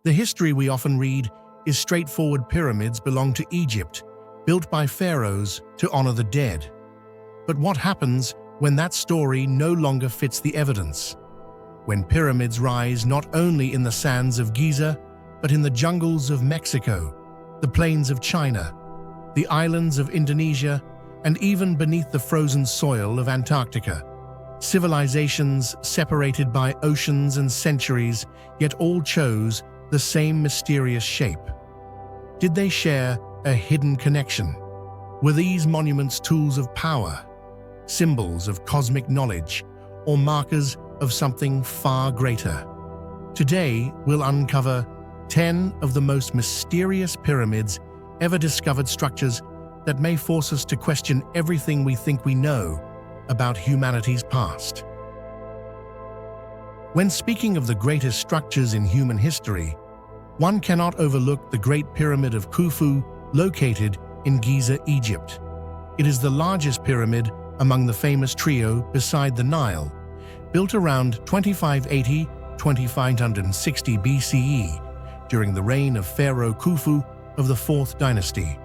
The history we often read is straightforward: pyramids belong to Egypt, built by pharaohs to honor the dead. But what happens when that story no longer fits the evidence? When pyramids rise not only in the sands of Giza, but in the jungles of Mexico, the plains of China, the islands of Indonesia, and even beneath the frozen soil of Antarctica. Civilizations separated by oceans and centuries, yet all chose the same mysterious shape. Did they share a hidden connection? Were these monuments tools of power, symbols of cosmic knowledge, or markers of something far greater? Today, we'll uncover 10 of the most mysterious pyramids ever discovered, structures that may force us to question everything we think we know about humanity's past. When speaking of the greatest structures in human history, one cannot overlook the Great Pyramid of Khufu, located in Giza, Egypt. It is the largest pyramid among the famous trio beside the Nile, built around 2580–2560 BCE during the reign of Pharaoh Khufu of the 4th dynasty.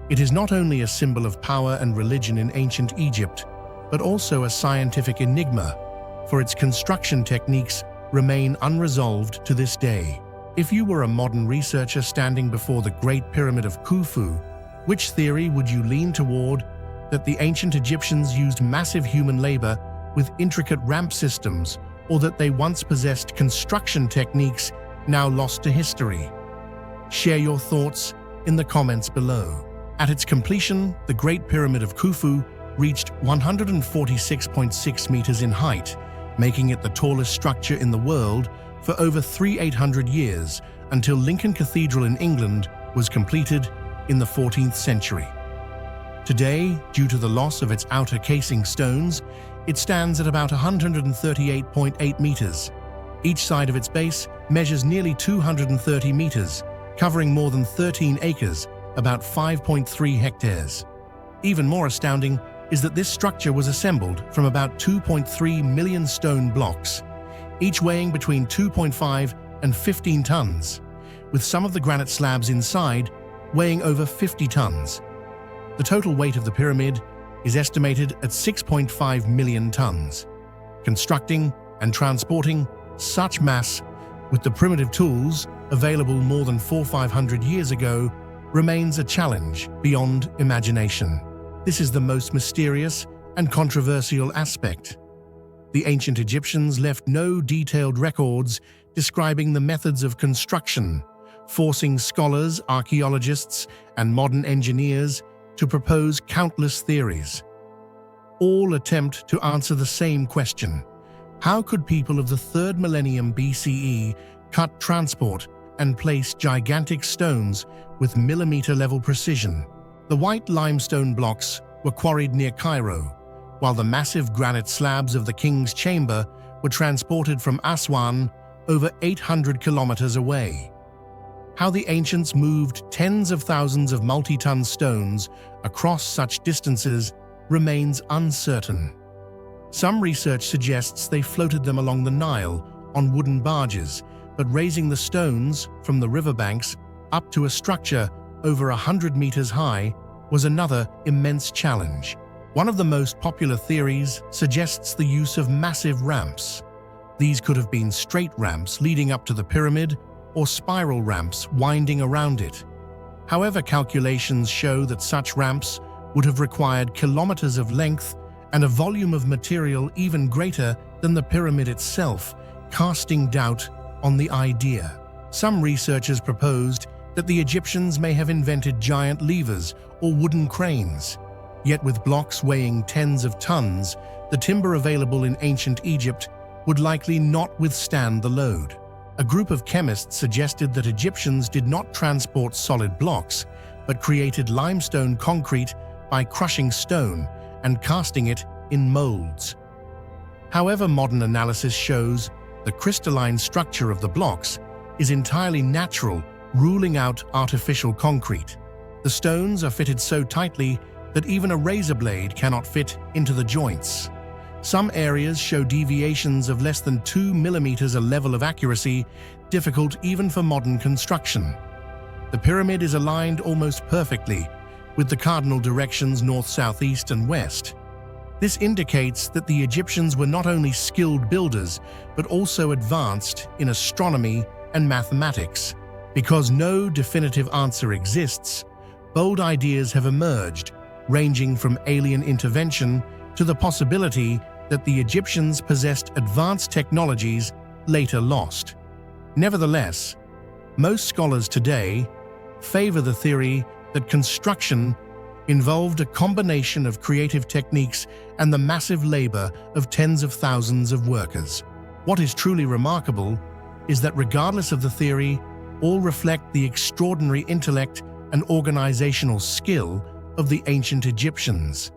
It is not only a symbol of power and religion in ancient Egypt, but also a scientific enigma, for its construction techniques remain unresolved to this day. If you were a modern researcher standing before the Great Pyramid of Khufu, which theory would you lean toward? That the ancient Egyptians used massive human labor with intricate ramp systems, or that they once possessed construction techniques now lost to history? Share your thoughts in the comments below. At its completion, the Great Pyramid of Khufu reached 146.6 meters in height, making it the tallest structure in the world for over 300 years, until Lincoln Cathedral in England was completed in the 14th century. Today, due to the loss of its outer casing stones, it stands at about 138.8 meters. Each side of its base measures nearly 230 meters, covering more than 13 acres, about 5.3 hectares. Even more astounding is that this structure was assembled from about 2.3 million stone blocks, each weighing between 2.5 and 15 tons, with some of the granite slabs inside weighing over 50 tons. The total weight of the pyramid is estimated at 6.5 million tons. Constructing and transporting such mass with the primitive tools available more than 400–500 years ago remains a challenge beyond imagination. This is the most mysterious and controversial aspect. The ancient Egyptians left no detailed records describing the methods of construction, forcing scholars, archaeologists, and modern engineers to propose countless theories. All attempt to answer the same question: how could people of the 3rd millennium BCE cut, transport, and place gigantic stones with millimeter-level precision? The white limestone blocks were quarried near Cairo, while the massive granite slabs of the king's chamber were transported from Aswan, over 800 kilometers away. How the ancients moved tens of thousands of multi-ton stones across such distances remains uncertain. Some research suggests they floated them along the Nile on wooden barges, but raising the stones from the riverbanks up to a structure over 100 meters high was another immense challenge. One of the most popular theories suggests the use of massive ramps. These could have been straight ramps leading up to the pyramid, or spiral ramps winding around it. However, calculations show that such ramps would have required kilometers of length and a volume of material even greater than the pyramid itself, casting doubt on the idea. Some researchers proposed that the Egyptians may have invented giant levers or wooden cranes. Yet with blocks weighing tens of tons, the timber available in ancient Egypt would likely not withstand the load. A group of chemists suggested that Egyptians did not transport solid blocks, but created limestone concrete by crushing stone and casting it in molds. However, modern analysis shows the crystalline structure of the blocks is entirely natural, ruling out artificial concrete. The stones are fitted so tightly that even a razor blade cannot fit into the joints. Some areas show deviations of less than 2 millimeters, a level of accuracy difficult even for modern construction. The pyramid is aligned almost perfectly with the cardinal directions north, south, east, and west. This indicates that the Egyptians were not only skilled builders, but also advanced in astronomy and mathematics. Because no definitive answer exists, bold ideas have emerged, ranging from alien intervention to the possibility that the Egyptians possessed advanced technologies later lost. Nevertheless, most scholars today favor the theory that construction involved a combination of creative techniques and the massive labor of tens of thousands of workers. What is truly remarkable is that regardless of the theory, all reflect the extraordinary intellect and organizational skill of the ancient Egyptians.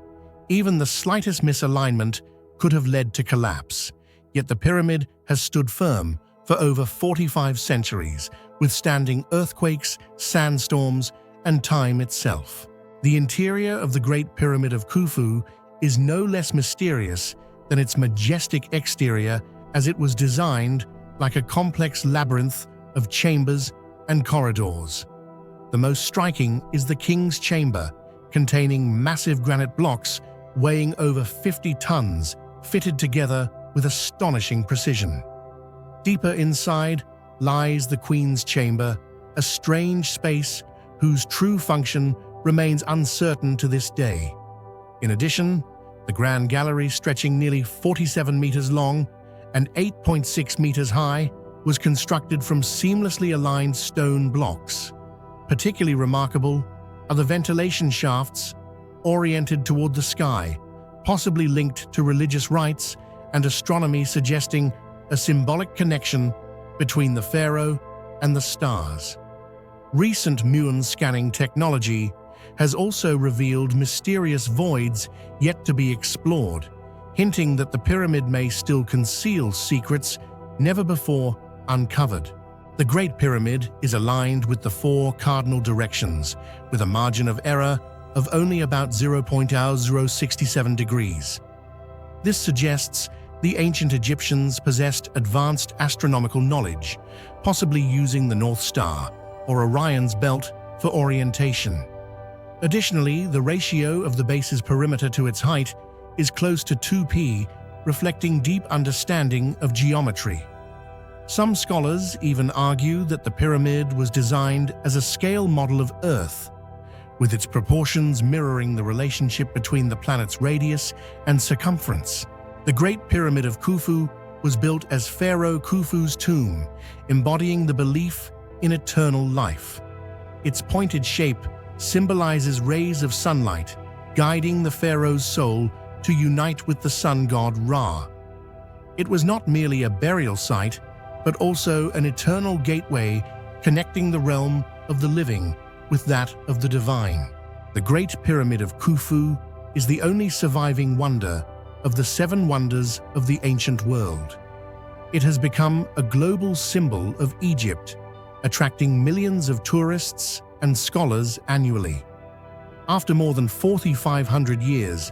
Even the slightest misalignment could have led to collapse, yet the pyramid has stood firm for over 45 centuries, withstanding earthquakes, sandstorms, and time itself. The interior of the Great Pyramid of Khufu is no less mysterious than its majestic exterior, as it was designed like a complex labyrinth of chambers and corridors. The most striking is the King's Chamber, containing massive granite blocks weighing over 50 tons, fitted together with astonishing precision. Deeper inside lies the Queen's Chamber, a strange space whose true function remains uncertain to this day. In addition, the Grand Gallery, stretching nearly 47 meters long and 8.6 meters high, was constructed from seamlessly aligned stone blocks. Particularly remarkable are the ventilation shafts oriented toward the sky, possibly linked to religious rites and astronomy, suggesting a symbolic connection between the pharaoh and the stars. Recent Muon scanning technology has also revealed mysterious voids yet to be explored, hinting that the pyramid may still conceal secrets never before uncovered. The Great Pyramid is aligned with the 4 cardinal directions, with a margin of error of only about 0.0067 degrees. This suggests the ancient Egyptians possessed advanced astronomical knowledge, possibly using the North Star or Orion's belt for orientation. Additionally, the ratio of the base's perimeter to its height is close to 2p, reflecting deep understanding of geometry. Some scholars even argue that the pyramid was designed as a scale model of Earth, with its proportions mirroring the relationship between the planet's radius and circumference. The Great Pyramid of Khufu was built as Pharaoh Khufu's tomb, embodying the belief in eternal life. Its pointed shape symbolizes rays of sunlight, guiding the pharaoh's soul to unite with the sun god Ra. It was not merely a burial site, but also an eternal gateway connecting the realm of the living with that of the divine. The Great Pyramid of Khufu is the only surviving wonder of the 7 wonders of the ancient world. It has become a global symbol of Egypt, attracting millions of tourists and scholars annually. After more than 4,500 years,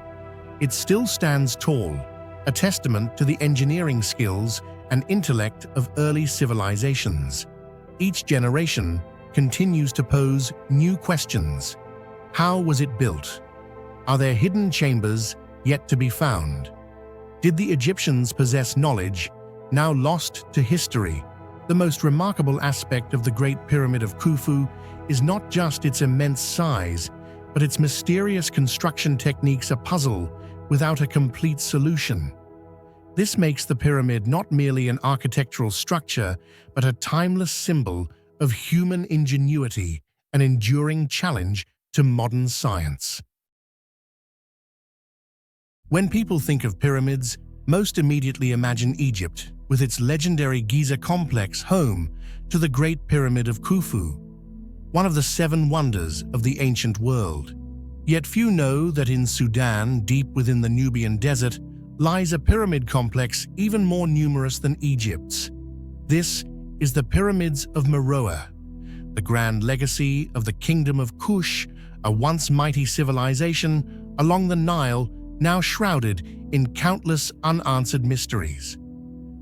it still stands tall, a testament to the engineering skills and intellect of early civilizations. Each generation continues to pose new questions. How was it built? Are there hidden chambers yet to be found? Did the Egyptians possess knowledge now lost to history? The most remarkable aspect of the Great Pyramid of Khufu is not just its immense size, but its mysterious construction techniques, a puzzle without a complete solution. This makes the pyramid not merely an architectural structure, but a timeless symbol of human ingenuity, an enduring challenge to modern science. When people think of pyramids, most immediately imagine Egypt, with its legendary Giza complex home to the Great Pyramid of Khufu, one of the 7 wonders of the ancient world. Yet few know that in Sudan, deep within the Nubian desert, lies a pyramid complex even more numerous than Egypt's. This is the Pyramids of Meroe, the grand legacy of the Kingdom of Kush, a once mighty civilization along the Nile now shrouded in countless unanswered mysteries.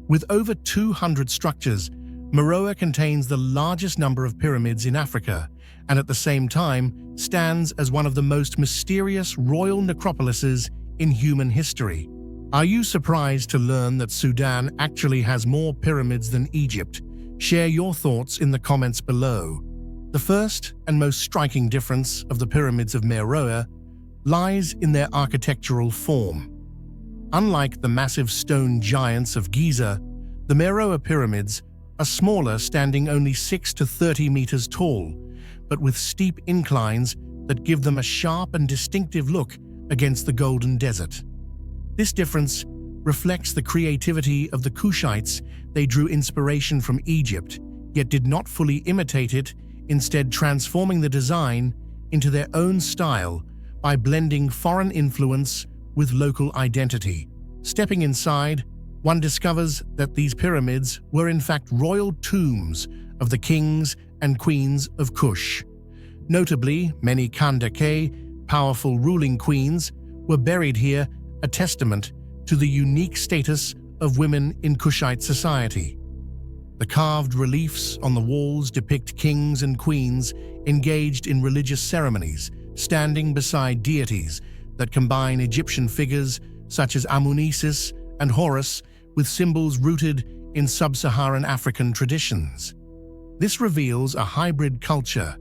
With over 200 structures, Meroe contains the largest number of pyramids in Africa, and at the same time stands as one of the most mysterious royal necropolises in human history. Are you surprised to learn that Sudan actually has more pyramids than Egypt? Share your thoughts in the comments below. The first and most striking difference of the pyramids of Meroe lies in their architectural form. Unlike the massive stone giants of Giza, the Meroe pyramids are smaller, standing only 6 to 30 meters tall, but with steep inclines that give them a sharp and distinctive look against the golden desert. This difference reflects the creativity of the Kushites. They drew inspiration from Egypt, yet did not fully imitate it, instead transforming the design into their own style by blending foreign influence with local identity. Stepping inside, one discovers that these pyramids were in fact royal tombs of the kings and queens of Kush. Notably, many Kandake, powerful ruling queens, were buried here, a testament to the unique status of women in Kushite society. The carved reliefs on the walls depict kings and queens engaged in religious ceremonies, standing beside deities that combine Egyptian figures such as Amunisis and Horus with symbols rooted in sub-Saharan African traditions. This reveals a hybrid culture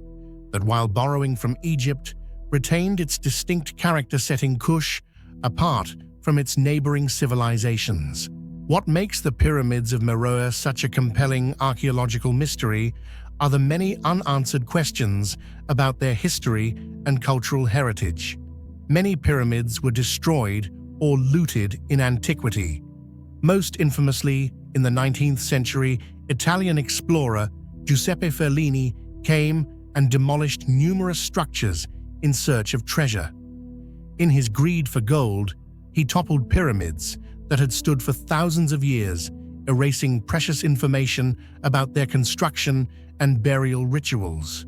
that, while borrowing from Egypt, retained its distinct character, setting Kush apart from its neighboring civilizations. What makes the pyramids of Meroe such a compelling archaeological mystery are the many unanswered questions about their history and cultural heritage. Many pyramids were destroyed or looted in antiquity. Most infamously, in the 19th century, Italian explorer Giuseppe Ferlini came and demolished numerous structures in search of treasure. In his greed for gold, he toppled pyramids that had stood for thousands of years, erasing precious information about their construction and burial rituals.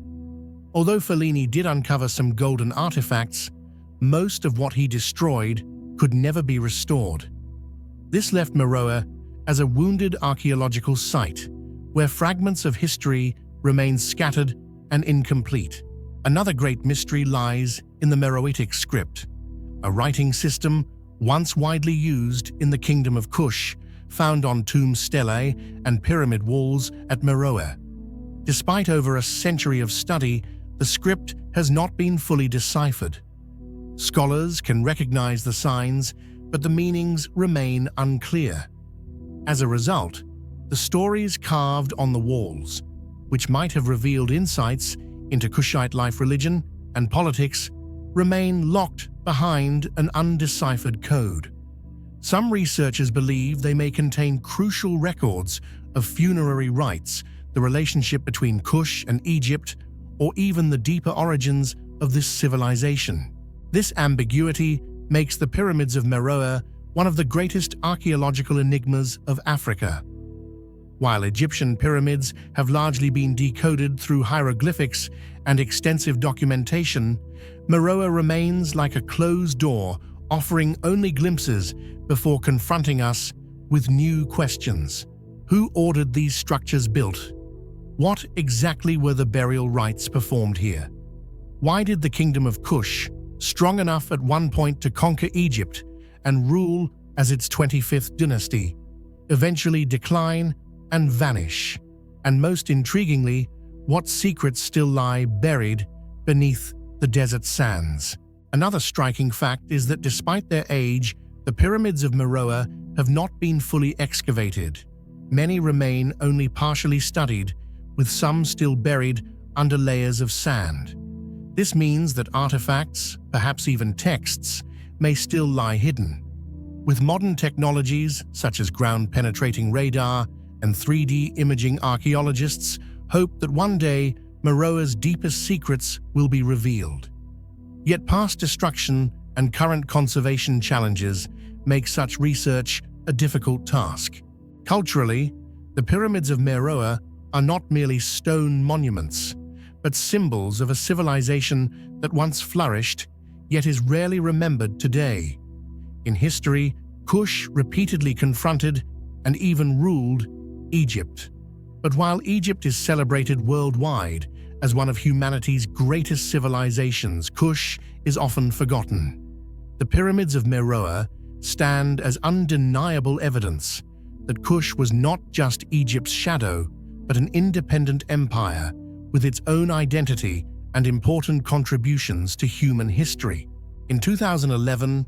Although Ferlini did uncover some golden artifacts, most of what he destroyed could never be restored. This left Meroe as a wounded archaeological site, where fragments of history remain scattered and incomplete. Another great mystery lies in the Meroitic script, a writing system once widely used in the Kingdom of Kush, found on tomb stelae and pyramid walls at Meroe. Despite over a century of study, the script has not been fully deciphered. Scholars can recognize the signs, but the meanings remain unclear. As a result, the stories carved on the walls, which might have revealed insights into Kushite life, religion, and politics, remain locked behind an undeciphered code. Some researchers believe they may contain crucial records of funerary rites, the relationship between Kush and Egypt, or even the deeper origins of this civilization. This ambiguity makes the pyramids of Meroe one of the greatest archaeological enigmas of Africa. While Egyptian pyramids have largely been decoded through hieroglyphics and extensive documentation, Meroe remains like a closed door, offering only glimpses before confronting us with new questions. Who ordered these structures built? What exactly were the burial rites performed here? Why did the Kingdom of Kush, strong enough at one point to conquer Egypt and rule as its 25th dynasty, eventually decline and vanish? And most intriguingly, what secrets still lie buried beneath the desert sands? Another striking fact is that despite their age, the pyramids of Meroe have not been fully excavated. Many remain only partially studied, with some still buried under layers of sand. This means that artifacts, perhaps even texts, may still lie hidden. With modern technologies such as ground-penetrating radar and 3D imaging, archaeologists hope that one day Meroe's deepest secrets will be revealed. Yet past destruction and current conservation challenges make such research a difficult task. Culturally, the pyramids of Meroe are not merely stone monuments, but symbols of a civilization that once flourished, yet is rarely remembered today. In history, Kush repeatedly confronted and even ruled Egypt. But while Egypt is celebrated worldwide as one of humanity's greatest civilizations, Kush is often forgotten. The pyramids of Meroe stand as undeniable evidence that Kush was not just Egypt's shadow, but an independent empire with its own identity and important contributions to human history. In 2011,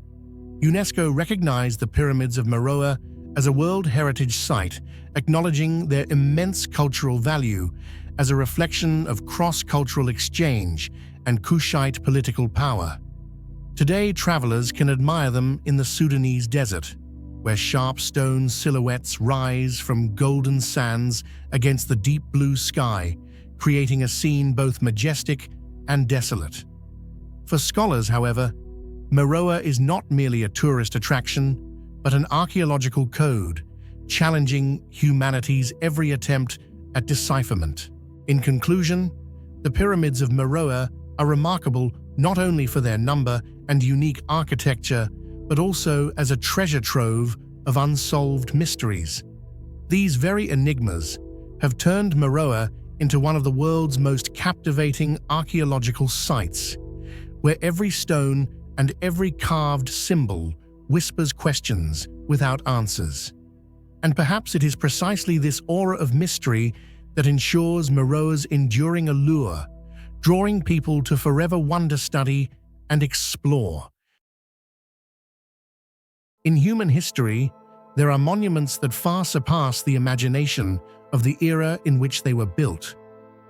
UNESCO recognized the pyramids of Meroe as a World Heritage Site, acknowledging their immense cultural value as a reflection of cross-cultural exchange and Kushite political power. Today, travelers can admire them in the Sudanese desert, where sharp stone silhouettes rise from golden sands against the deep blue sky, creating a scene both majestic and desolate. For scholars, however, Meroe is not merely a tourist attraction, but an archaeological code, challenging humanity's every attempt at decipherment. In conclusion, the pyramids of Meroe are remarkable not only for their number and unique architecture, but also as a treasure trove of unsolved mysteries. These very enigmas have turned Meroe into one of the world's most captivating archaeological sites, where every stone and every carved symbol whispers questions without answers. And perhaps it is precisely this aura of mystery that ensures Meroe's enduring allure, drawing people to forever wonder, study, and explore. In human history, there are monuments that far surpass the imagination of the era in which they were built.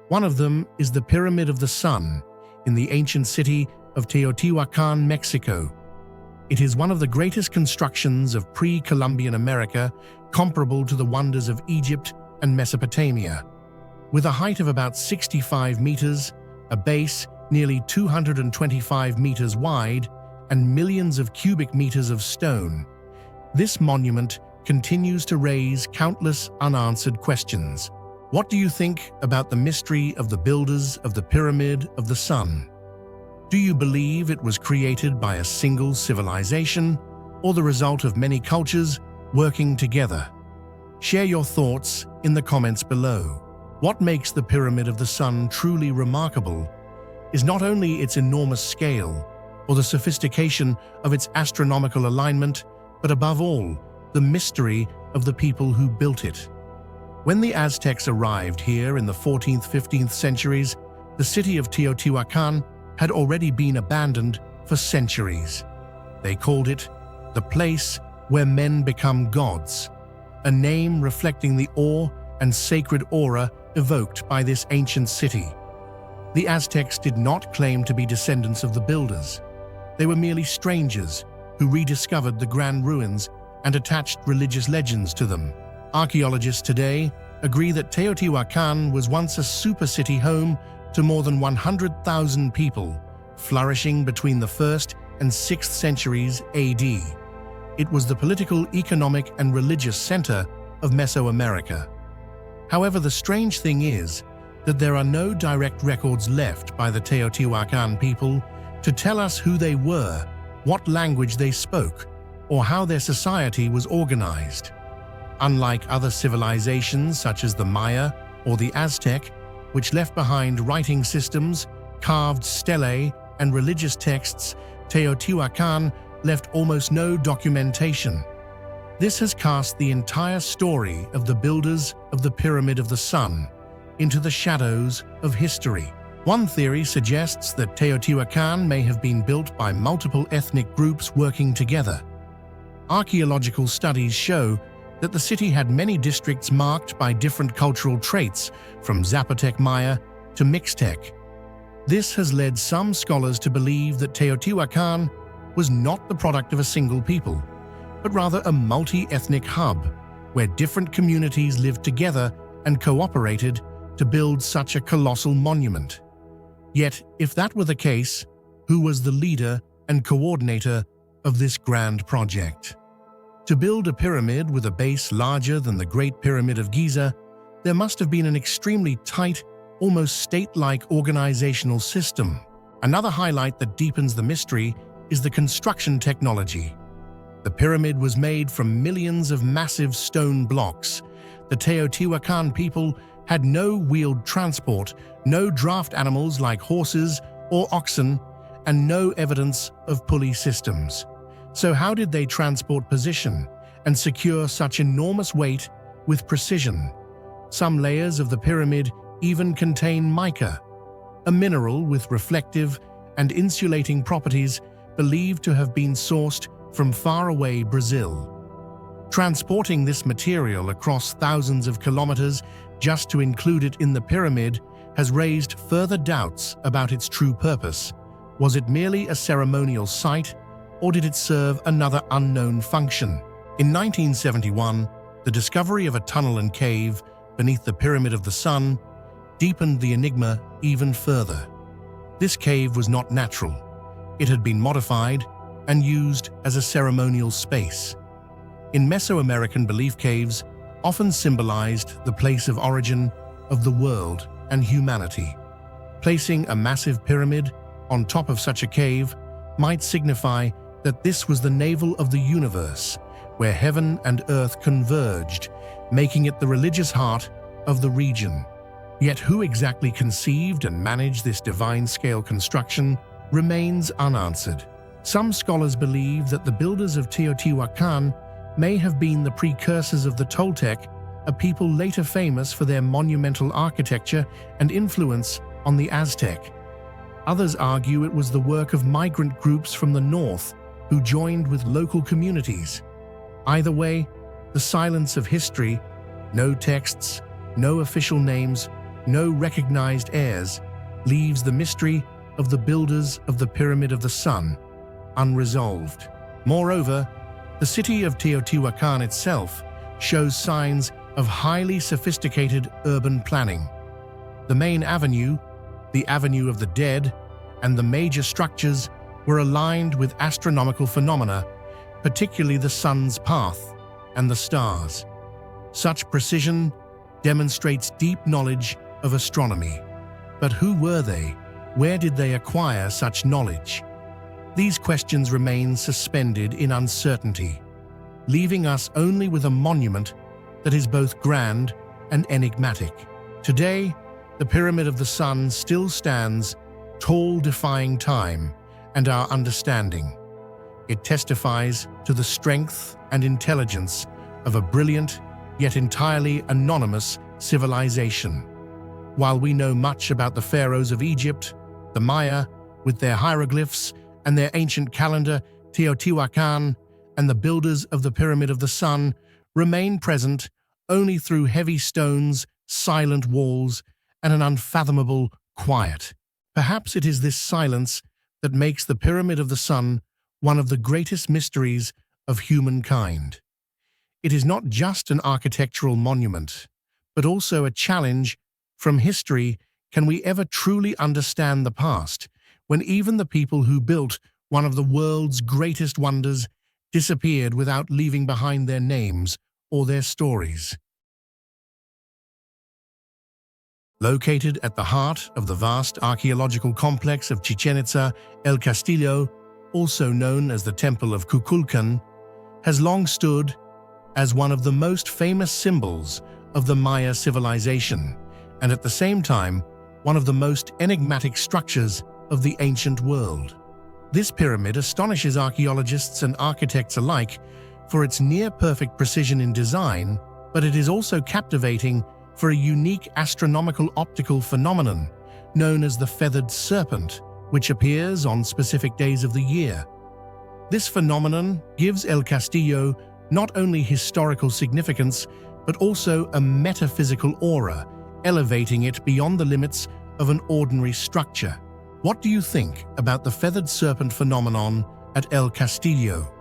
One of them is the Pyramid of the Sun in the ancient city of Teotihuacan, Mexico. It is one of the greatest constructions of pre-Columbian America, comparable to the wonders of Egypt and Mesopotamia. With a height of about 65 meters, a base nearly 225 meters wide, and millions of cubic meters of stone, this monument continues to raise countless unanswered questions. What do you think about the mystery of the builders of the Pyramid of the Sun? Do you believe it was created by a single civilization or the result of many cultures working together? Share your thoughts in the comments below. What makes the Pyramid of the Sun truly remarkable is not only its enormous scale or the sophistication of its astronomical alignment, but above all, the mystery of the people who built it. When the Aztecs arrived here in the 14th, 15th centuries, the city of Teotihuacan had already been abandoned for centuries. They called it the place where men become gods, a name reflecting the awe and sacred aura evoked by this ancient city. The Aztecs did not claim to be descendants of the builders. They were merely strangers who rediscovered the grand ruins and attached religious legends to them. Archaeologists today agree that Teotihuacan was once a super city home to more than 100,000 people, flourishing between the 1st and 6th centuries AD. It was the political, economic, and religious center of Mesoamerica. However, the strange thing is that there are no direct records left by the Teotihuacan people to tell us who they were, what language they spoke, or how their society was organized. Unlike other civilizations such as the Maya or the Aztec, which left behind writing systems, carved stelae, and religious texts, Teotihuacan left almost no documentation. This has cast the entire story of the builders of the Pyramid of the Sun into the shadows of history. One theory suggests that Teotihuacan may have been built by multiple ethnic groups working together. Archaeological studies show that the city had many districts marked by different cultural traits, from Zapotec Maya to Mixtec. This has led some scholars to believe that Teotihuacan was not the product of a single people, but rather a multi-ethnic hub, where different communities lived together and cooperated to build such a colossal monument. Yet, if that were the case, who was the leader and coordinator of this grand project? To build a pyramid with a base larger than the Great Pyramid of Giza, there must have been an extremely tight, almost state-like organizational system. Another highlight that deepens the mystery is the construction technology. The pyramid was made from millions of massive stone blocks. The Teotihuacan people had no wheeled transport, no draft animals like horses or oxen, and no evidence of pulley systems. So how did they transport position and secure such enormous weight with precision? Some layers of the pyramid even contain mica, a mineral with reflective and insulating properties believed to have been sourced from faraway Brazil. Transporting this material across thousands of kilometers just to include it in the pyramid has raised further doubts about its true purpose. Was it merely a ceremonial site, or did it serve another unknown function? In 1971, the discovery of a tunnel and cave beneath the Pyramid of the Sun deepened the enigma even further. This cave was not natural. It had been modified and used as a ceremonial space. In Mesoamerican belief, caves often symbolized the place of origin of the world and humanity. Placing a massive pyramid on top of such a cave might signify that this was the navel of the universe, where heaven and earth converged, making it the religious heart of the region. Yet who exactly conceived and managed this divine-scale construction remains unanswered. Some scholars believe that the builders of Teotihuacan may have been the precursors of the Toltec, a people later famous for their monumental architecture and influence on the Aztec. Others argue it was the work of migrant groups from the north who joined with local communities. Either way, the silence of history, no texts, no official names, no recognized heirs, leaves the mystery of the builders of the Pyramid of the Sun unresolved. Moreover, the city of Teotihuacan itself shows signs of highly sophisticated urban planning. The main avenue, the Avenue of the Dead, and the major structures were aligned with astronomical phenomena, particularly the sun's path and the stars. Such precision demonstrates deep knowledge of astronomy. But who were they? Where did they acquire such knowledge? These questions remain suspended in uncertainty, leaving us only with a monument that is both grand and enigmatic. Today, the Pyramid of the Sun still stands, tall, defying time and our understanding. It testifies to the strength and intelligence of a brilliant, yet entirely anonymous civilization. While we know much about the pharaohs of Egypt, the Maya, with their hieroglyphs and their ancient calendar, Teotihuacan, and the builders of the Pyramid of the Sun remain present only through heavy stones, silent walls, and an unfathomable quiet. Perhaps it is this silence that makes the Pyramid of the Sun one of the greatest mysteries of humankind. It is not just an architectural monument, but also a challenge from history. Can we ever truly understand the past, when even the people who built one of the world's greatest wonders disappeared without leaving behind their names or their stories? Located at the heart of the vast archaeological complex of Chichen Itza, El Castillo, also known as the Temple of Kukulkan, has long stood as one of the most famous symbols of the Maya civilization, and at the same time, one of the most enigmatic structures of the ancient world. This pyramid astonishes archaeologists and architects alike for its near-perfect precision in design, but it is also captivating for a unique astronomical optical phenomenon known as the feathered serpent, which appears on specific days of the year. This phenomenon gives El Castillo not only historical significance, but also a metaphysical aura, elevating it beyond the limits of an ordinary structure. What do you think about the feathered serpent phenomenon at El Castillo?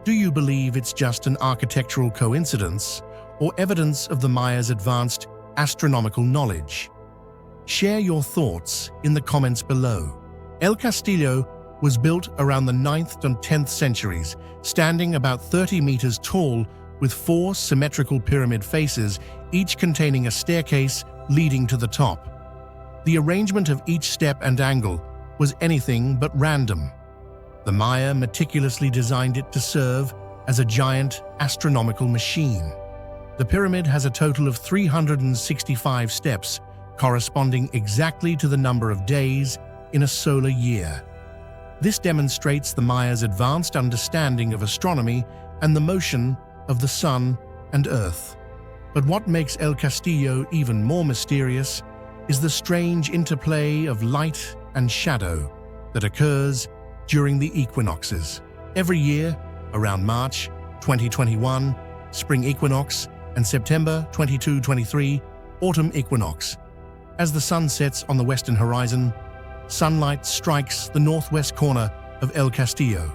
Do you believe it's just an architectural coincidence or evidence of the Mayas' advanced astronomical knowledge? Share your thoughts in the comments below. El Castillo was built around the 9th and 10th centuries, standing about 30 meters tall with 4 symmetrical pyramid faces, each containing a staircase leading to the top. The arrangement of each step and angle was anything but random. The Maya meticulously designed it to serve as a giant astronomical machine. The pyramid has a total of 365 steps, corresponding exactly to the number of days in a solar year. This demonstrates the Mayas' advanced understanding of astronomy and the motion of the sun and earth. But what makes El Castillo even more mysterious is the strange interplay of light and shadow that occurs during the equinoxes. Every year, around March 2021, spring equinox, and September 22-23, autumn equinox. As the sun sets on the western horizon, sunlight strikes the northwest corner of El Castillo,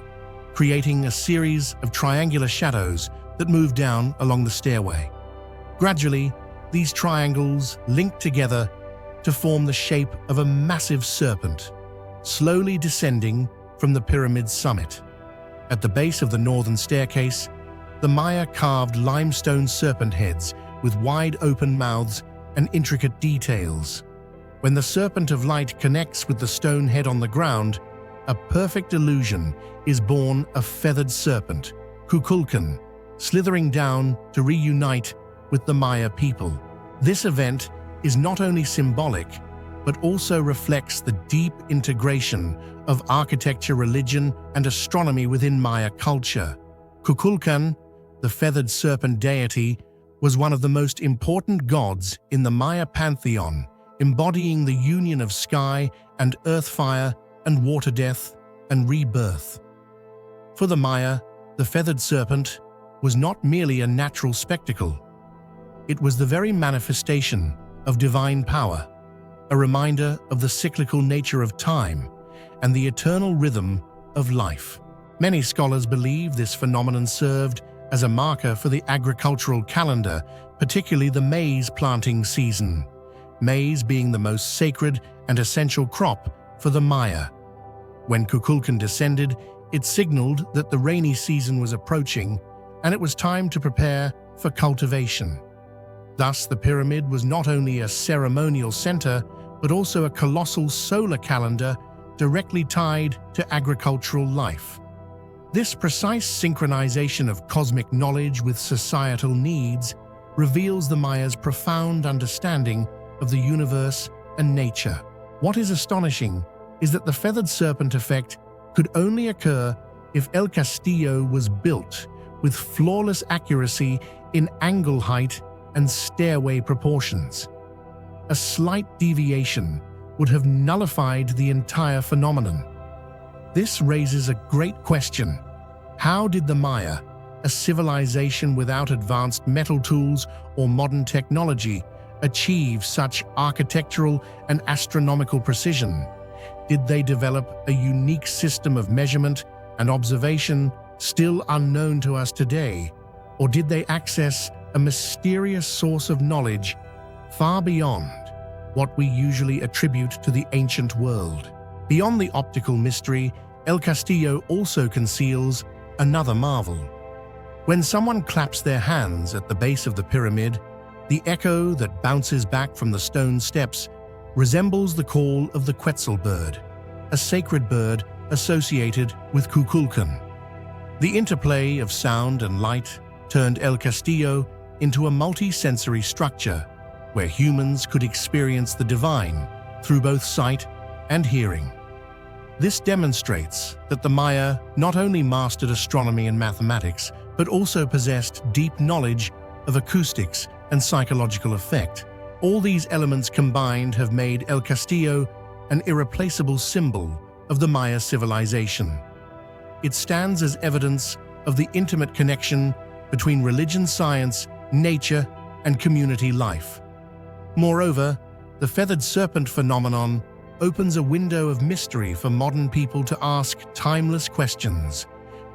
creating a series of triangular shadows that move down along the stairway. Gradually, these triangles link together to form the shape of a massive serpent, slowly descending from the pyramid's summit. At the base of the northern staircase, the Maya carved limestone serpent heads with wide-open mouths and intricate details. When the serpent of light connects with the stone head on the ground, a perfect illusion is born of feathered serpent, Kukulkan, slithering down to reunite with the Maya people. This event is not only symbolic, but also reflects the deep integration of architecture, religion, and astronomy within Maya culture. Kukulkan, the feathered serpent deity, was one of the most important gods in the Maya pantheon, embodying the union of sky and earth, fire and water, death and rebirth. For the Maya, the feathered serpent was not merely a natural spectacle. It was the very manifestation of divine power, a reminder of the cyclical nature of time and the eternal rhythm of life. Many scholars believe this phenomenon served as a marker for the agricultural calendar, particularly the maize planting season, maize being the most sacred and essential crop for the Maya. When Kukulkan descended, it signaled that the rainy season was approaching and it was time to prepare for cultivation. Thus, the pyramid was not only a ceremonial center, but also a colossal solar calendar directly tied to agricultural life. This precise synchronization of cosmic knowledge with societal needs reveals the Maya's profound understanding of the universe and nature. What is astonishing is that the feathered serpent effect could only occur if El Castillo was built with flawless accuracy in angle height and stairway proportions. A slight deviation would have nullified the entire phenomenon. This raises a great question. How did the Maya, a civilization without advanced metal tools or modern technology, achieve such architectural and astronomical precision? Did they develop a unique system of measurement and observation still unknown to us today? Or did they access a mysterious source of knowledge far beyond what we usually attribute to the ancient world? Beyond the optical mystery, El Castillo also conceals another marvel. When someone claps their hands at the base of the pyramid, the echo that bounces back from the stone steps resembles the call of the Quetzal bird, a sacred bird associated with Kukulkan. The interplay of sound and light turned El Castillo into a multi-sensory structure where humans could experience the divine through both sight and hearing. This demonstrates that the Maya not only mastered astronomy and mathematics, but also possessed deep knowledge of acoustics and psychological effect. All these elements combined have made El Castillo an irreplaceable symbol of the Maya civilization. It stands as evidence of the intimate connection between religion, science, nature, and community life. Moreover, the feathered serpent phenomenon opens a window of mystery for modern people to ask timeless questions.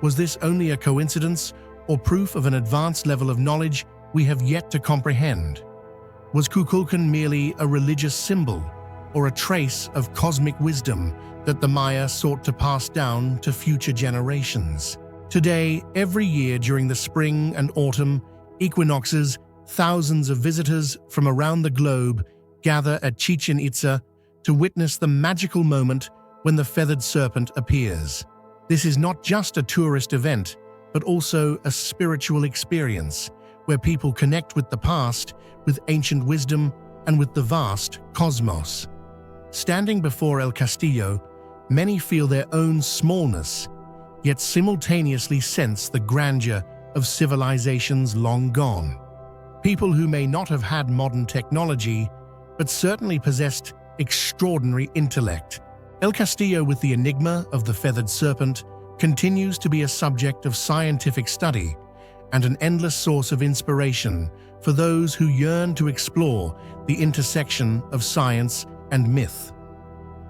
Was this only a coincidence or proof of an advanced level of knowledge we have yet to comprehend? Was Kukulkan merely a religious symbol or a trace of cosmic wisdom that the Maya sought to pass down to future generations? Today, every year during the spring and autumn equinoxes, thousands of visitors from around the globe gather at Chichen Itza to witness the magical moment when the feathered serpent appears. This is not just a tourist event, but also a spiritual experience where people connect with the past, with ancient wisdom, and with the vast cosmos. Standing before El Castillo, many feel their own smallness, yet simultaneously sense the grandeur of civilizations long gone. People who may not have had modern technology, but certainly possessed extraordinary intellect. El Castillo, with the enigma of the feathered serpent, continues to be a subject of scientific study and an endless source of inspiration for those who yearn to explore the intersection of science and myth.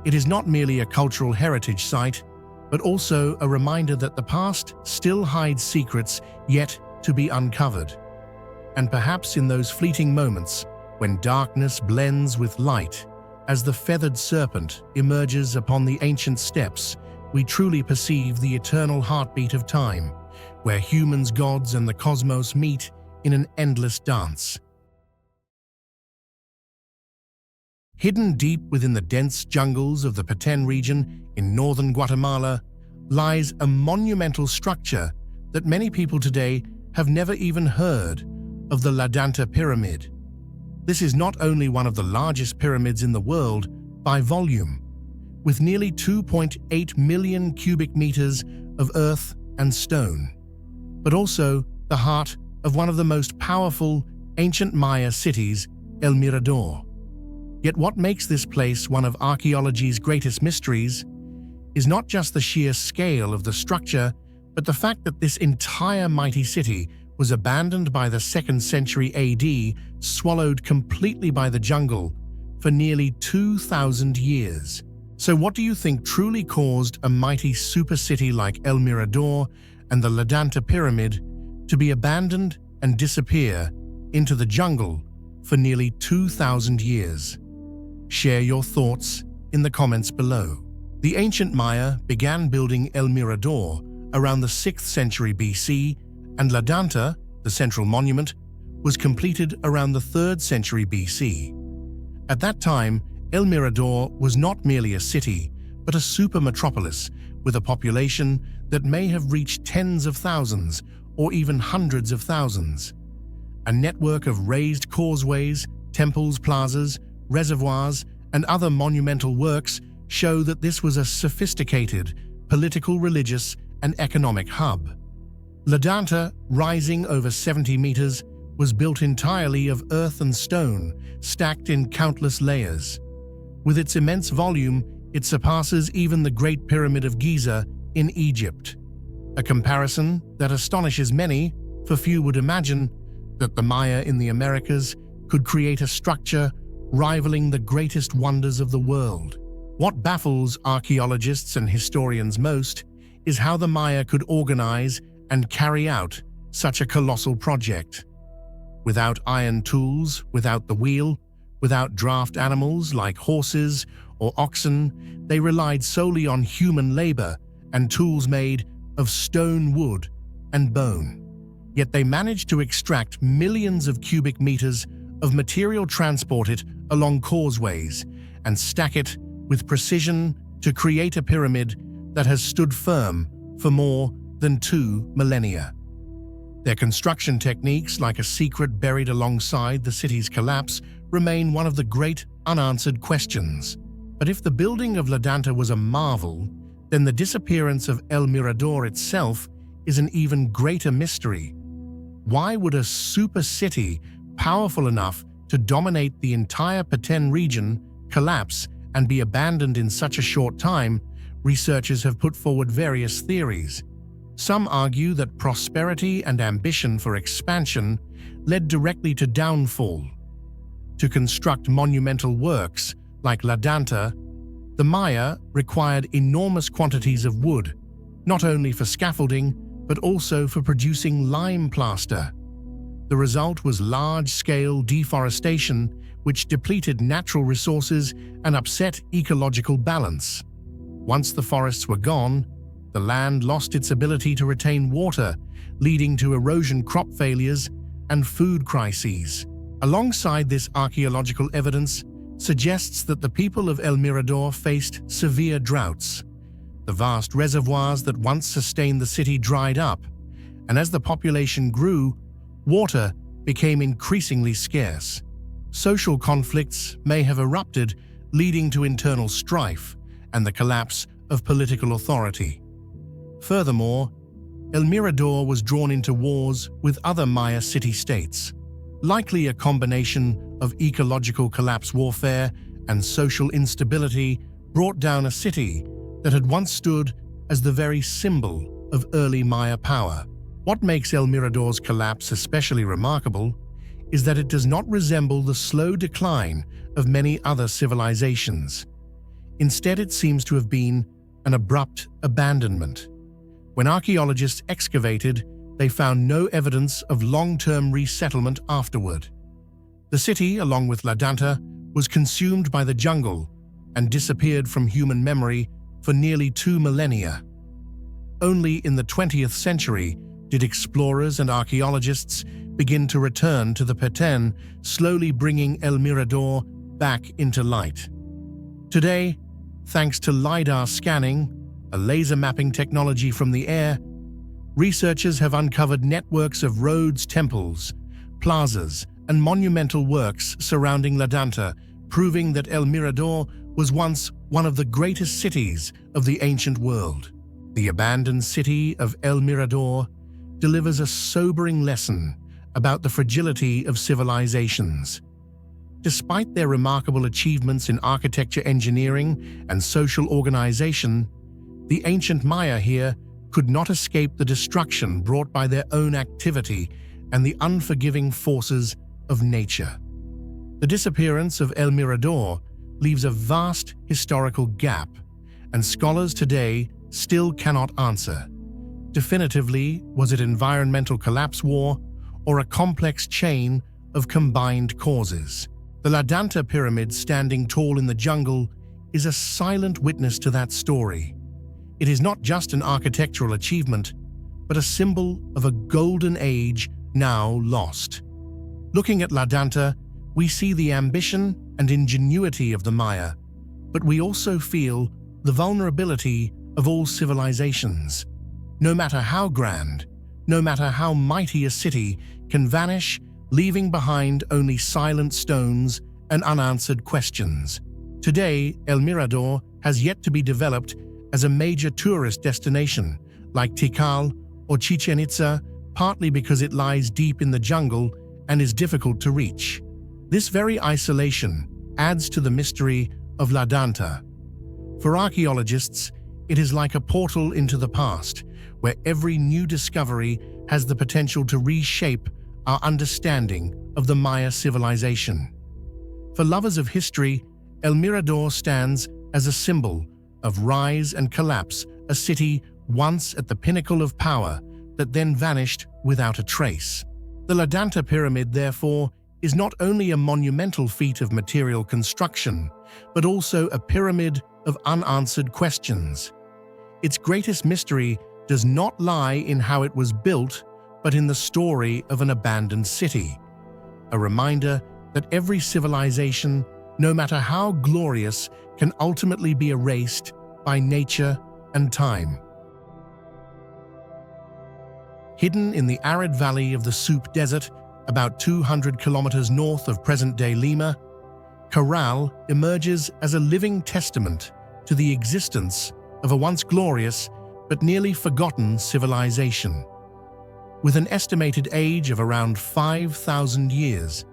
It is not merely a cultural heritage site, but also a reminder that the past still hides secrets yet to be uncovered. And perhaps in those fleeting moments, when darkness blends with light, as the feathered serpent emerges upon the ancient steps, we truly perceive the eternal heartbeat of time, where humans, gods, and the cosmos meet in an endless dance. Hidden deep within the dense jungles of the Petén region in northern Guatemala lies a monumental structure that many people today have never even heard of: the La Danta Pyramid. This is not only one of the largest pyramids in the world by volume, with nearly 2.8 million cubic meters of earth and stone, but also the heart of one of the most powerful ancient Maya cities, El Mirador. Yet what makes this place one of archaeology's greatest mysteries is not just the sheer scale of the structure, but the fact that this entire mighty city was abandoned by the 2nd century AD, swallowed completely by the jungle, for nearly 2,000 years. So what do you think truly caused a mighty super city like El Mirador and the La Danta Pyramid to be abandoned and disappear into the jungle for nearly 2,000 years? Share your thoughts in the comments below. The ancient Maya began building El Mirador around the 6th century BC, and La Danta, the central monument, was completed around the 3rd century BC. At that time, El Mirador was not merely a city, but a super metropolis with a population that may have reached tens of thousands or even hundreds of thousands. A network of raised causeways, temples, plazas, reservoirs, and other monumental works show that this was a sophisticated political, religious, and economic hub. La Danta, rising over 70 meters, was built entirely of earth and stone, stacked in countless layers. With its immense volume, it surpasses even the Great Pyramid of Giza in Egypt. A comparison that astonishes many, for few would imagine that the Maya in the Americas could create a structure rivaling the greatest wonders of the world. What baffles archaeologists and historians most is how the Maya could organize and carry out such a colossal project. Without iron tools, without the wheel, without draft animals like horses or oxen, they relied solely on human labor and tools made of stone, wood, and bone. Yet they managed to extract millions of cubic meters of material, transport it along causeways, and stack it with precision to create a pyramid that has stood firm for more than 2 millennia. Their construction techniques, like a secret buried alongside the city's collapse, remain one of the great unanswered questions. But if the building of La Danta was a marvel, then the disappearance of El Mirador itself is an even greater mystery. Why would a super city powerful enough to dominate the entire Petén region collapse and be abandoned in such a short time? Researchers have put forward various theories. Some argue that prosperity and ambition for expansion led directly to downfall. To construct monumental works like La Danta, the Maya required enormous quantities of wood, not only for scaffolding, but also for producing lime plaster. The result was large-scale deforestation, which depleted natural resources and upset ecological balance. Once the forests were gone, the land lost its ability to retain water, leading to erosion, crop failures, and food crises. Alongside this, archaeological evidence suggests that the people of El Mirador faced severe droughts. The vast reservoirs that once sustained the city dried up, and as the population grew, water became increasingly scarce. Social conflicts may have erupted, leading to internal strife and the collapse of political authority. Furthermore, El Mirador was drawn into wars with other Maya city-states, likely a combination of ecological collapse warfare and social instability brought down a city that had once stood as the very symbol of early Maya power. What makes El Mirador's collapse especially remarkable is that it does not resemble the slow decline of many other civilizations. Instead, it seems to have been an abrupt abandonment. When archaeologists excavated, they found no evidence of long-term resettlement afterward. The city, along with Danta, was consumed by the jungle and disappeared from human memory for nearly 2 millennia. Only in the 20th century did explorers and archaeologists begin to return to the Petén, slowly bringing El Mirador back into light. Today, thanks to LiDAR scanning, a laser mapping technology from the air, researchers have uncovered networks of roads, temples, plazas, and monumental works surrounding Danta, proving that El Mirador was once one of the greatest cities of the ancient world. The abandoned city of El Mirador delivers a sobering lesson about the fragility of civilizations. Despite their remarkable achievements in architecture, engineering, and social organization, the ancient Maya here could not escape the destruction brought by their own activity and the unforgiving forces of nature. The disappearance of El Mirador leaves a vast historical gap, and scholars today still cannot answer. Definitively, was it environmental collapse war or a complex chain of combined causes? The Danta pyramid standing tall in the jungle is a silent witness to that story. It is not just an architectural achievement, but a symbol of a golden age now lost. Looking at Danta, we see the ambition and ingenuity of the Maya, but we also feel the vulnerability of all civilizations. No matter how grand, no matter how mighty a city can vanish, leaving behind only silent stones and unanswered questions. Today, El Mirador has yet to be developed as a major tourist destination, like Tikal or Chichen Itza, partly because it lies deep in the jungle and is difficult to reach. This very isolation adds to the mystery of Danta. For archaeologists, it is like a portal into the past, where every new discovery has the potential to reshape our understanding of the Maya civilization. For lovers of history, El Mirador stands as a symbol of rise and collapse, a city once at the pinnacle of power that then vanished without a trace. The Danta pyramid, therefore, is not only a monumental feat of material construction, but also a pyramid of unanswered questions. Its greatest mystery does not lie in how it was built, but in the story of an abandoned city. A reminder that every civilization, no matter how glorious, can ultimately be erased by nature and time. Hidden in the arid valley of the Soup Desert, about 200 kilometers north of present-day Lima, Caral emerges as a living testament to the existence of a once glorious but nearly forgotten civilization. With an estimated age of around 5,000 years,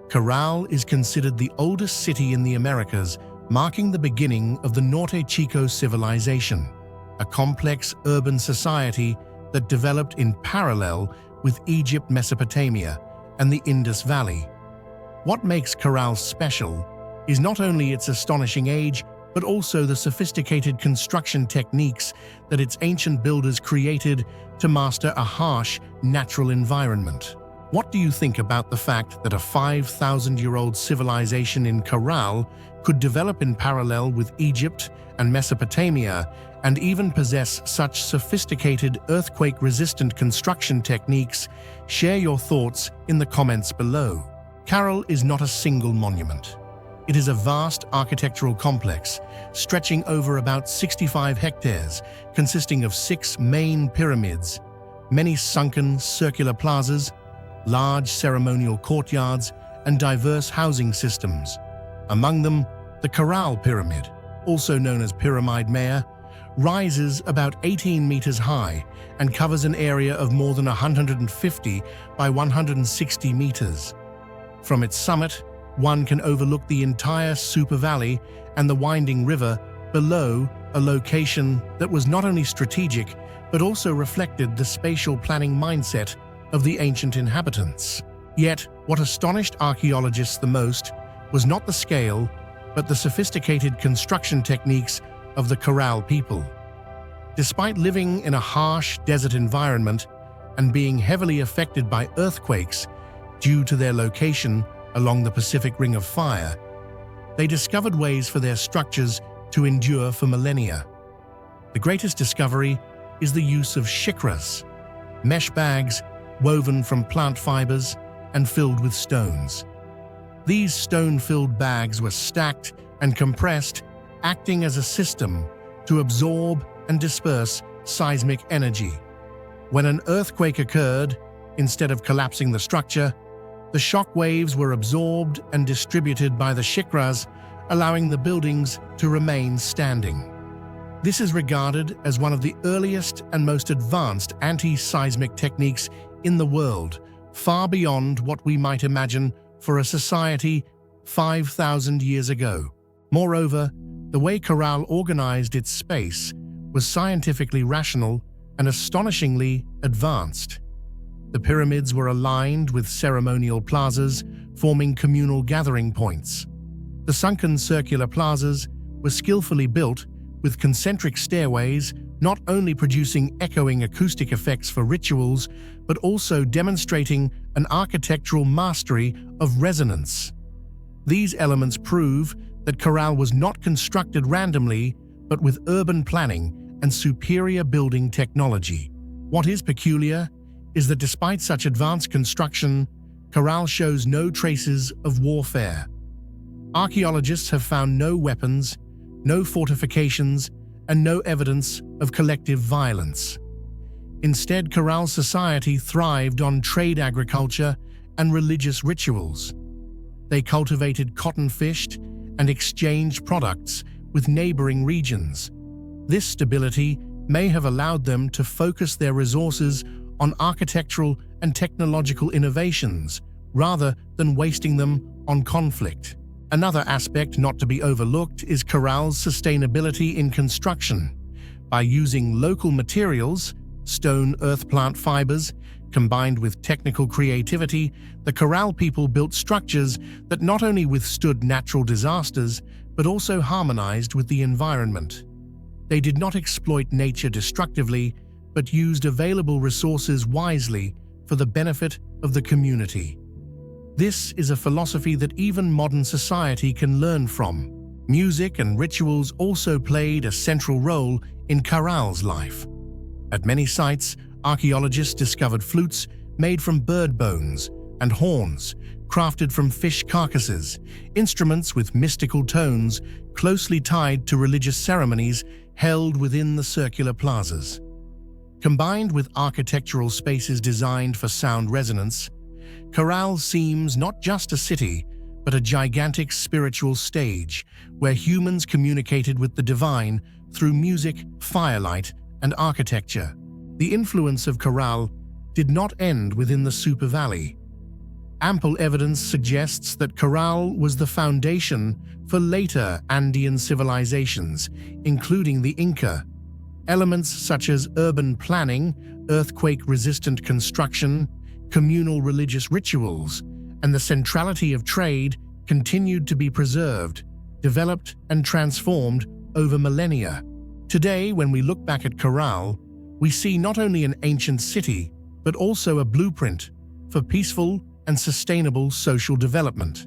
Caral is considered the oldest city in the Americas, marking the beginning of the Norte Chico civilization, a complex urban society that developed in parallel with Egypt, Mesopotamia, and the Indus Valley. What makes Caral special is not only its astonishing age, but also the sophisticated construction techniques that its ancient builders created to master a harsh, natural environment. What do you think about the fact that a 5,000-year-old civilization in Caral could develop in parallel with Egypt and Mesopotamia and even possess such sophisticated earthquake-resistant construction techniques? Share your thoughts in the comments below. Caral is not a single monument. It is a vast architectural complex, stretching over about 65 hectares, consisting of 6 main pyramids, many sunken circular plazas, large ceremonial courtyards, and diverse housing systems. Among them, the Corral Pyramid, also known as Pyramide Maya, rises about 18 meters high and covers an area of more than 150 by 160 meters. From its summit, one can overlook the entire Super Valley and the winding river below, a location that was not only strategic but also reflected the spatial planning mindset of the ancient inhabitants. Yet, what astonished archaeologists the most was not the scale, but the sophisticated construction techniques of the Corral people. Despite living in a harsh desert environment and being heavily affected by earthquakes due to their location along the Pacific Ring of Fire, they discovered ways for their structures to endure for millennia. The greatest discovery is the use of shikras, mesh bags woven from plant fibers and filled with stones. These stone-filled bags were stacked and compressed, acting as a system to absorb and disperse seismic energy. When an earthquake occurred, instead of collapsing the structure, the shock waves were absorbed and distributed by the shikras, allowing the buildings to remain standing. This is regarded as one of the earliest and most advanced anti-seismic techniques in the world, far beyond what we might imagine for a society 5,000 years ago. Moreover, the way Corral organized its space was scientifically rational and astonishingly advanced. The pyramids were aligned with ceremonial plazas, forming communal gathering points. The sunken circular plazas were skillfully built with concentric stairways, not only producing echoing acoustic effects for rituals, but also demonstrating an architectural mastery of resonance. These elements prove that Corral was not constructed randomly, but with urban planning and superior building technology. What is peculiar is that despite such advanced construction, Corral shows no traces of warfare. Archaeologists have found no weapons, no fortifications, and no evidence of collective violence. Instead, Corral society thrived on trade agriculture and religious rituals. They cultivated cotton fished and exchanged products with neighboring regions. This stability may have allowed them to focus their resources on architectural and technological innovations, rather than wasting them on conflict. Another aspect not to be overlooked is Corral's sustainability in construction. By using local materials, stone, earth, plant fibers, combined with technical creativity, the Corral people built structures that not only withstood natural disasters, but also harmonized with the environment. They did not exploit nature destructively, but used available resources wisely for the benefit of the community. This is a philosophy that even modern society can learn from. Music and rituals also played a central role in Corral's life. At many sites, archaeologists discovered flutes made from bird bones and horns, crafted from fish carcasses, instruments with mystical tones closely tied to religious ceremonies held within the circular plazas. Combined with architectural spaces designed for sound resonance, Corral seems not just a city, but a gigantic spiritual stage where humans communicated with the divine through music, firelight, and architecture. The influence of Corral did not end within the Super Valley. Ample evidence suggests that Corral was the foundation for later Andean civilizations, including the Inca. Elements such as urban planning, earthquake-resistant construction, communal religious rituals, and the centrality of trade continued to be preserved, developed, and transformed over millennia. Today, when we look back at Corral, we see not only an ancient city, but also a blueprint for peaceful and sustainable social development.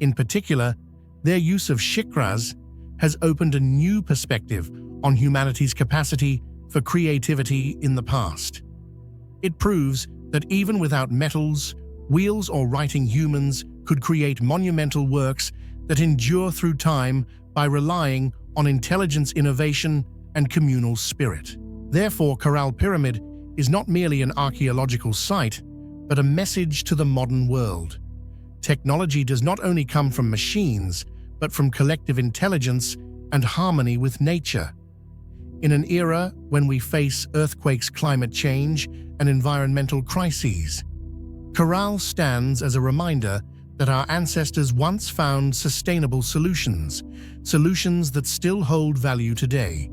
In particular, their use of shikras has opened a new perspective on humanity's capacity for creativity in the past. It proves that even without metals, wheels, or writing, humans could create monumental works that endure through time by relying on intelligence, innovation, and communal spirit. Therefore, Corral Pyramid is not merely an archaeological site, but a message to the modern world. Technology does not only come from machines, but from collective intelligence and harmony with nature. In an era when we face earthquakes, climate change, and environmental crises, Corral stands as a reminder that our ancestors once found sustainable solutions that still hold value today.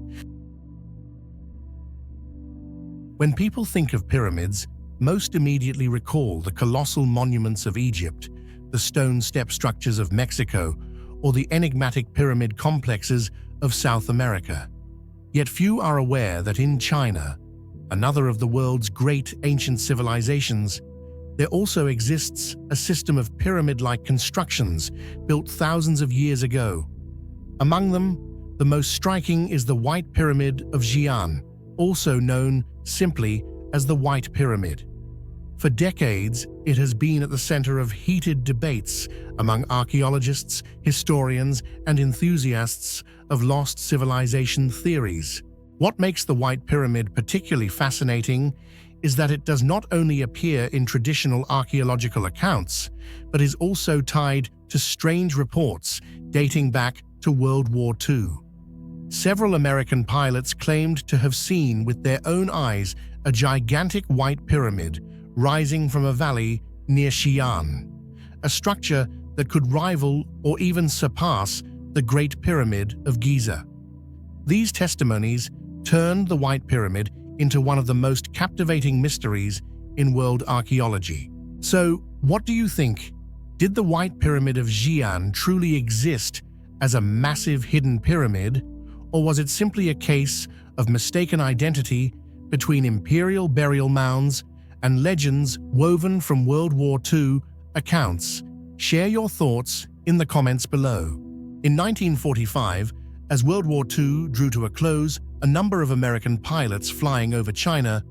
When people think of pyramids, most immediately recall the colossal monuments of Egypt, the stone step structures of Mexico, or the enigmatic pyramid complexes of South America. Yet few are aware that in China, another of the world's great ancient civilizations, there also exists a system of pyramid-like constructions built thousands of years ago. Among them, the most striking is the White Pyramid of Xi'an, also known simply as the White Pyramid. For decades, it has been at the center of heated debates among archaeologists, historians, and enthusiasts of lost civilization theories. What makes the White Pyramid particularly fascinating is that it does not only appear in traditional archaeological accounts, but is also tied to strange reports dating back to World War II. Several American pilots claimed to have seen with their own eyes a gigantic white pyramid rising from a valley near Xi'an, a structure that could rival or even surpass the Great Pyramid of Giza. These testimonies turned the White Pyramid into one of the most captivating mysteries in world archaeology. So, what do you think? Did the White Pyramid of Xi'an truly exist as a massive hidden pyramid, or was it simply a case of mistaken identity between imperial burial mounds and legends woven from World War II accounts? Share your thoughts in the comments below. In 1945, as World War II drew to a close, a number of American pilots flying over China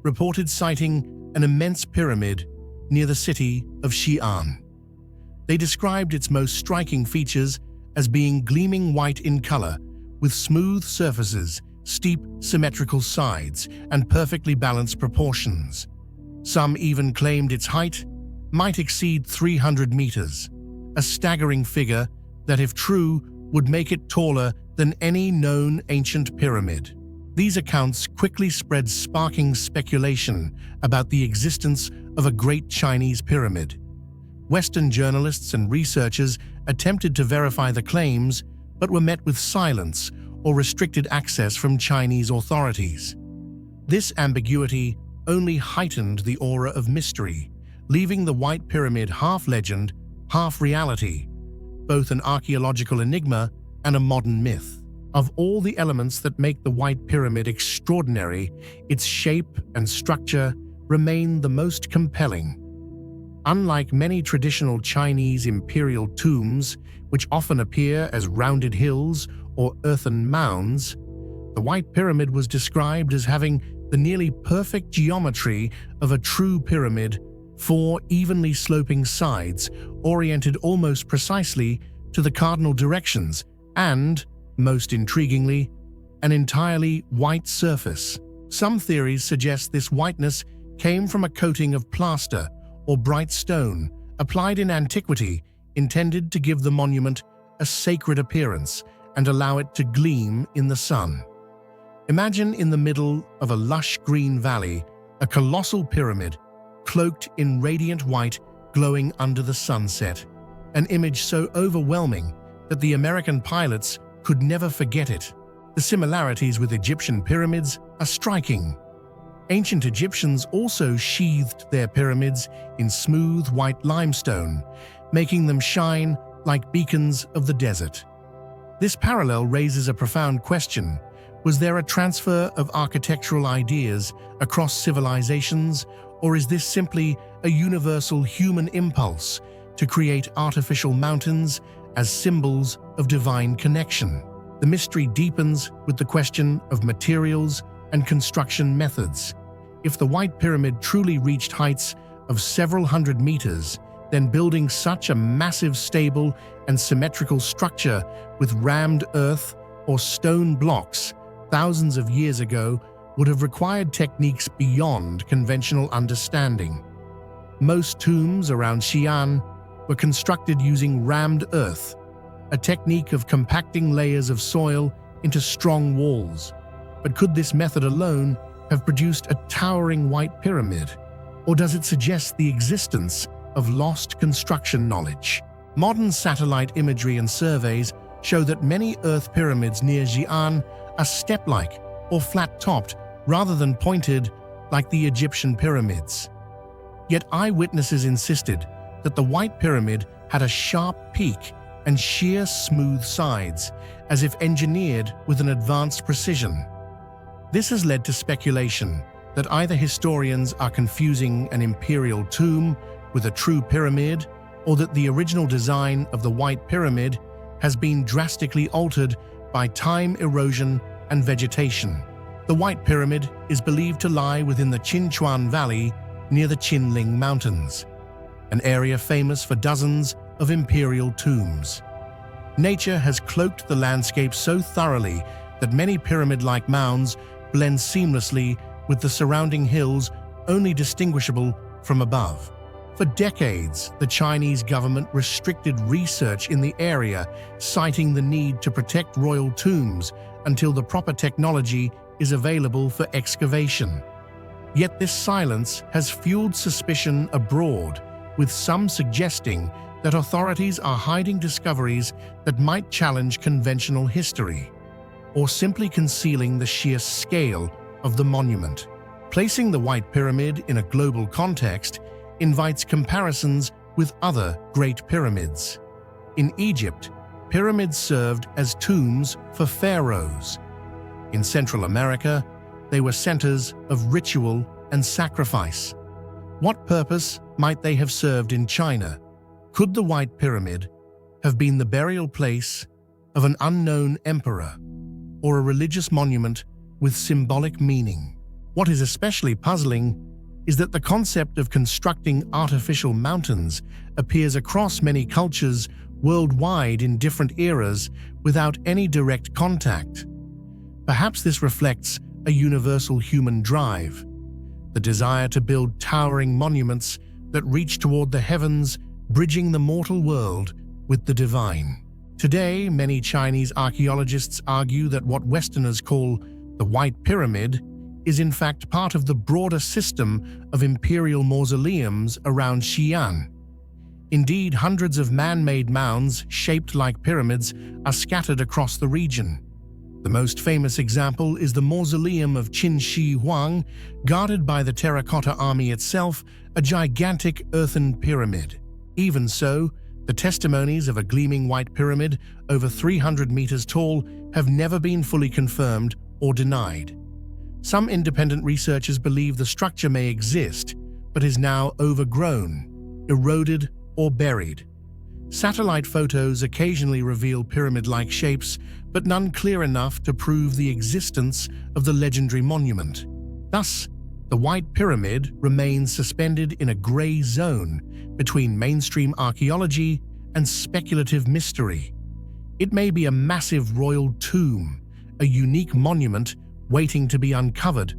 reported sighting an immense pyramid near the city of Xi'an. They described its most striking features as being gleaming white in color, with smooth surfaces, steep symmetrical sides, and perfectly balanced proportions. Some even claimed its height might exceed 300 meters, a staggering figure that, if true, would make it taller than any known ancient pyramid. These accounts quickly spread, sparking speculation about the existence of a great Chinese pyramid. Western journalists and researchers attempted to verify the claims, but were met with silence or restricted access from Chinese authorities. This ambiguity only heightened the aura of mystery, leaving the White Pyramid half legend, half reality, both an archaeological enigma and a modern myth. Of all the elements that make the White Pyramid extraordinary, its shape and structure remain the most compelling. Unlike many traditional Chinese imperial tombs, which often appear as rounded hills or earthen mounds, the White Pyramid was described as having the nearly perfect geometry of a true pyramid, 4 evenly sloping sides oriented almost precisely to the cardinal directions, and, most intriguingly, an entirely white surface. Some theories suggest this whiteness came from a coating of plaster or bright stone applied in antiquity, intended to give the monument a sacred appearance and allow it to gleam in the sun. Imagine in the middle of a lush green valley, a colossal pyramid cloaked in radiant white glowing under the sunset, an image so overwhelming that the American pilots could never forget it. The similarities with Egyptian pyramids are striking. Ancient Egyptians also sheathed their pyramids in smooth white limestone, making them shine like beacons of the desert. This parallel raises a profound question. Was there a transfer of architectural ideas across civilizations, or is this simply a universal human impulse to create artificial mountains as symbols of divine connection? The mystery deepens with the question of materials and construction methods. If the White Pyramid truly reached heights of several hundred meters, then building such a massive, stable, and symmetrical structure with rammed earth or stone blocks thousands of years ago would have required techniques beyond conventional understanding. Most tombs around Xi'an were constructed using rammed earth, a technique of compacting layers of soil into strong walls. But could this method alone have produced a towering white pyramid? Or does it suggest the existence of lost construction knowledge? Modern satellite imagery and surveys show that many earth pyramids near Xi'an are step-like or flat-topped rather than pointed like the Egyptian pyramids. Yet eyewitnesses insisted that the White Pyramid had a sharp peak and sheer smooth sides, as if engineered with an advanced precision. This has led to speculation that either historians are confusing an imperial tomb with a true pyramid, or that the original design of the White Pyramid has been drastically altered by time erosion and vegetation. The White Pyramid is believed to lie within the Qinchuan Valley near the Qinling Mountains, an area famous for dozens of imperial tombs. Nature has cloaked the landscape so thoroughly that many pyramid-like mounds blend seamlessly with the surrounding hills, only distinguishable from above. For decades, the Chinese government restricted research in the area, citing the need to protect royal tombs until the proper technology is available for excavation. Yet this silence has fueled suspicion abroad, with some suggesting that authorities are hiding discoveries that might challenge conventional history, or simply concealing the sheer scale of the monument. Placing the White Pyramid in a global context invites comparisons with other great pyramids. In Egypt, pyramids served as tombs for pharaohs. In Central America, they were centers of ritual and sacrifice. What purpose might they have served in China? Could the White Pyramid have been the burial place of an unknown emperor, or a religious monument with symbolic meaning? What is especially puzzling is that the concept of constructing artificial mountains appears across many cultures worldwide in different eras without any direct contact. Perhaps this reflects a universal human drive, the desire to build towering monuments that reach toward the heavens, bridging the mortal world with the divine. Today, many Chinese archaeologists argue that what Westerners call the White Pyramid is in fact part of the broader system of imperial mausoleums around Xi'an. Indeed, hundreds of man-made mounds shaped like pyramids are scattered across the region. The most famous example is the mausoleum of Qin Shi Huang, guarded by the terracotta army itself, a gigantic earthen pyramid. Even so, the testimonies of a gleaming white pyramid over 300 meters tall have never been fully confirmed or denied. Some independent researchers believe the structure may exist, but is now overgrown, eroded, or buried. Satellite photos occasionally reveal pyramid-like shapes, but none clear enough to prove the existence of the legendary monument. Thus, the White Pyramid remains suspended in a gray zone between mainstream archaeology and speculative mystery. It may be a massive royal tomb, a unique monument waiting to be uncovered,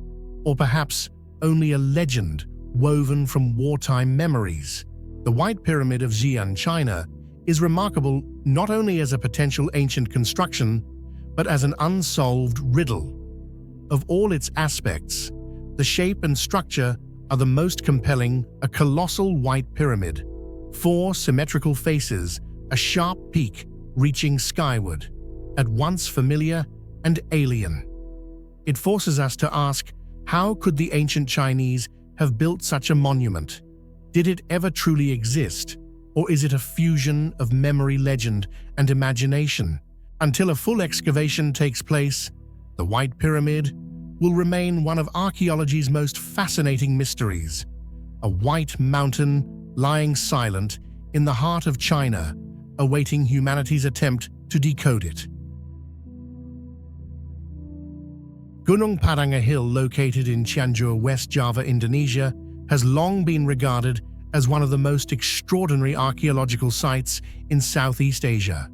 or perhaps only a legend woven from wartime memories. The White Pyramid of Xi'an, China, is remarkable not only as a potential ancient construction, but as an unsolved riddle. Of all its aspects, the shape and structure are the most compelling: a colossal white pyramid, 4 symmetrical faces, a sharp peak reaching skyward, at once familiar and alien. It forces us to ask, how could the ancient Chinese have built such a monument? Did it ever truly exist, or is it a fusion of memory, legend, and imagination? Until a full excavation takes place, the White Pyramid will remain one of archaeology's most fascinating mysteries, a white mountain lying silent in the heart of China, awaiting humanity's attempt to decode it. Gunung Padang, a hill located in Cianjur, West Java, Indonesia, has long been regarded as one of the most extraordinary archaeological sites in Southeast Asia.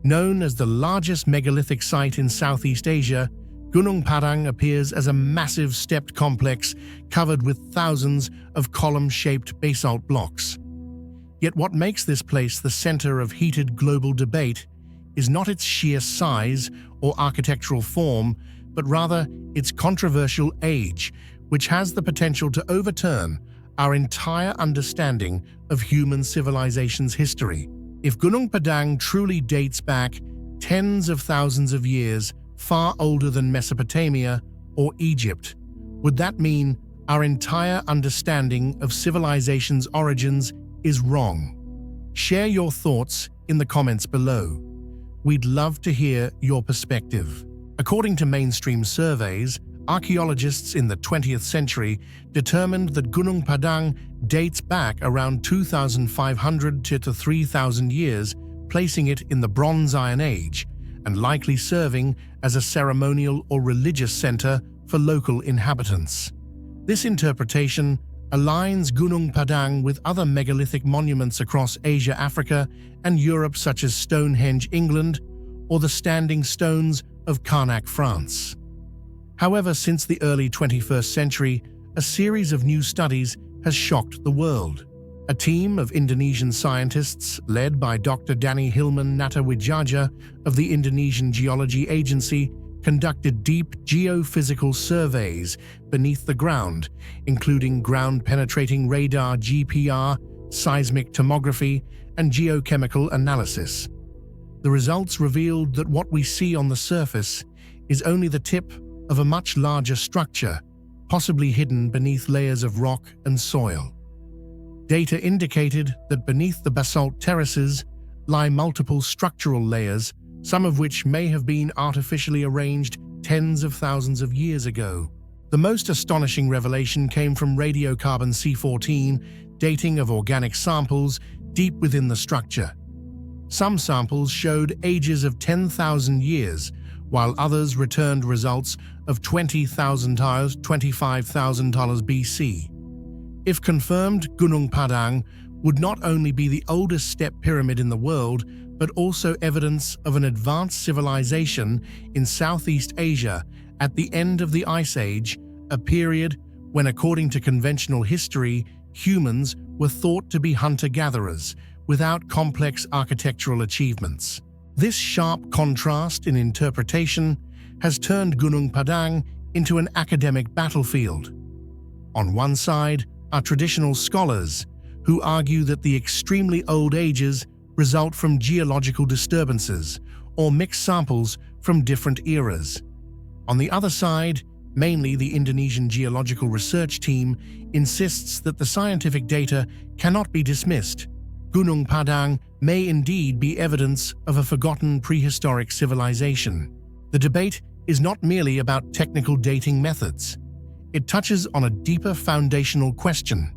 Known as the largest megalithic site in Southeast Asia, Gunung Padang appears as a massive stepped complex covered with thousands of column-shaped basalt blocks. Yet what makes this place the center of heated global debate is not its sheer size or architectural form, but rather its controversial age, which has the potential to overturn our entire understanding of human civilization's history. If Gunung Padang truly dates back tens of thousands of years, far older than Mesopotamia or Egypt, would that mean our entire understanding of civilization's origins is wrong? Share your thoughts in the comments below. We'd love to hear your perspective. According to mainstream surveys, archaeologists in the 20th century determined that Gunung Padang dates back around 2,500 to 3,000 years, placing it in the Bronze Iron Age and likely serving as a ceremonial or religious center for local inhabitants. This interpretation aligns Gunung Padang with other megalithic monuments across Asia, Africa, and Europe, such as Stonehenge, England, or the Standing Stones of Karnak, France. However, since the early 21st century, a series of new studies has shocked the world. A team of Indonesian scientists, led by Dr. Danny Hilman Natawijaja of the Indonesian Geology Agency, conducted deep geophysical surveys beneath the ground, including ground-penetrating radar (GPR), seismic tomography, and geochemical analysis. The results revealed that what we see on the surface is only the tip of a much larger structure, possibly hidden beneath layers of rock and soil. Data indicated that beneath the basalt terraces lie multiple structural layers, some of which may have been artificially arranged tens of thousands of years ago. The most astonishing revelation came from radiocarbon C14, dating of organic samples deep within the structure. Some samples showed ages of 10,000 years, while others returned results of 20,000 to 25,000 BC. If confirmed, Gunung Padang would not only be the oldest step pyramid in the world, but also evidence of an advanced civilization in Southeast Asia at the end of the Ice Age, a period when, according to conventional history, humans were thought to be hunter-gatherers without complex architectural achievements. This sharp contrast in interpretation has turned Gunung Padang into an academic battlefield. On one side are traditional scholars who argue that the extremely old ages result from geological disturbances or mixed samples from different eras. On the other side, mainly the Indonesian Geological Research Team insists that the scientific data cannot be dismissed. Gunung Padang may indeed be evidence of a forgotten prehistoric civilization. The debate is not merely about technical dating methods. It touches on a deeper foundational question.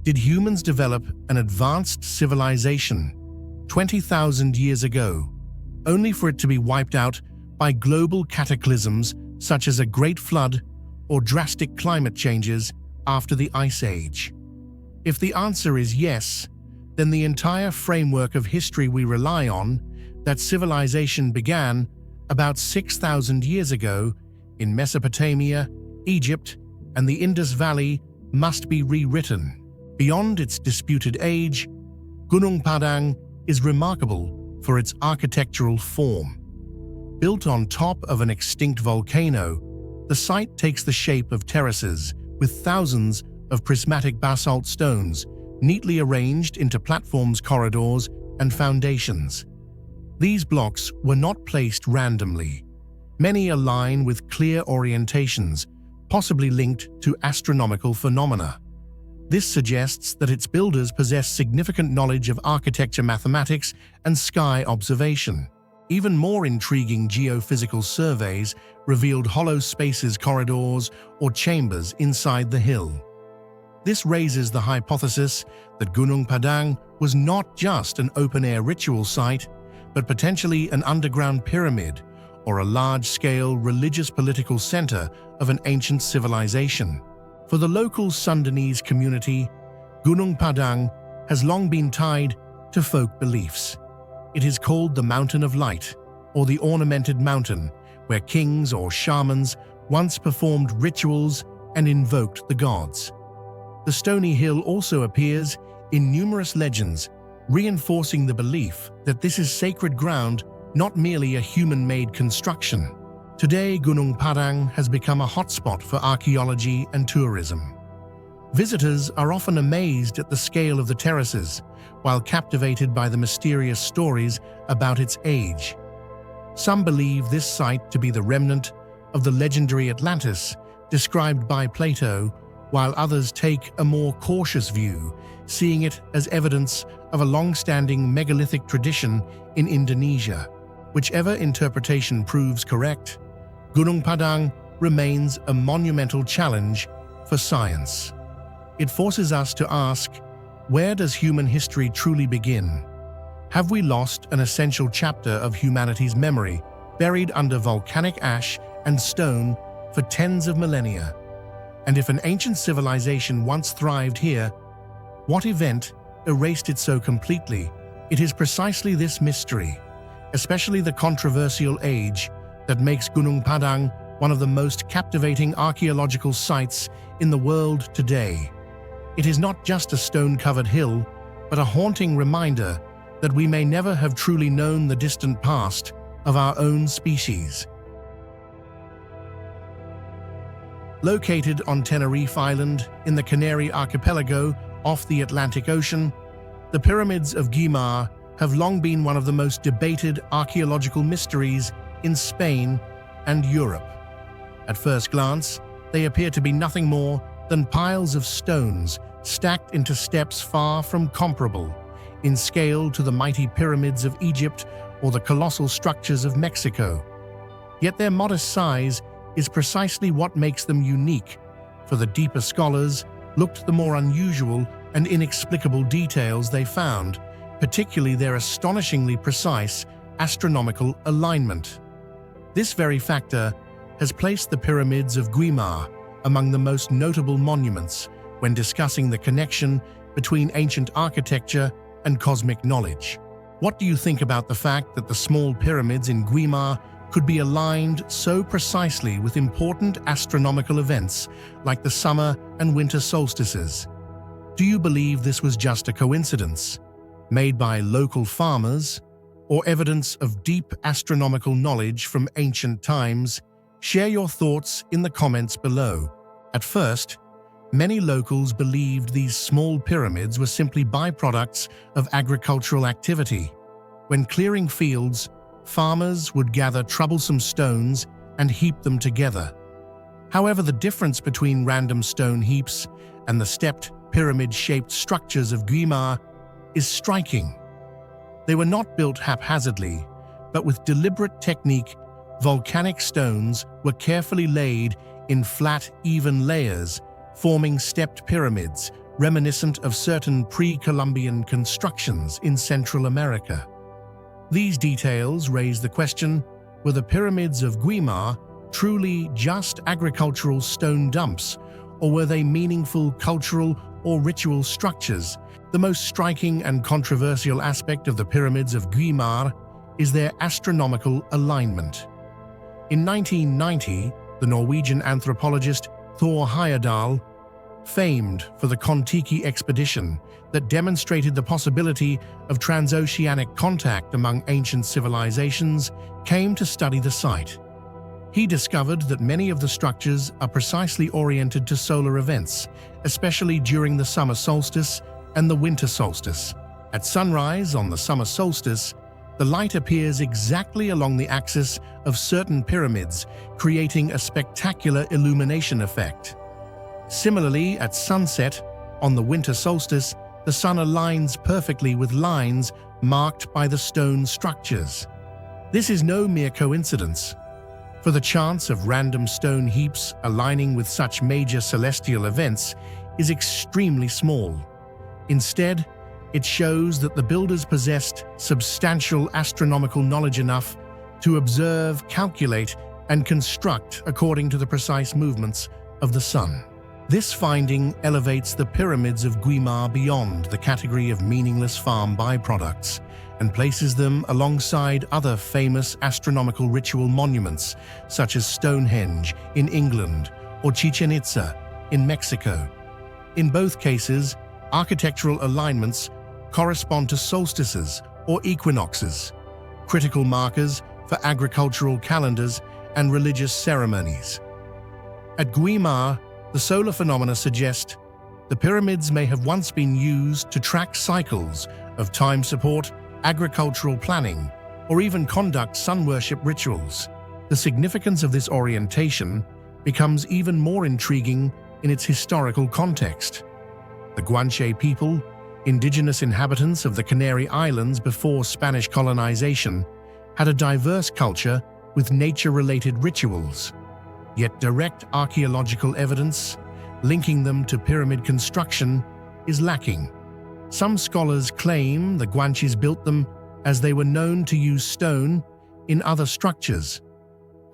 Did humans develop an advanced civilization 20,000 years ago, only for it to be wiped out by global cataclysms such as a great flood or drastic climate changes after the Ice Age? If the answer is yes, then the entire framework of history we rely on, that civilization began about 6,000 years ago in Mesopotamia, Egypt, and the Indus Valley, must be rewritten. Beyond its disputed age, Gunung Padang is remarkable for its architectural form. Built on top of an extinct volcano, the site takes the shape of terraces with thousands of prismatic basalt stones neatly arranged into platforms, corridors, and foundations. These blocks were not placed randomly. Many align with clear orientations, possibly linked to astronomical phenomena. This suggests that its builders possess significant knowledge of architecture, mathematics, and sky observation. Even more intriguing geophysical surveys revealed hollow spaces, corridors, or chambers inside the hill. This raises the hypothesis that Gunung Padang was not just an open-air ritual site, but potentially an underground pyramid or a large-scale religious political center of an ancient civilization. For the local Sundanese community, Gunung Padang has long been tied to folk beliefs. It is called the Mountain of Light, or the Ornamented Mountain, where kings or shamans once performed rituals and invoked the gods. The stony hill also appears in numerous legends, reinforcing the belief that this is sacred ground, not merely a human-made construction. Today, Gunung Padang has become a hotspot for archaeology and tourism. Visitors are often amazed at the scale of the terraces, while captivated by the mysterious stories about its age. Some believe this site to be the remnant of the legendary Atlantis described by Plato, while others take a more cautious view, seeing it as evidence of a long-standing megalithic tradition in Indonesia. Whichever interpretation proves correct, Gunung Padang remains a monumental challenge for science. It forces us to ask, where does human history truly begin? Have we lost an essential chapter of humanity's memory, buried under volcanic ash and stone for tens of millennia? And if an ancient civilization once thrived here, what event erased it so completely? It is precisely this mystery, especially the controversial age, that makes Gunung Padang one of the most captivating archaeological sites in the world today. It is not just a stone-covered hill, but a haunting reminder that we may never have truly known the distant past of our own species. Located on Tenerife Island in the Canary Archipelago off the Atlantic Ocean, the pyramids of Guimar have long been one of the most debated archaeological mysteries in Spain and Europe. At first glance, they appear to be nothing more than piles of stones stacked into steps far from comparable in scale to the mighty pyramids of Egypt or the colossal structures of Mexico. Yet their modest size is precisely what makes them unique, for the deeper scholars looked the more unusual and inexplicable details they found, particularly their astonishingly precise astronomical alignment. This very factor has placed the pyramids of Guimar among the most notable monuments when discussing the connection between ancient architecture and cosmic knowledge. What do you think about the fact that the small pyramids in Guimar could be aligned so precisely with important astronomical events like the summer and winter solstices? Do you believe this was just a coincidence, made by local farmers, or evidence of deep astronomical knowledge from ancient times? Share your thoughts in the comments below. At first, many locals believed these small pyramids were simply byproducts of agricultural activity. When clearing fields, farmers would gather troublesome stones and heap them together. However, the difference between random stone heaps and the stepped, pyramid-shaped structures of Guimar is striking. They were not built haphazardly, but with deliberate technique. Volcanic stones were carefully laid in flat, even layers, forming stepped pyramids reminiscent of certain pre-Columbian constructions in Central America. These details raise the question, were the pyramids of Guimar truly just agricultural stone dumps, or were they meaningful cultural or ritual structures? The most striking and controversial aspect of the pyramids of Guimar is their astronomical alignment. In 1990, the Norwegian anthropologist Thor Heyerdahl, famed for the Kon-Tiki expedition that demonstrated the possibility of transoceanic contact among ancient civilizations, came to study the site. He discovered that many of the structures are precisely oriented to solar events, especially during the summer solstice and the winter solstice. At sunrise on the summer solstice, the light appears exactly along the axis of certain pyramids, creating a spectacular illumination effect. Similarly, at sunset, on the winter solstice, the sun aligns perfectly with lines marked by the stone structures. This is no mere coincidence, for the chance of random stone heaps aligning with such major celestial events is extremely small. Instead, it shows that the builders possessed substantial astronomical knowledge enough to observe, calculate, and construct according to the precise movements of the sun. This finding elevates the pyramids of Guimar beyond the category of meaningless farm byproducts and places them alongside other famous astronomical ritual monuments such as Stonehenge in England or Chichen Itza in Mexico. In both cases, architectural alignments correspond to solstices or equinoxes, critical markers for agricultural calendars and religious ceremonies. At Guimar, the solar phenomena suggest the pyramids may have once been used to track cycles of time support, agricultural planning, or even conduct sun worship rituals. The significance of this orientation becomes even more intriguing in its historical context. The Guanche people, indigenous inhabitants of the Canary Islands before Spanish colonization, had a diverse culture with nature-related rituals. Yet direct archaeological evidence linking them to pyramid construction is lacking. Some scholars claim the Guanches built them as they were known to use stone in other structures.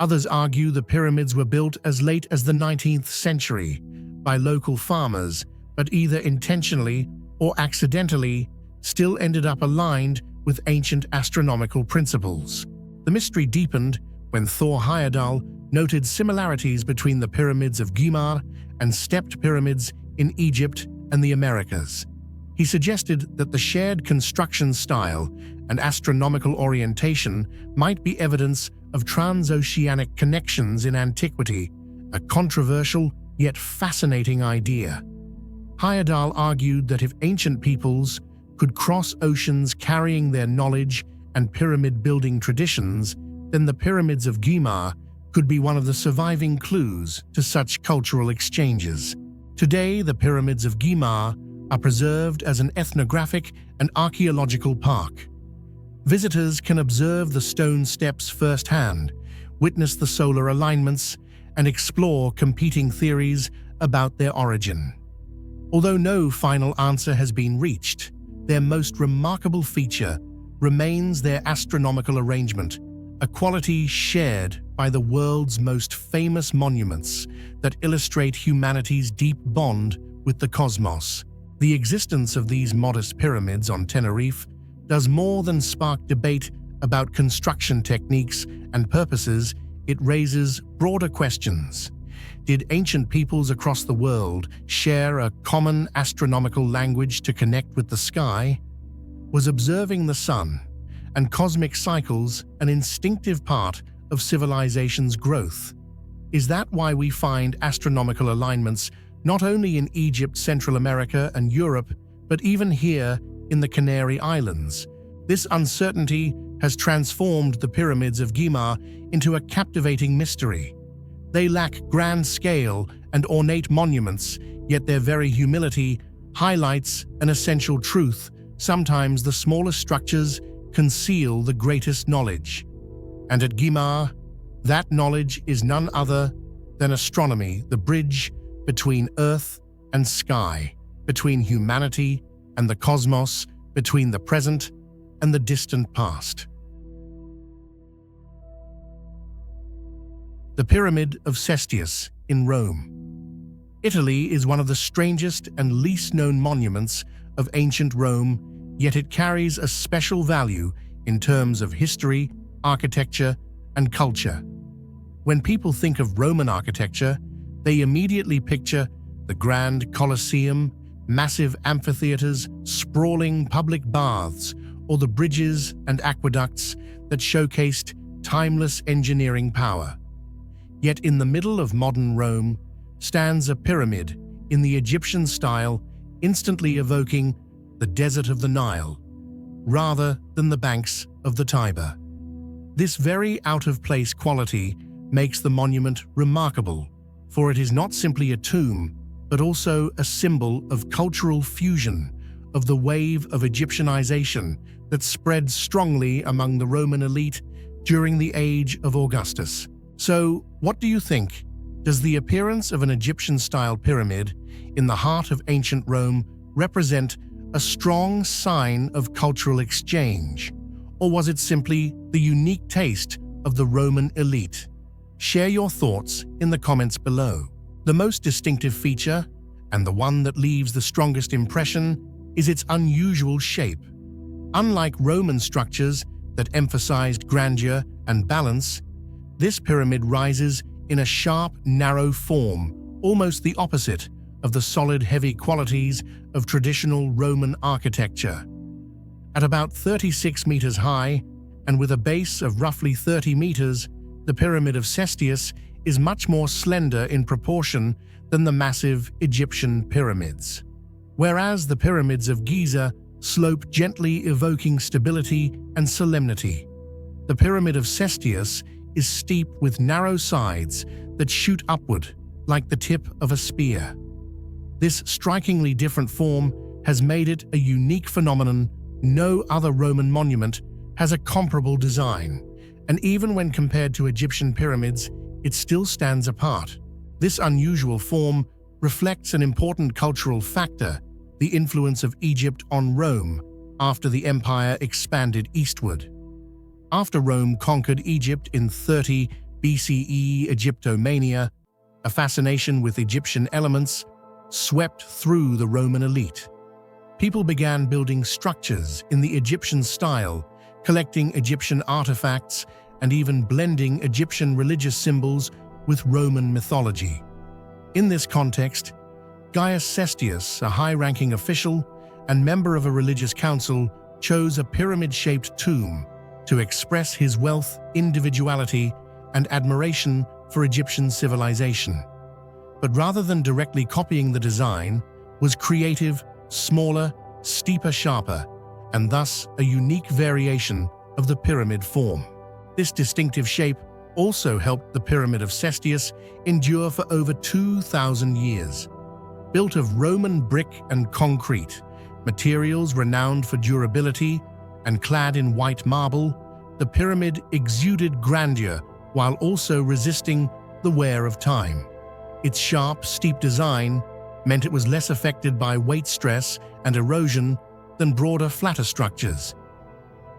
Others argue the pyramids were built as late as the 19th century by local farmers, but either intentionally or accidentally still ended up aligned with ancient astronomical principles. The mystery deepened when Thor Heyerdahl noted similarities between the pyramids of Guimar and stepped pyramids in Egypt and the Americas. He suggested that the shared construction style and astronomical orientation might be evidence of transoceanic connections in antiquity, a controversial yet fascinating idea. Heyerdahl argued that if ancient peoples could cross oceans carrying their knowledge and pyramid-building traditions, then the pyramids of Guimar could be one of the surviving clues to such cultural exchanges. Today, the pyramids of Guimar are preserved as an ethnographic and archaeological park. Visitors can observe the stone steps firsthand, witness the solar alignments, and explore competing theories about their origin. Although no final answer has been reached, their most remarkable feature remains their astronomical arrangement, a quality shared by the world's most famous monuments that illustrate humanity's deep bond with the cosmos. The existence of these modest pyramids on Tenerife does more than spark debate about construction techniques and purposes. It raises broader questions. Did ancient peoples across the world share a common astronomical language to connect with the sky? Was observing the sun and cosmic cycles an instinctive part of civilization's growth? Is that why we find astronomical alignments not only in Egypt, Central America, and Europe, but even here in the Canary Islands? This uncertainty has transformed the pyramids of Guimar into a captivating mystery. They lack grand scale and ornate monuments, yet their very humility highlights an essential truth. Sometimes the smallest structures conceal the greatest knowledge. And at Guimar, that knowledge is none other than astronomy, the bridge between earth and sky, between humanity and the cosmos, between the present and the distant past. The Pyramid of Cestius in Rome. Italy is one of the strangest and least known monuments of ancient Rome, yet it carries a special value in terms of history, architecture, and culture. When people think of Roman architecture, they immediately picture the grand Colosseum, massive amphitheaters, sprawling public baths, or the bridges and aqueducts that showcased timeless engineering power. Yet in the middle of modern Rome stands a pyramid in the Egyptian style, instantly evoking the desert of the Nile, rather than the banks of the Tiber. This very out-of-place quality makes the monument remarkable, for it is not simply a tomb, but also a symbol of cultural fusion, of the wave of Egyptianization that spread strongly among the Roman elite during the age of Augustus. So, what do you think? Does the appearance of an Egyptian-style pyramid in the heart of ancient Rome represent a strong sign of cultural exchange, or was it simply the unique taste of the Roman elite? Share your thoughts in the comments below. The most distinctive feature, and the one that leaves the strongest impression, is its unusual shape. Unlike Roman structures that emphasized grandeur and balance, this pyramid rises in a sharp, narrow form, almost the opposite of the solid, heavy qualities of traditional Roman architecture. At about 36 meters high, and with a base of roughly 30 meters, the Pyramid of Cestius is much more slender in proportion than the massive Egyptian pyramids. Whereas the pyramids of Giza slope gently, evoking stability and solemnity, the Pyramid of Cestius is steep with narrow sides that shoot upward like the tip of a spear. This strikingly different form has made it a unique phenomenon. No other Roman monument has a comparable design, and even when compared to Egyptian pyramids, it still stands apart. This unusual form reflects an important cultural factor: the influence of Egypt on Rome after the empire expanded eastward. After Rome conquered Egypt in 30 BCE, Egyptomania, a fascination with Egyptian elements, swept through the Roman elite. People began building structures in the Egyptian style, collecting Egyptian artifacts, and even blending Egyptian religious symbols with Roman mythology. In this context, Gaius Cestius, a high-ranking official and member of a religious council, chose a pyramid-shaped tomb to express his wealth, individuality, and admiration for Egyptian civilization. But rather than directly copying the design, was creative, smaller, steeper, sharper, and thus a unique variation of the pyramid form. This distinctive shape also helped the Pyramid of Cestius endure for over 2,000 years. Built of Roman brick and concrete, materials renowned for durability, and clad in white marble, the pyramid exuded grandeur while also resisting the wear of time. Its sharp, steep design meant it was less affected by weight stress and erosion than broader, flatter structures.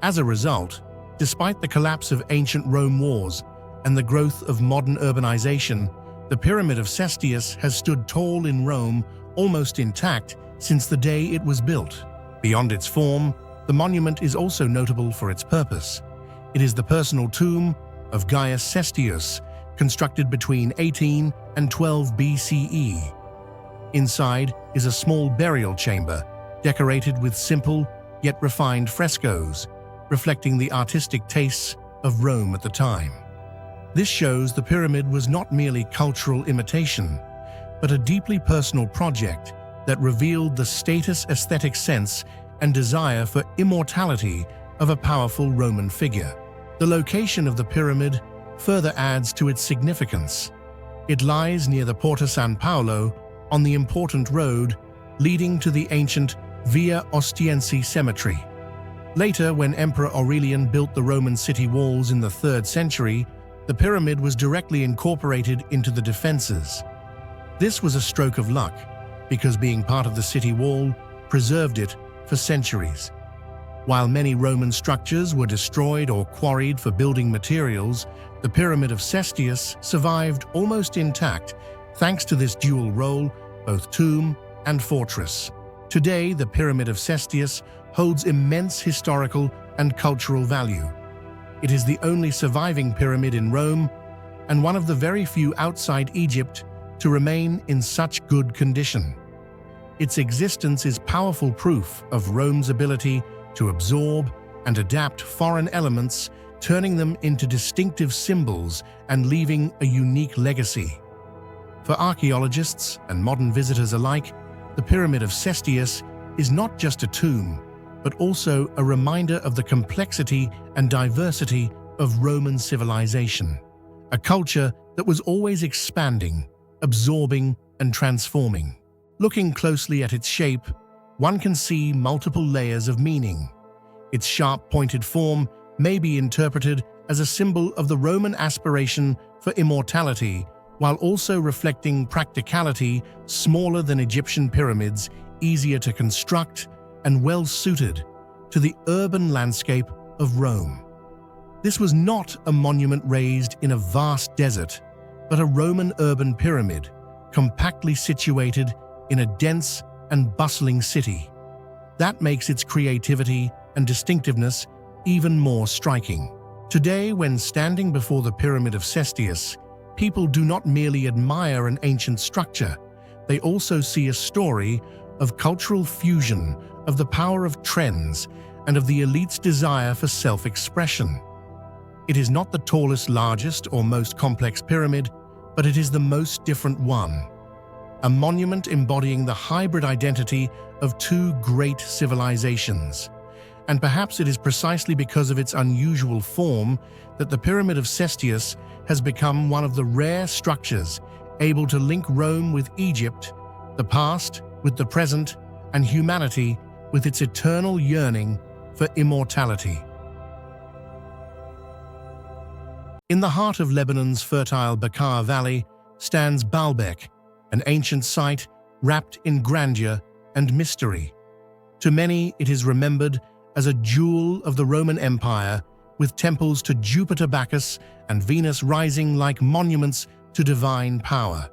As a result, despite the collapse of ancient Rome wars and the growth of modern urbanization, the Pyramid of Cestius has stood tall in Rome, almost intact since the day it was built. Beyond its form, the monument is also notable for its purpose. It is the personal tomb of Gaius Cestius, constructed between 18 and 12 BCE. Inside is a small burial chamber, decorated with simple yet refined frescoes, reflecting the artistic tastes of Rome at the time. This shows the pyramid was not merely cultural imitation, but a deeply personal project that revealed the status, aesthetic sense, and desire for immortality of a powerful Roman figure. The location of the pyramid further adds to its significance. It lies near the Porta San Paolo on the important road leading to the ancient Via Ostiense Cemetery. Later, when Emperor Aurelian built the Roman city walls in the 3rd century, the pyramid was directly incorporated into the defenses. This was a stroke of luck, because being part of the city wall preserved it for centuries. While many Roman structures were destroyed or quarried for building materials, the Pyramid of Cestius survived almost intact thanks to this dual role, both tomb and fortress. Today, the Pyramid of Cestius holds immense historical and cultural value. It is the only surviving pyramid in Rome and one of the very few outside Egypt to remain in such good condition. Its existence is powerful proof of Rome's ability to absorb and adapt foreign elements, turning them into distinctive symbols and leaving a unique legacy. For archaeologists and modern visitors alike, the Pyramid of Cestius is not just a tomb, but also a reminder of the complexity and diversity of Roman civilization, a culture that was always expanding, absorbing, and transforming. Looking closely at its shape, one can see multiple layers of meaning. Its sharp, pointed form may be interpreted as a symbol of the Roman aspiration for immortality, while also reflecting practicality, smaller than Egyptian pyramids, easier to construct, and well-suited to the urban landscape of Rome. This was not a monument raised in a vast desert, but a Roman urban pyramid, compactly situated in a dense and bustling city. That makes its creativity and distinctiveness even more striking. Today, when standing before the Pyramid of Cestius, people do not merely admire an ancient structure, they also see a story of cultural fusion, of the power of trends, and of the elite's desire for self-expression. It is not the tallest, largest, or most complex pyramid, but it is the most different one. A monument embodying the hybrid identity of two great civilizations. And perhaps it is precisely because of its unusual form that the Pyramid of Cestius has become one of the rare structures able to link Rome with Egypt, the past with the present, and humanity with its eternal yearning for immortality. In the heart of Lebanon's fertile Bekaa Valley stands Baalbek, an ancient site wrapped in grandeur and mystery. To many, it is remembered as a jewel of the Roman Empire, with temples to Jupiter Bacchus and Venus rising like monuments to divine power.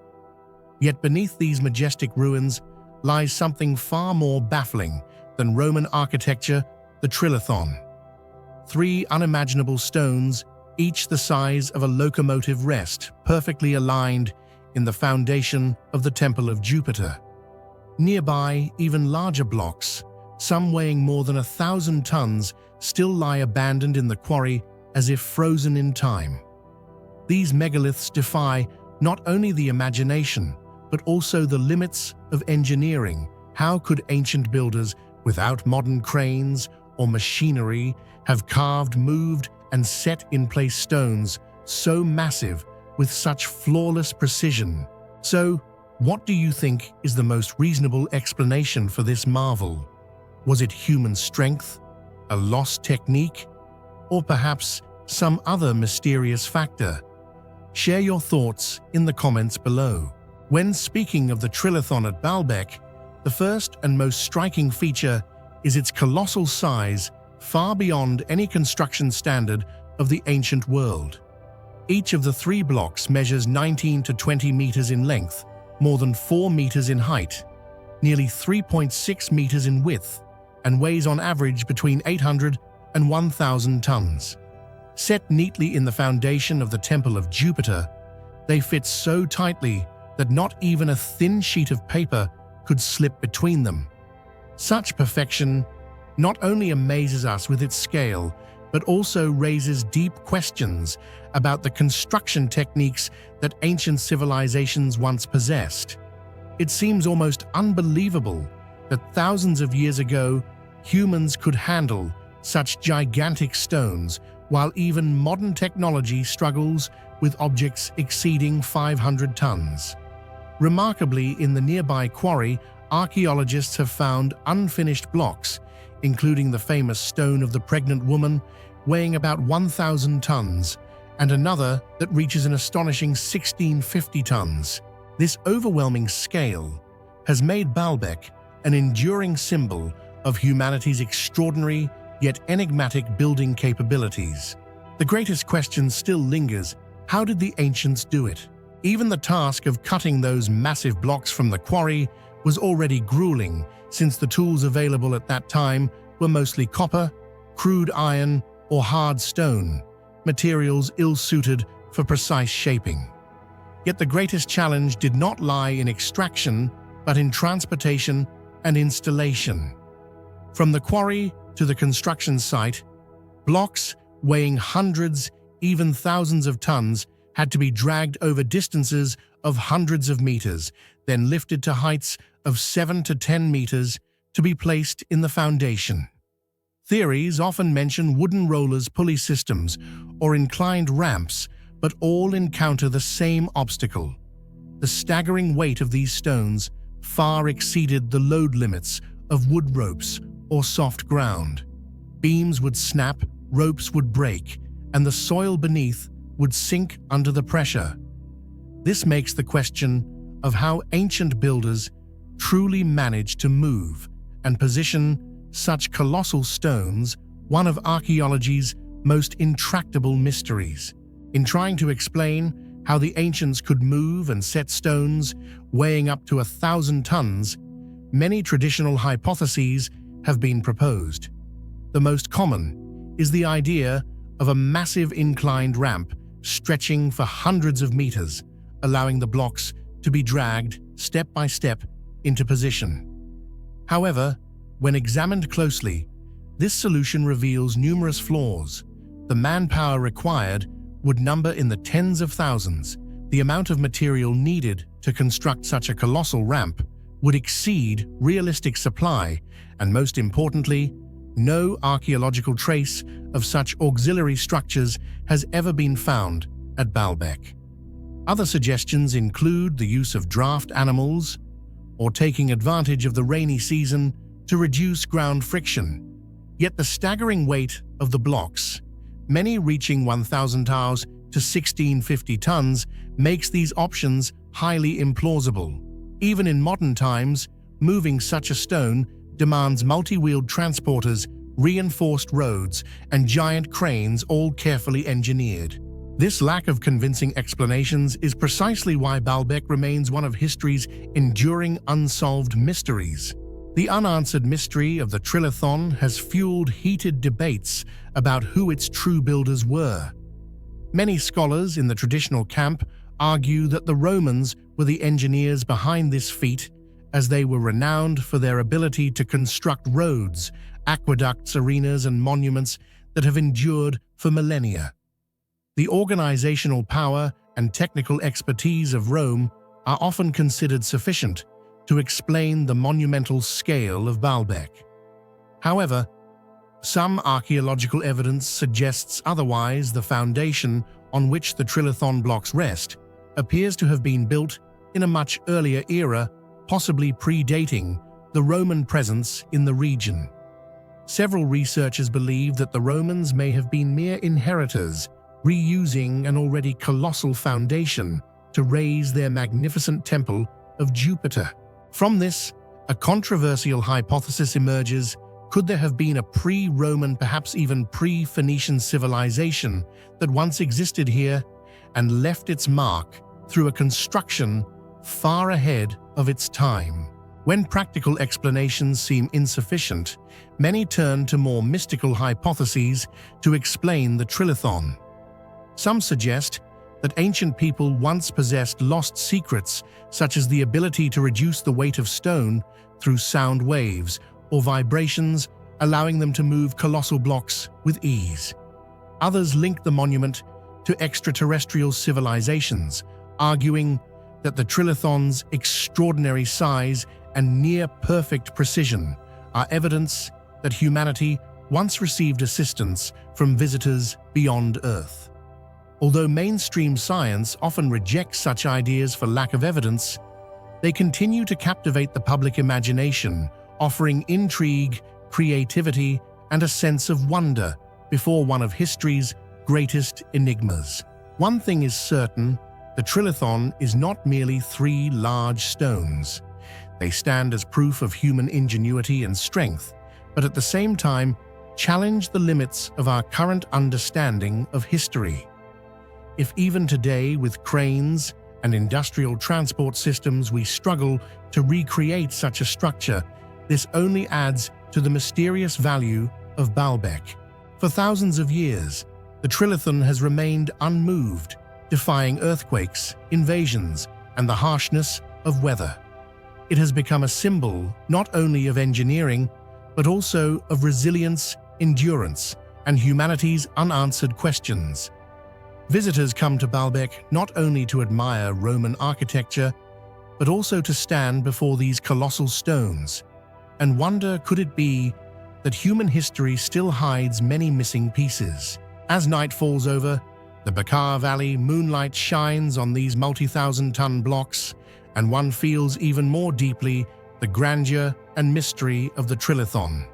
Yet beneath these majestic ruins lies something far more baffling than Roman architecture: the trilithon. Three unimaginable stones, each the size of a locomotive rest, perfectly aligned in the foundation of the Temple of Jupiter. Nearby, even larger blocks, some weighing more than 1,000 tons, still lie abandoned in the quarry as if frozen in time. These megaliths defy not only the imagination, but also the limits of engineering. How could ancient builders, without modern cranes or machinery, have carved, moved, and set in place stones so massive with such flawless precision? So, what do you think is the most reasonable explanation for this marvel? Was it human strength, a lost technique, or perhaps some other mysterious factor? Share your thoughts in the comments below. When speaking of the trilithon at Baalbek, the first and most striking feature is its colossal size, far beyond any construction standard of the ancient world. Each of the three blocks measures 19 to 20 meters in length, more than 4 meters in height, nearly 3.6 meters in width, and weighs on average between 800 and 1,000 tons. Set neatly in the foundation of the Temple of Jupiter, they fit so tightly that not even a thin sheet of paper could slip between them. Such perfection not only amazes us with its scale, but also raises deep questions about the construction techniques that ancient civilizations once possessed. It seems almost unbelievable that thousands of years ago, humans could handle such gigantic stones, while even modern technology struggles with objects exceeding 500 tons. Remarkably, in the nearby quarry, archaeologists have found unfinished blocks, including the famous Stone of the Pregnant Woman, weighing about 1,000 tons, and another that reaches an astonishing 1,650 tons. This overwhelming scale has made Baalbek an enduring symbol of humanity's extraordinary yet enigmatic building capabilities. The greatest question still lingers: how did the ancients do it? Even the task of cutting those massive blocks from the quarry was already grueling, since the tools available at that time were mostly copper, crude iron, or hard stone, materials ill-suited for precise shaping. Yet the greatest challenge did not lie in extraction, but in transportation and installation. From the quarry to the construction site, blocks weighing hundreds, even thousands of tons had to be dragged over distances of hundreds of meters, then lifted to heights of 7 to 10 meters to be placed in the foundation. Theories often mention wooden rollers, pulley systems, or inclined ramps, but all encounter the same obstacle. The staggering weight of these stones far exceeded the load limits of wood ropes or soft ground. Beams would snap, ropes would break, and the soil beneath would sink under the pressure. This makes the question of how ancient builders truly managed to move and position such colossal stones one of archaeology's most intractable mysteries. In trying to explain how the ancients could move and set stones weighing up to 1,000 tons, many traditional hypotheses have been proposed. The most common is the idea of a massive inclined ramp stretching for hundreds of meters, allowing the blocks to be dragged step by step into position. However, when examined closely, this solution reveals numerous flaws. The manpower required would number in the tens of thousands. The amount of material needed to construct such a colossal ramp would exceed realistic supply, and most importantly, no archaeological trace of such auxiliary structures has ever been found at Baalbek. Other suggestions include the use of draft animals or taking advantage of the rainy season to reduce ground friction. Yet the staggering weight of the blocks, many reaching 1,000 taels to 1,650 tons, makes these options highly implausible. Even in modern times, moving such a stone demands multi-wheeled transporters, reinforced roads, and giant cranes, all carefully engineered. This lack of convincing explanations is precisely why Baalbek remains one of history's enduring unsolved mysteries. The unanswered mystery of the Trilithon has fueled heated debates about who its true builders were. Many scholars in the traditional camp argue that the Romans were the engineers behind this feat, as they were renowned for their ability to construct roads, aqueducts, arenas, and monuments that have endured for millennia. The organizational power and technical expertise of Rome are often considered sufficient to explain the monumental scale of Baalbek. However, some archaeological evidence suggests otherwise. The foundation on which the Trilithon blocks rest appears to have been built in a much earlier era, possibly predating the Roman presence in the region. Several researchers believe that the Romans may have been mere inheritors, reusing an already colossal foundation to raise their magnificent temple of Jupiter. From this, a controversial hypothesis emerges. Could there have been a pre-Roman, perhaps even pre-Phoenician civilization that once existed here and left its mark through a construction far ahead of its time? When practical explanations seem insufficient, many turn to more mystical hypotheses to explain the Trilithon. Some suggest that ancient people once possessed lost secrets, such as the ability to reduce the weight of stone through sound waves or vibrations, allowing them to move colossal blocks with ease. Others link the monument to extraterrestrial civilizations, arguing that the Trilithon's extraordinary size and near-perfect precision are evidence that humanity once received assistance from visitors beyond Earth. Although mainstream science often rejects such ideas for lack of evidence, they continue to captivate the public imagination, offering intrigue, creativity, and a sense of wonder before one of history's greatest enigmas. One thing is certain: the Trilithon is not merely three large stones. They stand as proof of human ingenuity and strength, but at the same time challenge the limits of our current understanding of history. If even today, with cranes and industrial transport systems, we struggle to recreate such a structure, this only adds to the mysterious value of Baalbek. For thousands of years, the Trilithon has remained unmoved, defying earthquakes, invasions, and the harshness of weather. It has become a symbol not only of engineering, but also of resilience, endurance, and humanity's unanswered questions. Visitors come to Baalbek not only to admire Roman architecture, but also to stand before these colossal stones and wonder, could it be that human history still hides many missing pieces? As night falls over the Bekaa Valley, moonlight shines on these multi-thousand-ton blocks, and one feels even more deeply the grandeur and mystery of the Trilithon.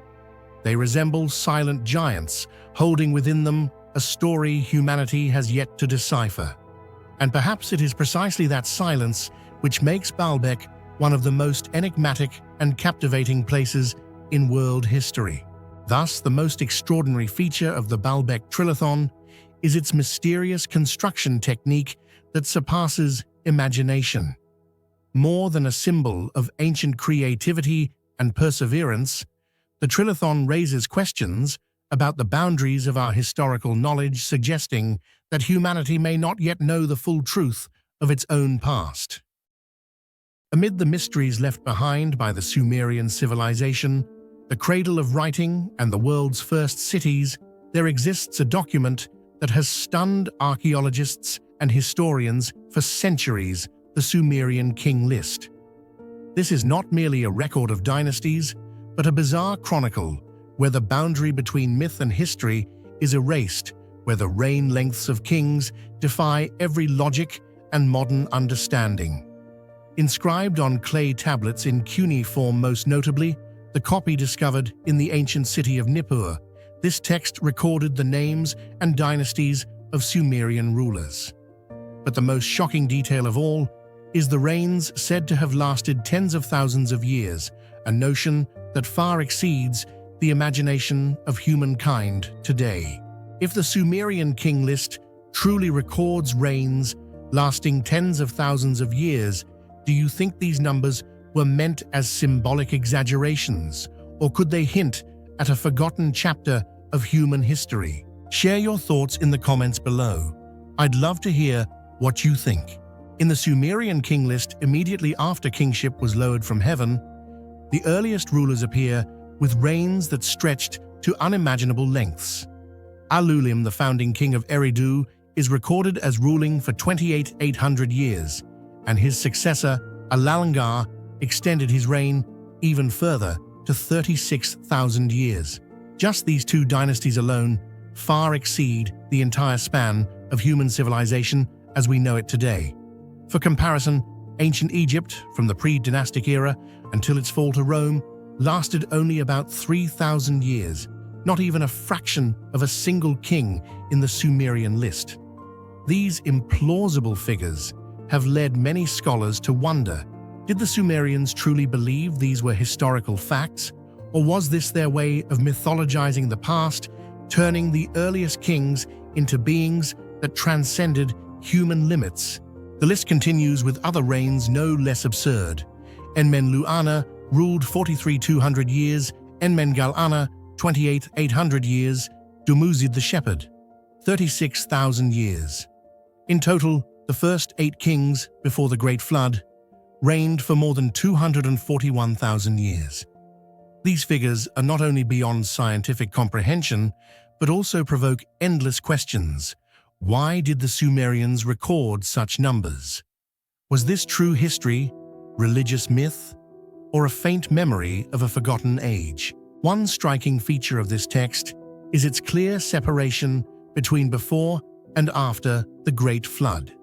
They resemble silent giants, holding within them a story humanity has yet to decipher. And perhaps it is precisely that silence which makes Baalbek one of the most enigmatic and captivating places in world history. Thus, the most extraordinary feature of the Baalbek Trilithon is its mysterious construction technique that surpasses imagination. More than a symbol of ancient creativity and perseverance, the trilithon raises questions about the boundaries of our historical knowledge, suggesting that humanity may not yet know the full truth of its own past. Amid the mysteries left behind by the Sumerian civilization, the cradle of writing and the world's first cities, there exists a document that has stunned archaeologists and historians for centuries: the Sumerian king list. This is not merely a record of dynasties, but a bizarre chronicle where the boundary between myth and history is erased, where the reign lengths of kings defy every logic and modern understanding. Inscribed on clay tablets in cuneiform, most notably, the copy discovered in the ancient city of Nippur, this text recorded the names and dynasties of Sumerian rulers. But the most shocking detail of all is the reigns said to have lasted tens of thousands of years, a notion that far exceeds the imagination of humankind today. If the Sumerian king list truly records reigns lasting tens of thousands of years, do you think these numbers were meant as symbolic exaggerations, or could they hint at a forgotten chapter of human history? Share your thoughts in the comments below. I'd love to hear what you think. In the Sumerian king list, immediately after kingship was lowered from heaven, the earliest rulers appear with reigns that stretched to unimaginable lengths. Alulim, the founding king of Eridu, is recorded as ruling for 28,800 years, and his successor, Alalngar, extended his reign even further to 36,000 years. Just these two dynasties alone far exceed the entire span of human civilization as we know it today. For comparison, ancient Egypt, from the pre-dynastic era until its fall to Rome, lasted only about 3,000 years, not even a fraction of a single king in the Sumerian list. These implausible figures have led many scholars to wonder, did the Sumerians truly believe these were historical facts, or was this their way of mythologizing the past, turning the earliest kings into beings that transcended human limits? The list continues with other reigns no less absurd. Enmenluana ruled 43,200 years, Enmengalana 28,800 years, Dumuzid the Shepherd 36,000 years. In total, the first 8 kings before the Great Flood reigned for more than 241,000 years. These figures are not only beyond scientific comprehension, but also provoke endless questions. Why did the Sumerians record such numbers? Was this true history, religious myth, or a faint memory of a forgotten age? One striking feature of this text is its clear separation between before and after the Great Flood.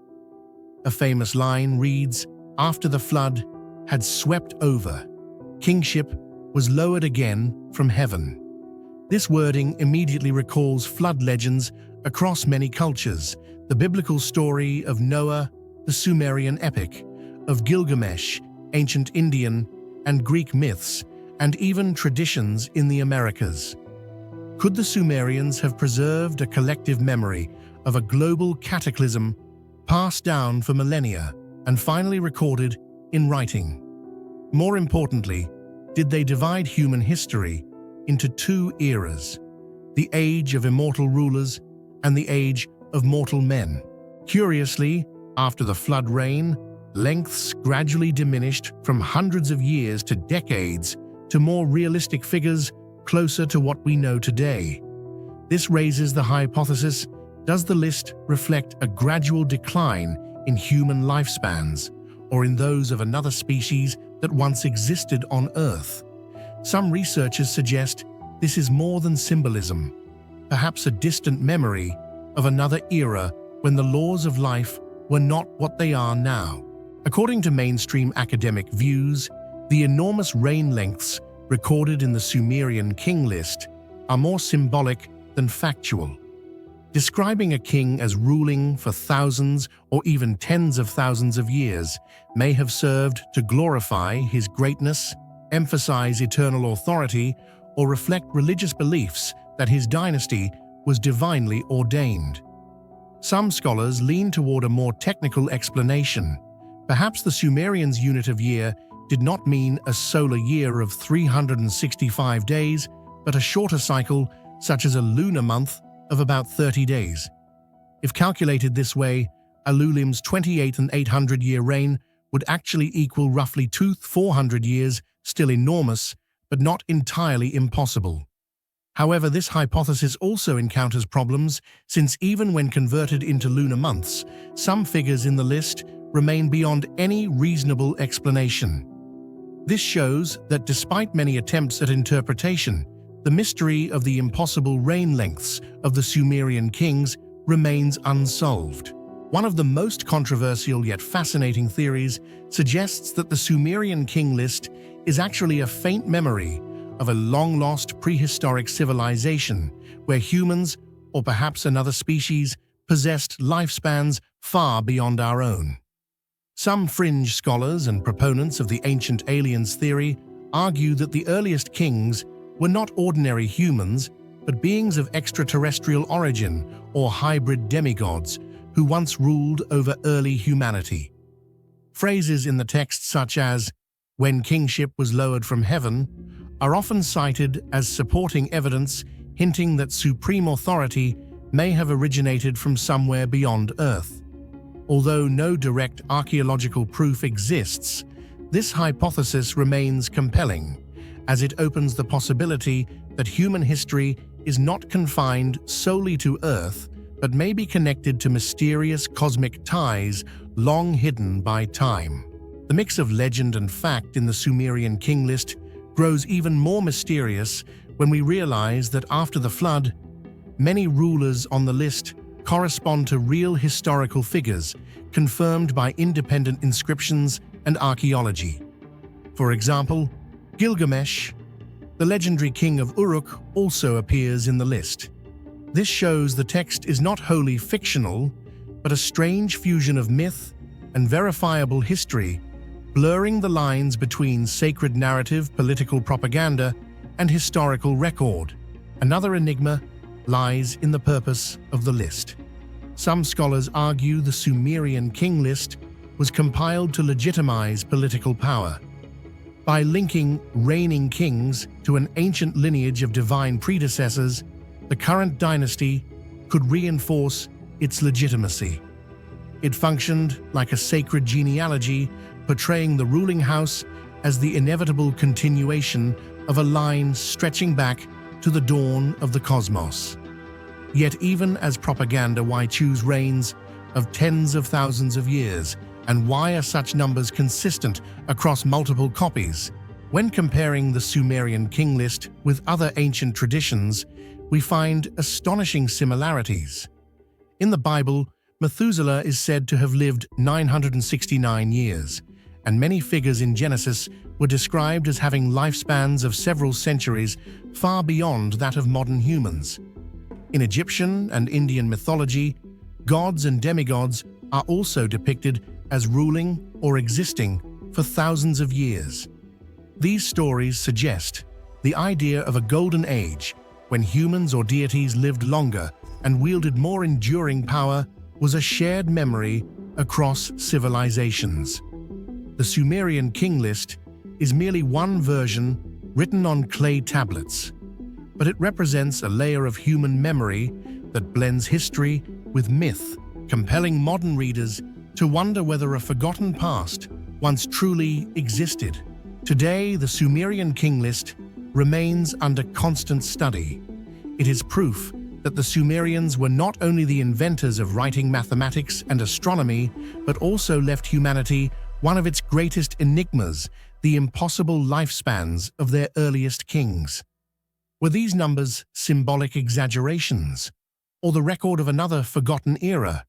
A famous line reads, "After the flood had swept over, kingship was lowered again from heaven." This wording immediately recalls flood legends across many cultures: the biblical story of Noah, the Sumerian epic of Gilgamesh, ancient Indian and Greek myths, and even traditions in the Americas. Could the Sumerians have preserved a collective memory of a global cataclysm passed down for millennia and finally recorded in writing? More importantly, did they divide human history into 2 eras, the age of immortal rulers and the age of mortal men? Curiously, after the flood reign, lengths gradually diminished from hundreds of years to decades to more realistic figures closer to what we know today. This raises the hypothesis: does the list reflect a gradual decline in human lifespans, or in those of another species that once existed on Earth? Some researchers suggest this is more than symbolism, perhaps a distant memory of another era when the laws of life were not what they are now. According to mainstream academic views, the enormous reign lengths recorded in the Sumerian king list are more symbolic than factual. Describing a king as ruling for thousands or even tens of thousands of years may have served to glorify his greatness, emphasize eternal authority, or reflect religious beliefs that his dynasty was divinely ordained. Some scholars lean toward a more technical explanation. Perhaps the Sumerians' unit of year did not mean a solar year of 365 days, but a shorter cycle, such as a lunar month, of about 30 days. If calculated this way, Alulim's 28 and 800-year reign would actually equal roughly 400 years, still enormous, but not entirely impossible. However, this hypothesis also encounters problems, since even when converted into lunar months, some figures in the list remain beyond any reasonable explanation. This shows that despite many attempts at interpretation, the mystery of the impossible reign lengths of the Sumerian kings remains unsolved. One of the most controversial yet fascinating theories suggests that the Sumerian king list is actually a faint memory of a long-lost prehistoric civilization where humans, or perhaps another species, possessed lifespans far beyond our own. Some fringe scholars and proponents of the ancient aliens theory argue that the earliest kings were not ordinary humans, but beings of extraterrestrial origin or hybrid demigods who once ruled over early humanity. Phrases in the text such as, "when kingship was lowered from heaven," are often cited as supporting evidence hinting that supreme authority may have originated from somewhere beyond Earth. Although no direct archaeological proof exists, this hypothesis remains compelling, as it opens the possibility that human history is not confined solely to Earth, but may be connected to mysterious cosmic ties long hidden by time. The mix of legend and fact in the Sumerian king list grows even more mysterious when we realize that after the flood, many rulers on the list correspond to real historical figures confirmed by independent inscriptions and archaeology. For example, Gilgamesh, the legendary king of Uruk, also appears in the list. This shows the text is not wholly fictional, but a strange fusion of myth and verifiable history, blurring the lines between sacred narrative, political propaganda, and historical record. Another enigma lies in the purpose of the list. Some scholars argue the Sumerian king list was compiled to legitimize political power. By linking reigning kings to an ancient lineage of divine predecessors, the current dynasty could reinforce its legitimacy. It functioned like a sacred genealogy, portraying the ruling house as the inevitable continuation of a line stretching back to the dawn of the cosmos. Yet even as propaganda, why choose reigns of tens of thousands of years, and why are such numbers consistent across multiple copies? When comparing the Sumerian king list with other ancient traditions, we find astonishing similarities. In the Bible, Methuselah is said to have lived 969 years, and many figures in Genesis were described as having lifespans of several centuries far beyond that of modern humans. In Egyptian and Indian mythology, gods and demigods are also depicted as ruling or existing for thousands of years. These stories suggest the idea of a golden age when humans or deities lived longer and wielded more enduring power was a shared memory across civilizations. The Sumerian king list is merely one version written on clay tablets, but it represents a layer of human memory that blends history with myth, compelling modern readers to wonder whether a forgotten past once truly existed. Today, the Sumerian king list remains under constant study. It is proof that the Sumerians were not only the inventors of writing, mathematics, and astronomy, but also left humanity one of its greatest enigmas, the impossible lifespans of their earliest kings. Were these numbers symbolic exaggerations, or the record of another forgotten era,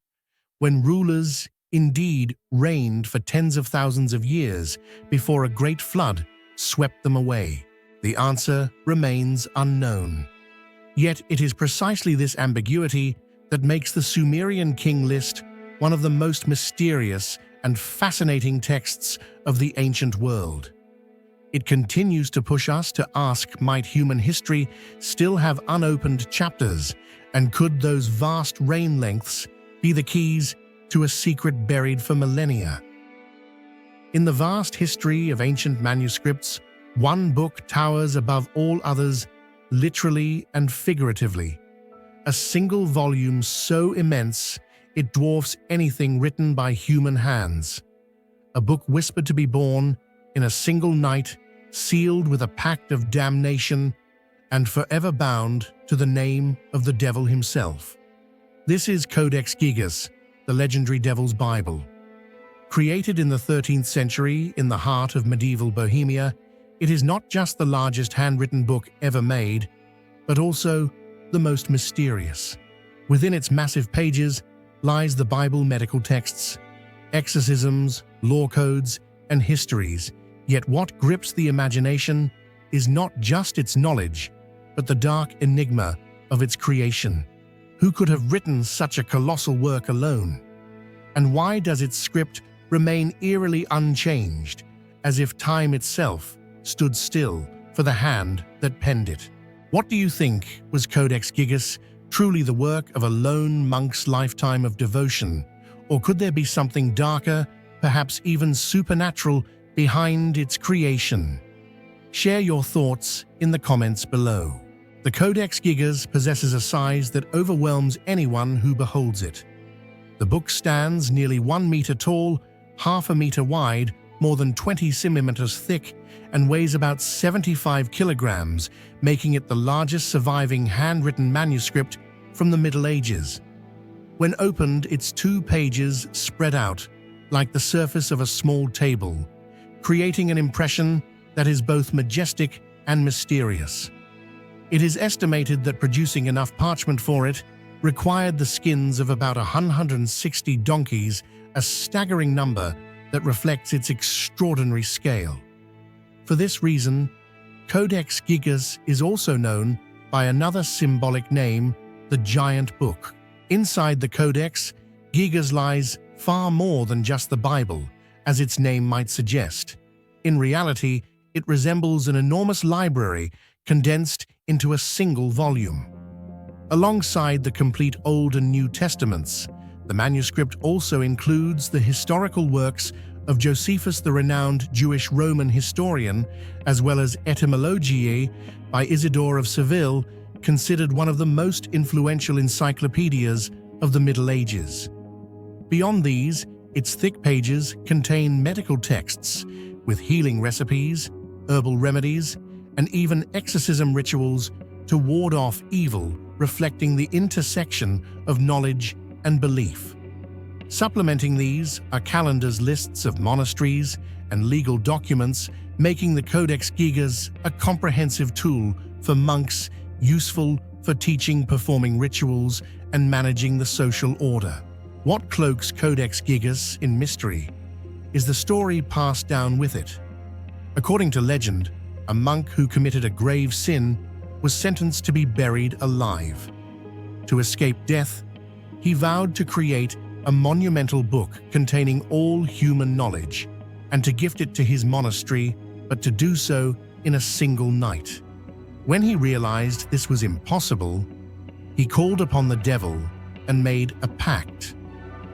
when rulers indeed reigned for tens of thousands of years before a great flood swept them away? The answer remains unknown. Yet it is precisely this ambiguity that makes the Sumerian king list one of the most mysterious and fascinating texts of the ancient world. It continues to push us to ask, might human history still have unopened chapters, and could those vast reign lengths be the keys to a secret buried for millennia. In the vast history of ancient manuscripts, one book towers above all others, literally and figuratively. A single volume so immense it dwarfs anything written by human hands. A book whispered to be born in a single night, sealed with a pact of damnation and forever bound to the name of the devil himself. This is Codex Gigas, the legendary Devil's Bible. Created in the 13th century in the heart of medieval Bohemia, it is not just the largest handwritten book ever made, but also the most mysterious. Within its massive pages lies the Bible medical texts, exorcisms, law codes, and histories. Yet what grips the imagination is not just its knowledge, but the dark enigma of its creation. Who could have written such a colossal work alone? And why does its script remain eerily unchanged, as if time itself stood still for the hand that penned it? What do you think? Was Codex Gigas truly the work of a lone monk's lifetime of devotion? Or could there be something darker, perhaps even supernatural, behind its creation? Share your thoughts in the comments below. The Codex Gigas possesses a size that overwhelms anyone who beholds it. The book stands nearly 1 meter tall, half a meter wide, more than 20 centimeters thick, and weighs about 75 kilograms, making it the largest surviving handwritten manuscript from the Middle Ages. When opened, its 2 pages spread out like the surface of a small table, creating an impression that is both majestic and mysterious. It is estimated that producing enough parchment for it required the skins of about 160 donkeys, a staggering number that reflects its extraordinary scale. For this reason, Codex Gigas is also known by another symbolic name, the Giant Book. Inside the Codex, Gigas lies far more than just the Bible, as its name might suggest. In reality, it resembles an enormous library condensed into a single volume. Alongside the complete Old and New Testaments, the manuscript also includes the historical works of Josephus, the renowned Jewish Roman historian, as well as Etymologiae by Isidore of Seville, considered one of the most influential encyclopedias of the Middle Ages. Beyond these, its thick pages contain medical texts with healing recipes, herbal remedies, and even exorcism rituals to ward off evil, reflecting the intersection of knowledge and belief. Supplementing these are calendars, lists of monasteries, and legal documents, making the Codex Gigas a comprehensive tool for monks, useful for teaching, performing rituals, and managing the social order. What cloaks Codex Gigas in mystery is the story passed down with it. According to legend, a monk who committed a grave sin was sentenced to be buried alive. To escape death, he vowed to create a monumental book containing all human knowledge and to gift it to his monastery, but to do so in a single night. When he realized this was impossible, he called upon the devil and made a pact.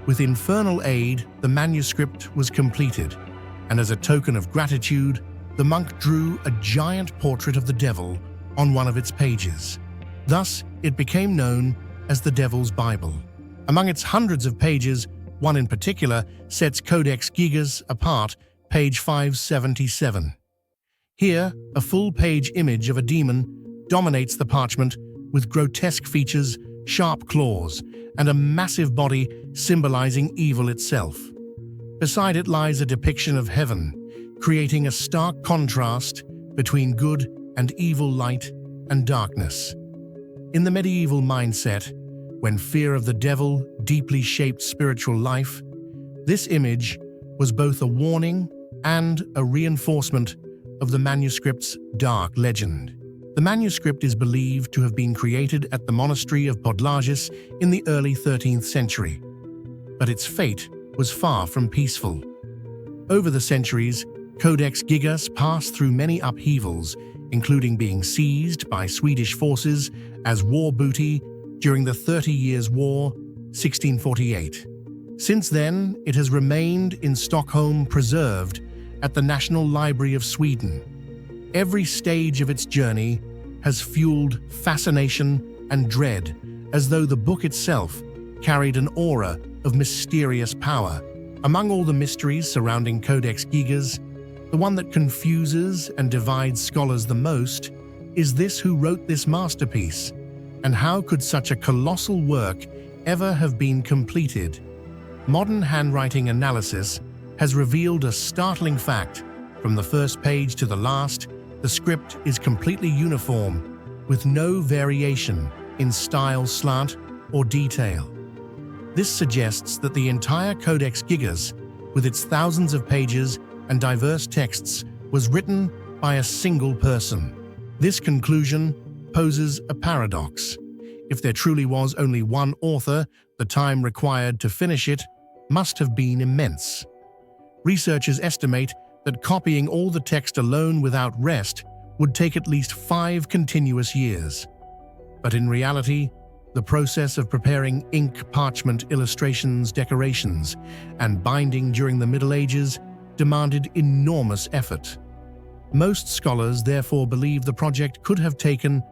With infernal aid, the manuscript was completed, and as a token of gratitude, the monk drew a giant portrait of the devil on one of its pages. Thus, it became known as the Devil's Bible. Among its hundreds of pages, one in particular sets Codex Gigas apart, page 577. Here, a full-page image of a demon dominates the parchment with grotesque features, sharp claws, and a massive body symbolizing evil itself. Beside it lies a depiction of heaven, creating a stark contrast between good and evil, light and darkness. In the medieval mindset, when fear of the devil deeply shaped spiritual life, this image was both a warning and a reinforcement of the manuscript's dark legend. The manuscript is believed to have been created at the monastery of Podlages in the early 13th century, but its fate was far from peaceful. Over the centuries, Codex Gigas passed through many upheavals, including being seized by Swedish forces as war booty during the 30 Years' War, 1648. Since then, it has remained in Stockholm preserved at the National Library of Sweden. Every stage of its journey has fueled fascination and dread, as though the book itself carried an aura of mysterious power. Among all the mysteries surrounding Codex Gigas, the one that confuses and divides scholars the most is this: who wrote this masterpiece, and how could such a colossal work ever have been completed? Modern handwriting analysis has revealed a startling fact. From the first page to the last, the script is completely uniform, with no variation in style, slant, or detail. This suggests that the entire Codex Gigas, with its thousands of pages and diverse texts, was written by a single person. This conclusion poses a paradox. If there truly was only one author, the time required to finish it must have been immense. Researchers estimate that copying all the text alone without rest would take at least 5 continuous years. But in reality, the process of preparing ink, parchment, illustrations, decorations, and binding during the Middle Ages demanded enormous effort. Most scholars therefore believe the project could have taken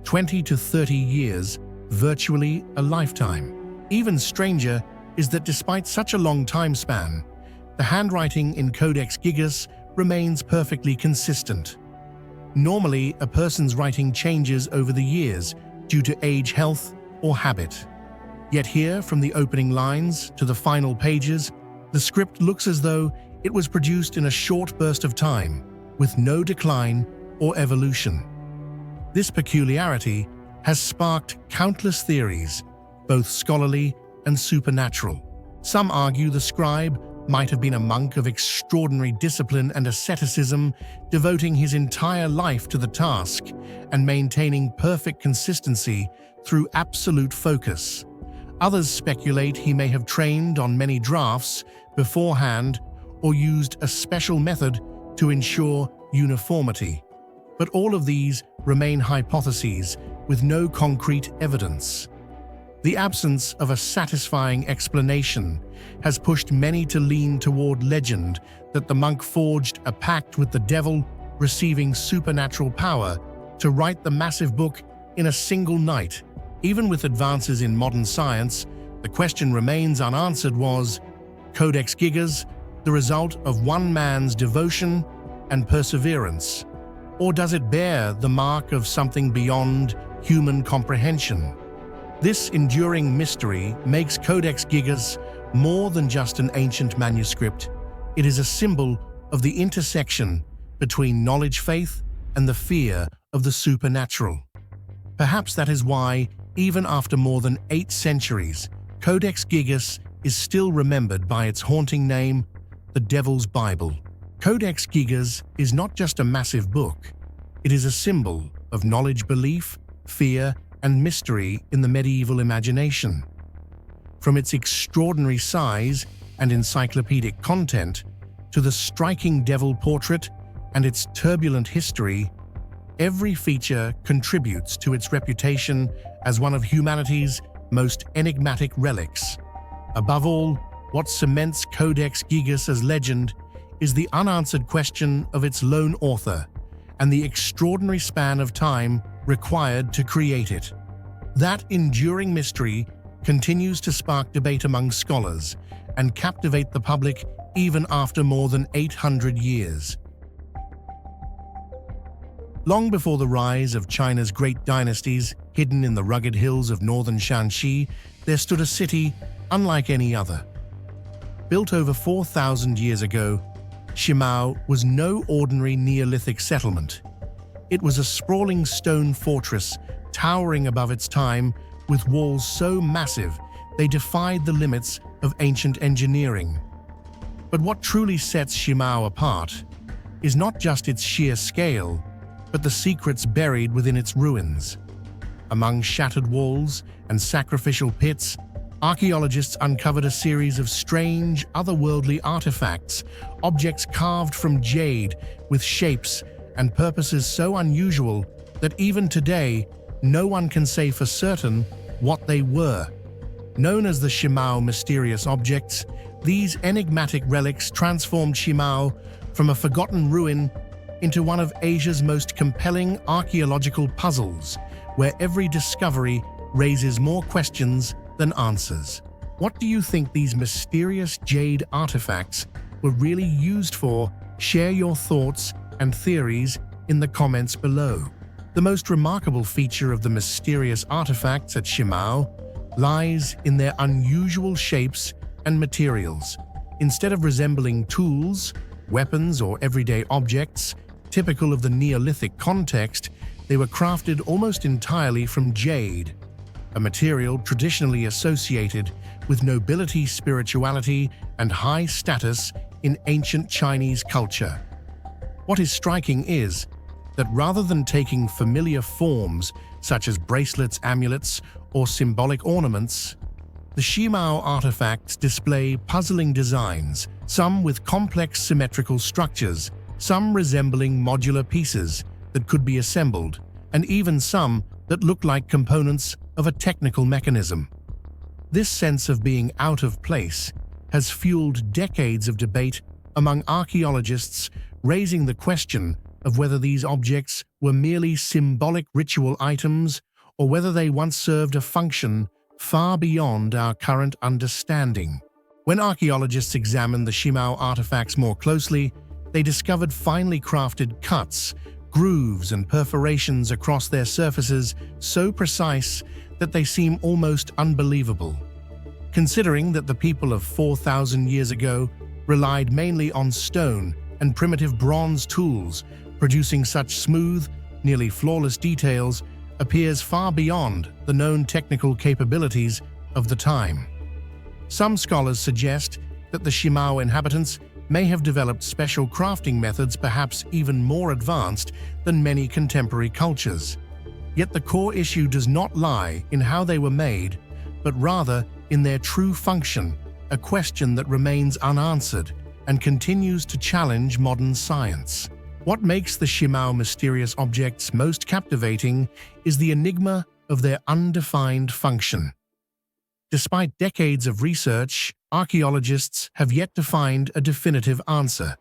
20 to 30 years, virtually a lifetime. Even stranger is that despite such a long time span, the handwriting in Codex Gigas remains perfectly consistent. Normally, a person's writing changes over the years due to age, health, or habit. Yet here, from the opening lines to the final pages, the script looks as though it was produced in a short burst of time, with no decline or evolution. This peculiarity has sparked countless theories, both scholarly and supernatural. Some argue the scribe might have been a monk of extraordinary discipline and asceticism, devoting his entire life to the task and maintaining perfect consistency through absolute focus. Others speculate he may have trained on many drafts beforehand or used a special method to ensure uniformity. But all of these remain hypotheses with no concrete evidence. The absence of a satisfying explanation has pushed many to lean toward legend that the monk forged a pact with the devil, receiving supernatural power to write the massive book in a single night. Even with advances in modern science, the question remains unanswered: was Codex Gigas the result of one man's devotion and perseverance, or does it bear the mark of something beyond human comprehension? This enduring mystery makes Codex Gigas more than just an ancient manuscript. It is a symbol of the intersection between knowledge, faith, and the fear of the supernatural. Perhaps that is why, even after more than 8 centuries, Codex Gigas is still remembered by its haunting name, the Devil's Bible. Codex Gigas is not just a massive book. It is a symbol of knowledge, belief, fear, and mystery in the medieval imagination. From its extraordinary size and encyclopedic content to the striking devil portrait and its turbulent history, every feature contributes to its reputation as one of humanity's most enigmatic relics. Above all, what cements Codex Gigas as legend is the unanswered question of its lone author and the extraordinary span of time required to create it. That enduring mystery continues to spark debate among scholars and captivate the public even after more than 800 years. Long before the rise of China's great dynasties, hidden in the rugged hills of northern Shanxi, there stood a city unlike any other. Built over 4,000 years ago, Shimao was no ordinary Neolithic settlement. It was a sprawling stone fortress towering above its time, with walls so massive they defied the limits of ancient engineering. But what truly sets Shimao apart is not just its sheer scale, but the secrets buried within its ruins. Among shattered walls and sacrificial pits, archaeologists uncovered a series of strange, otherworldly artifacts, objects carved from jade with shapes and purposes so unusual that even today, no one can say for certain what they were. Known as the Shimao mysterious objects, these enigmatic relics transformed Shimao from a forgotten ruin into one of Asia's most compelling archaeological puzzles, where every discovery raises more questions than answers. What do you think these mysterious jade artifacts were really used for? Share your thoughts and theories in the comments below. The most remarkable feature of the mysterious artifacts at Shimao lies in their unusual shapes and materials. Instead of resembling tools, weapons, or everyday objects, typical of the Neolithic context, they were crafted almost entirely from jade, a material traditionally associated with nobility, spirituality, and high status in ancient Chinese culture. What is striking is that rather than taking familiar forms such as bracelets, amulets, or symbolic ornaments, the Shimao artifacts display puzzling designs, some with complex symmetrical structures, some resembling modular pieces that could be assembled, and even some that look like components of a technical mechanism. This sense of being out of place has fueled decades of debate among archaeologists, raising the question of whether these objects were merely symbolic ritual items or whether they once served a function far beyond our current understanding. When archaeologists examined the Shimao artifacts more closely, they discovered finely crafted cuts, grooves, and perforations across their surfaces so precise that they seem almost unbelievable. Considering that the people of 4,000 years ago relied mainly on stone and primitive bronze tools, producing such smooth, nearly flawless details appears far beyond the known technical capabilities of the time. Some scholars suggest that the Shimao inhabitants may have developed special crafting methods, perhaps even more advanced than many contemporary cultures. Yet the core issue does not lie in how they were made, but rather in their true function, a question that remains unanswered and continues to challenge modern science. What makes the Shimao mysterious objects most captivating is the enigma of their undefined function. Despite decades of research, archaeologists have yet to find a definitive answer.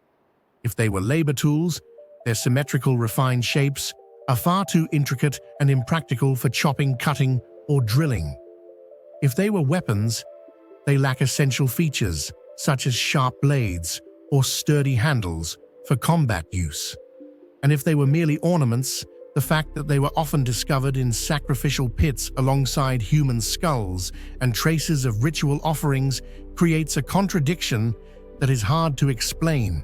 If they were labor tools, their symmetrical, refined shapes are far too intricate and impractical for chopping, cutting, or drilling. If they were weapons, they lack essential features, such as sharp blades or sturdy handles for combat use. And if they were merely ornaments, the fact that they were often discovered in sacrificial pits alongside human skulls and traces of ritual offerings creates a contradiction that is hard to explain.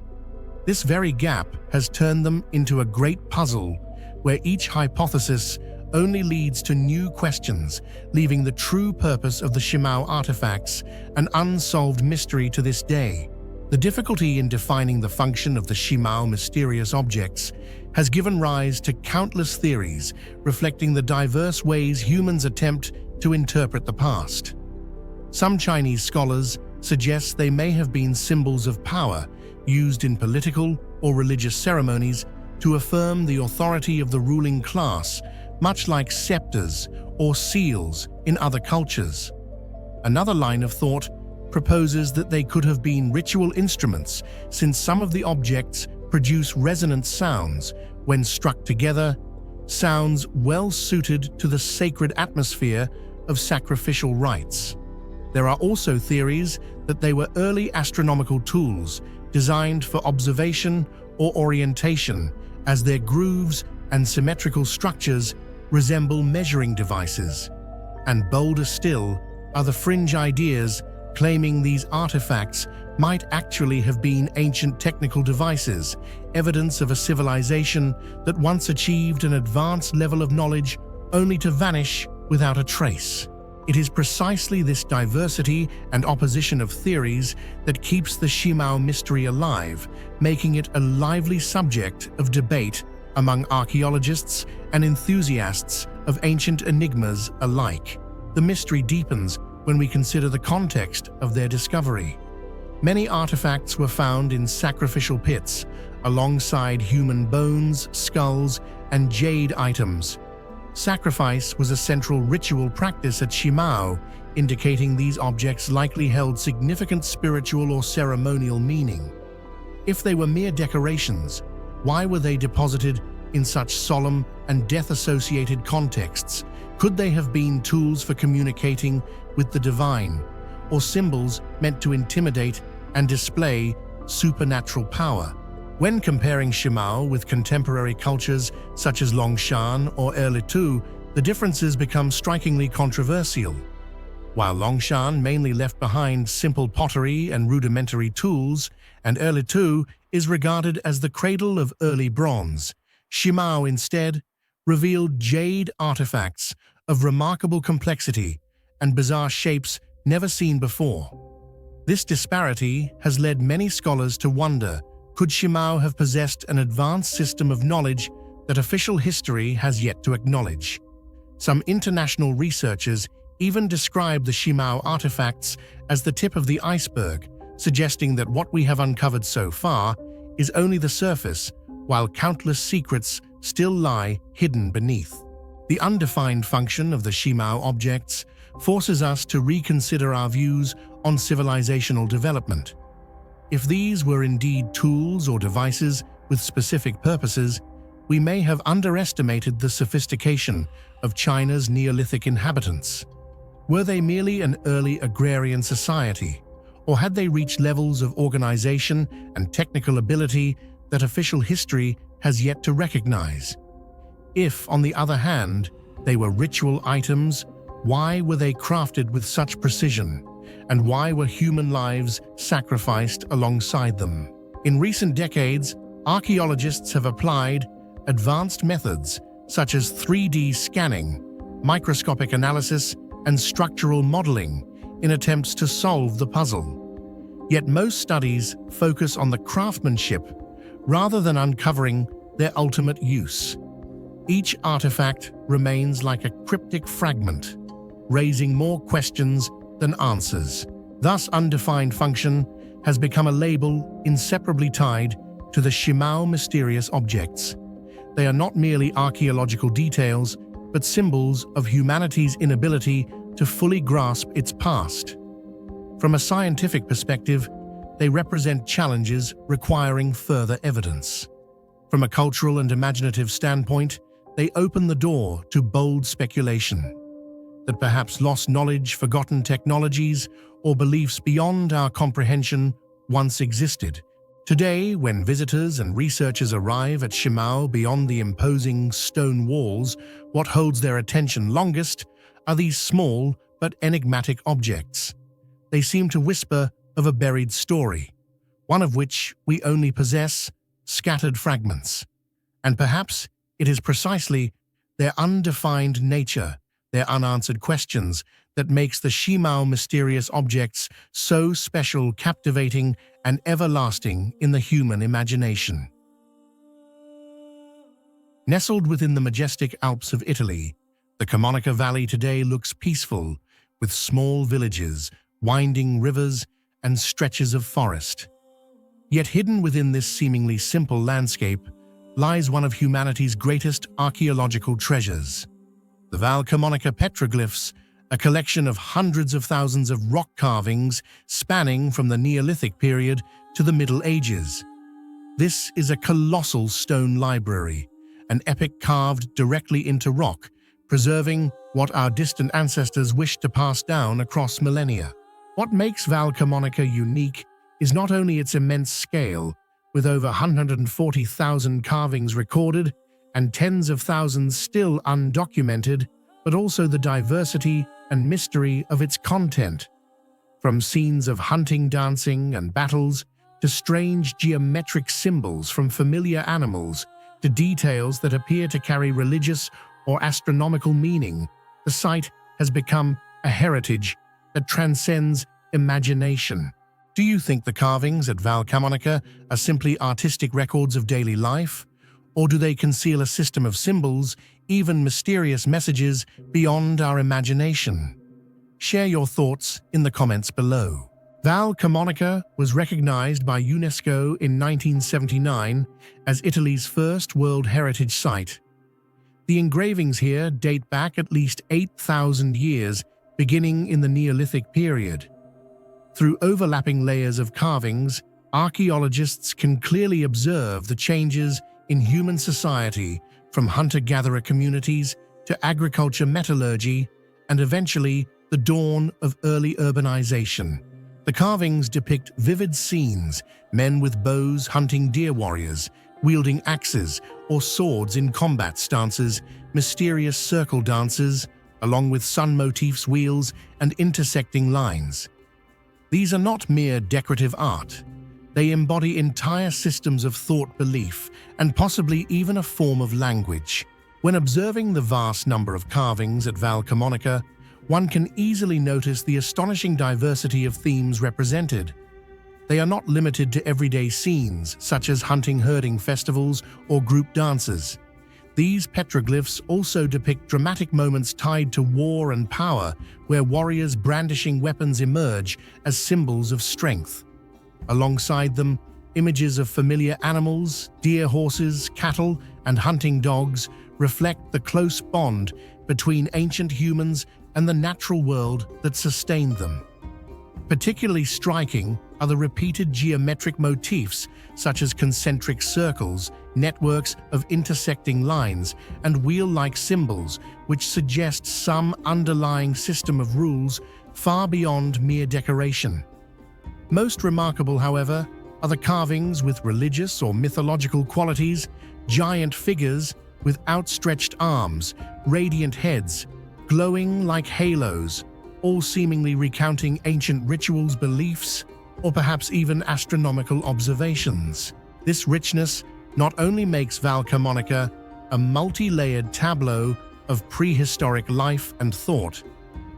This very gap has turned them into a great puzzle where each hypothesis only leads to new questions, leaving the true purpose of the Shimao artifacts an unsolved mystery to this day. The difficulty in defining the function of the Shimao mysterious objects has given rise to countless theories reflecting the diverse ways humans attempt to interpret the past. Some Chinese scholars suggest they may have been symbols of power used in political or religious ceremonies to affirm the authority of the ruling class, much like scepters or seals in other cultures. Another line of thought proposes that they could have been ritual instruments, since some of the objects produce resonant sounds when struck together, sounds well suited to the sacred atmosphere of sacrificial rites. There are also theories that they were early astronomical tools designed for observation or orientation, as their grooves and symmetrical structures resemble measuring devices. And bolder still are the fringe ideas claiming these artifacts might actually have been ancient technical devices, evidence of a civilization that once achieved an advanced level of knowledge only to vanish without a trace. It is precisely this diversity and opposition of theories that keeps the Shimao mystery alive, making it a lively subject of debate among archaeologists and enthusiasts of ancient enigmas alike. The mystery deepens when we consider the context of their discovery. Many artifacts were found in sacrificial pits, alongside human bones, skulls, and jade items. Sacrifice was a central ritual practice at Shimao, indicating these objects likely held significant spiritual or ceremonial meaning. If they were mere decorations, why were they deposited in such solemn and death-associated contexts? Could they have been tools for communicating with the divine, or symbols meant to intimidate and display supernatural power? When comparing Shimao with contemporary cultures such as Longshan or Erlitou, the differences become strikingly controversial. While Longshan mainly left behind simple pottery and rudimentary tools, and Erlitou is regarded as the cradle of early bronze, Shimao instead revealed jade artifacts of remarkable complexity and bizarre shapes never seen before. This disparity has led many scholars to wonder, could Shimao have possessed an advanced system of knowledge that official history has yet to acknowledge? Some international researchers even describe the Shimao artifacts as the tip of the iceberg, suggesting that what we have uncovered so far is only the surface, while countless secrets still lie hidden beneath. The undefined function of the Shimao objects forces us to reconsider our views on civilizational development. If these were indeed tools or devices with specific purposes, we may have underestimated the sophistication of China's Neolithic inhabitants. Were they merely an early agrarian society, or had they reached levels of organization and technical ability that official history has yet to recognize? If, on the other hand, they were ritual items, why were they crafted with such precision? And why were human lives sacrificed alongside them? In recent decades, archaeologists have applied advanced methods such as 3D scanning, microscopic analysis, and structural modeling in attempts to solve the puzzle. Yet most studies focus on the craftsmanship rather than uncovering their ultimate use. Each artifact remains like a cryptic fragment, raising more questions than answers. Thus, undefined function has become a label inseparably tied to the Shimao mysterious objects. They are not merely archaeological details, but symbols of humanity's inability to fully grasp its past. From a scientific perspective, they represent challenges requiring further evidence. From a cultural and imaginative standpoint, they open the door to bold speculation that perhaps lost knowledge, forgotten technologies, or beliefs beyond our comprehension once existed. Today, when visitors and researchers arrive at Shimao beyond the imposing stone walls, what holds their attention longest are these small but enigmatic objects. They seem to whisper of a buried story, one of which we only possess scattered fragments. And perhaps it is precisely their undefined nature, their unanswered questions, that makes the Shimao mysterious objects so special, captivating, and everlasting in the human imagination. Nestled within the majestic Alps of Italy, the Camonica Valley today looks peaceful, with small villages, winding rivers, and stretches of forest. Yet hidden within this seemingly simple landscape lies one of humanity's greatest archaeological treasures. The Val Camonica petroglyphs, a collection of hundreds of thousands of rock carvings spanning from the Neolithic period to the Middle Ages. This is a colossal stone library, an epic carved directly into rock, preserving what our distant ancestors wished to pass down across millennia. What makes Val Camonica unique is not only its immense scale, with over 140,000 carvings recorded and tens of thousands still undocumented, but also the diversity and mystery of its content. From scenes of hunting, dancing, and battles, to strange geometric symbols from familiar animals, to details that appear to carry religious or astronomical meaning, the site has become a heritage that transcends imagination. Do you think the carvings at Val Camonica are simply artistic records of daily life? Or do they conceal a system of symbols, even mysterious messages beyond our imagination? Share your thoughts in the comments below. Val Camonica was recognized by UNESCO in 1979 as Italy's first World Heritage Site. The engravings here date back at least 8,000 years, beginning in the Neolithic period. Through overlapping layers of carvings, archaeologists can clearly observe the changes in human society from hunter-gatherer communities to agriculture metallurgy and eventually the dawn of early urbanization. The carvings depict vivid scenes, men with bows hunting deer warriors, wielding axes or swords in combat stances, mysterious circle dances, along with sun motifs, wheels, and intersecting lines. These are not mere decorative art. They embody entire systems of thought, belief, and possibly even a form of language. When observing the vast number of carvings at Val Camonica, one can easily notice the astonishing diversity of themes represented. They are not limited to everyday scenes, such as hunting-herding festivals or group dances. These petroglyphs also depict dramatic moments tied to war and power, where warriors brandishing weapons emerge as symbols of strength. Alongside them, images of familiar animals, deer, horses, cattle, and hunting dogs reflect the close bond between ancient humans and the natural world that sustained them. Particularly striking are the repeated geometric motifs such as concentric circles, networks of intersecting lines, and wheel-like symbols, which suggest some underlying system of rules far beyond mere decoration. Most remarkable, however, are the carvings with religious or mythological qualities, giant figures with outstretched arms, radiant heads, glowing like halos, all seemingly recounting ancient rituals, beliefs, or perhaps even astronomical observations. This richness not only makes Val Camonica a multi-layered tableau of prehistoric life and thought,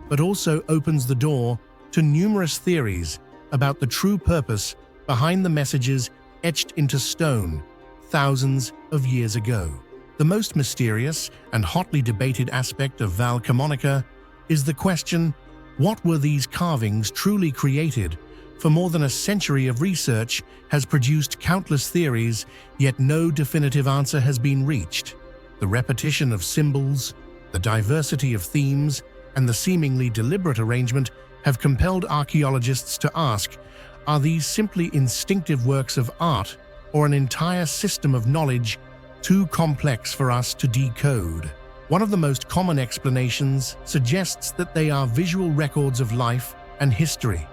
but also opens the door to numerous theories about the true purpose behind the messages etched into stone thousands of years ago. The most mysterious and hotly debated aspect of Val Camonica is the question, what were these carvings truly created? For more than a century of research has produced countless theories, yet no definitive answer has been reached. The repetition of symbols, the diversity of themes, and the seemingly deliberate arrangement have compelled archaeologists to ask, are these simply instinctive works of art or an entire system of knowledge too complex for us to decode? One of the most common explanations suggests that they are visual records of life and history.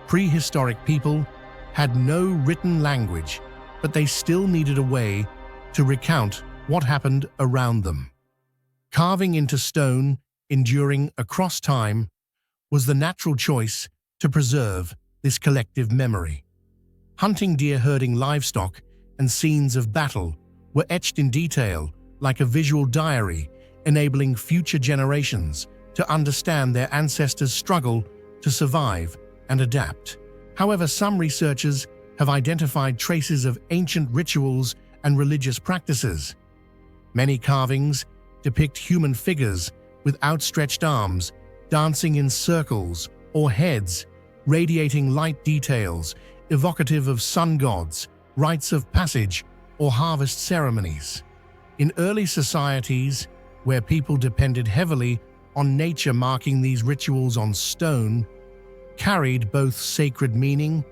Prehistoric people had no written language, but they still needed a way to recount what happened around them. Carving into stone, enduring across time, was the natural choice to preserve this collective memory. Hunting, deer, herding livestock, and scenes of battle were etched in detail like a visual diary, enabling future generations to understand their ancestors' struggle to survive and adapt. However, some researchers have identified traces of ancient rituals and religious practices. Many carvings depict human figures with outstretched arms, dancing in circles, or heads, radiating light details, evocative of sun gods, rites of passage, or harvest ceremonies. In early societies, where people depended heavily on nature, marking these rituals on stone carried both sacred meaning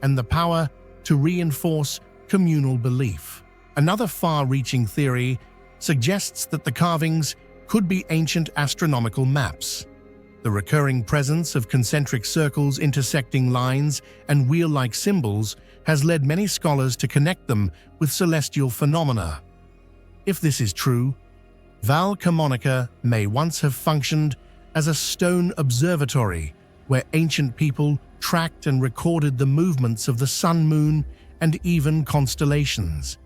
and the power to reinforce communal belief. Another far-reaching theory suggests that the carvings could be ancient astronomical maps. The recurring presence of concentric circles, intersecting lines, and wheel-like symbols has led many scholars to connect them with celestial phenomena. If this is true, Val Camonica may once have functioned as a stone observatory where ancient people tracked and recorded the movements of the sun, moon, and even constellations.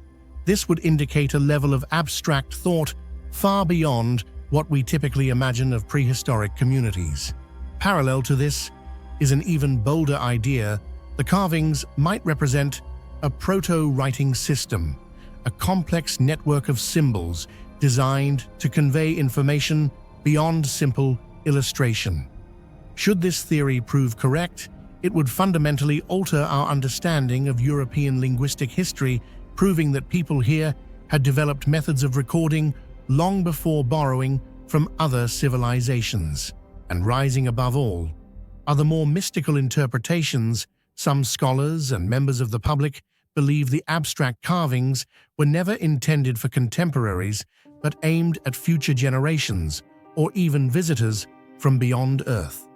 This would indicate a level of abstract thought far beyond what we typically imagine of prehistoric communities. Parallel to this is an even bolder idea. The carvings might represent a proto-writing system, a complex network of symbols designed to convey information beyond simple illustration. Should this theory prove correct, it would fundamentally alter our understanding of European linguistic history, proving that people here had developed methods of recording long before borrowing from other civilizations. And rising above all are the more mystical interpretations. Some scholars and members of the public believe the abstract carvings were never intended for contemporaries but aimed at future generations or even visitors from beyond Earth.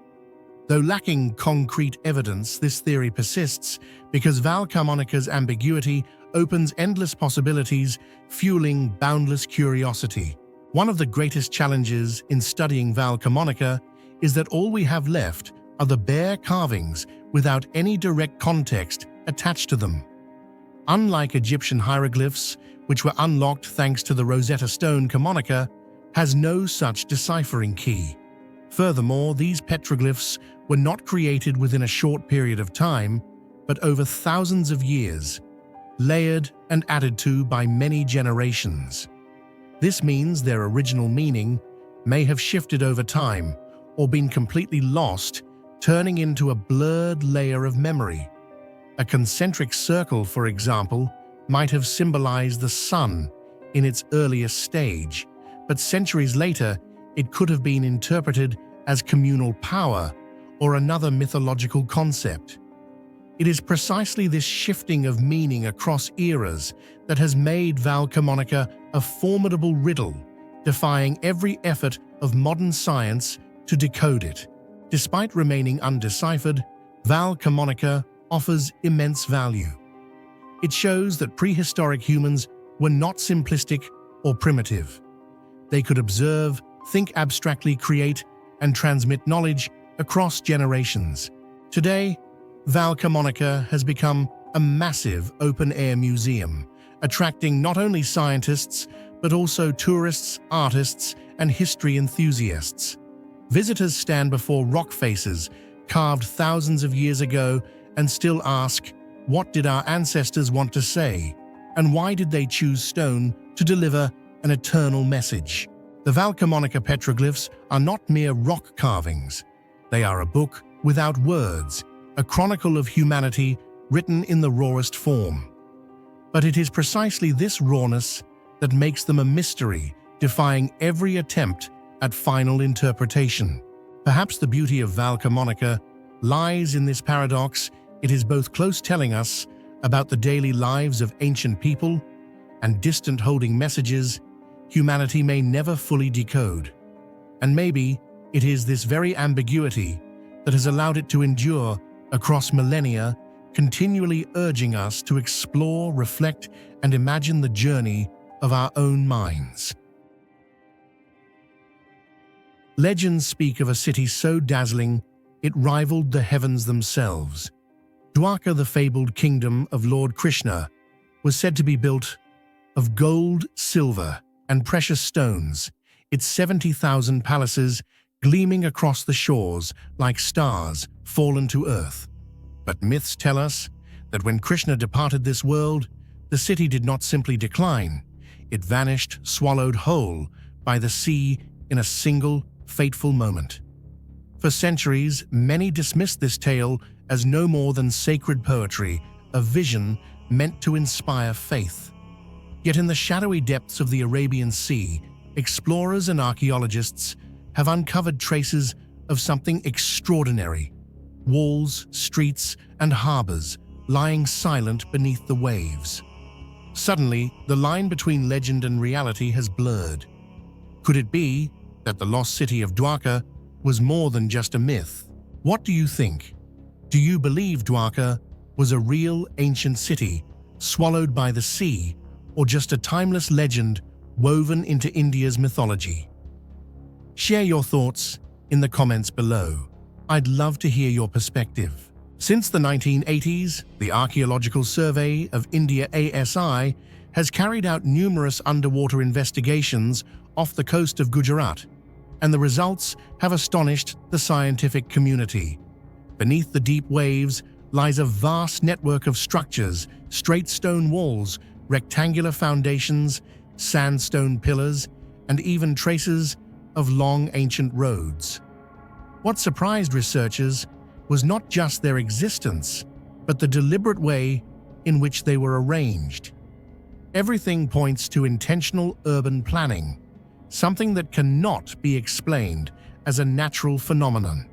Though lacking concrete evidence, this theory persists because Val Camonica's ambiguity opens endless possibilities, fueling boundless curiosity. One of the greatest challenges in studying Val Camonica is that all we have left are the bare carvings without any direct context attached to them. Unlike Egyptian hieroglyphs, which were unlocked thanks to the Rosetta Stone, Camonica has no such deciphering key. Furthermore, these petroglyphs were not created within a short period of time, but over thousands of years, layered and added to by many generations. This means their original meaning may have shifted over time or been completely lost, turning into a blurred layer of memory. A concentric circle, for example, might have symbolized the sun in its earliest stage, but centuries later it could have been interpreted as communal power or another mythological concept. It is precisely this shifting of meaning across eras that has made Val Camonica a formidable riddle, defying every effort of modern science to decode it. Despite remaining undeciphered, Val Camonica offers immense value. It shows that prehistoric humans were not simplistic or primitive. They could observe, think abstractly, create, and transmit knowledge across generations. Today, Val Camonica has become a massive open-air museum, attracting not only scientists, but also tourists, artists, and history enthusiasts. Visitors stand before rock faces carved thousands of years ago and still ask, what did our ancestors want to say? And why did they choose stone to deliver an eternal message? The Val Camonica petroglyphs are not mere rock carvings. They are a book without words, a chronicle of humanity written in the rawest form. But it is precisely this rawness that makes them a mystery, defying every attempt at final interpretation. Perhaps the beauty of Val Camonica lies in this paradox. It is both close, telling us about the daily lives of ancient people, and distant, holding messages humanity may never fully decode. And maybe it is this very ambiguity that has allowed it to endure across millennia, continually urging us to explore, reflect, and imagine the journey of our own minds. Legends speak of a city so dazzling it rivaled the heavens themselves. Dwarka, the fabled kingdom of Lord Krishna, was said to be built of gold, silver, and precious stones, its 70,000 palaces gleaming across the shores like stars fallen to earth. But myths tell us that when Krishna departed this world, the city did not simply decline. It vanished, swallowed whole by the sea in a single, fateful moment. For centuries, many dismissed this tale as no more than sacred poetry, a vision meant to inspire faith. Yet in the shadowy depths of the Arabian Sea, explorers and archaeologists have uncovered traces of something extraordinary. Walls, streets, and harbors lying silent beneath the waves. Suddenly, the line between legend and reality has blurred. Could it be that the lost city of Dwarka was more than just a myth? What do you think? Do you believe Dwarka was a real ancient city swallowed by the sea, or just a timeless legend woven into India's mythology? Share your thoughts in the comments below. I'd love to hear your perspective. Since the 1980s, the Archaeological Survey of India (ASI) has carried out numerous underwater investigations off the coast of Gujarat, and the results have astonished the scientific community. Beneath the deep waves lies a vast network of structures, straight stone walls, rectangular foundations, sandstone pillars, and even traces of long ancient roads. What surprised researchers was not just their existence, but the deliberate way in which they were arranged. Everything points to intentional urban planning, something that cannot be explained as a natural phenomenon.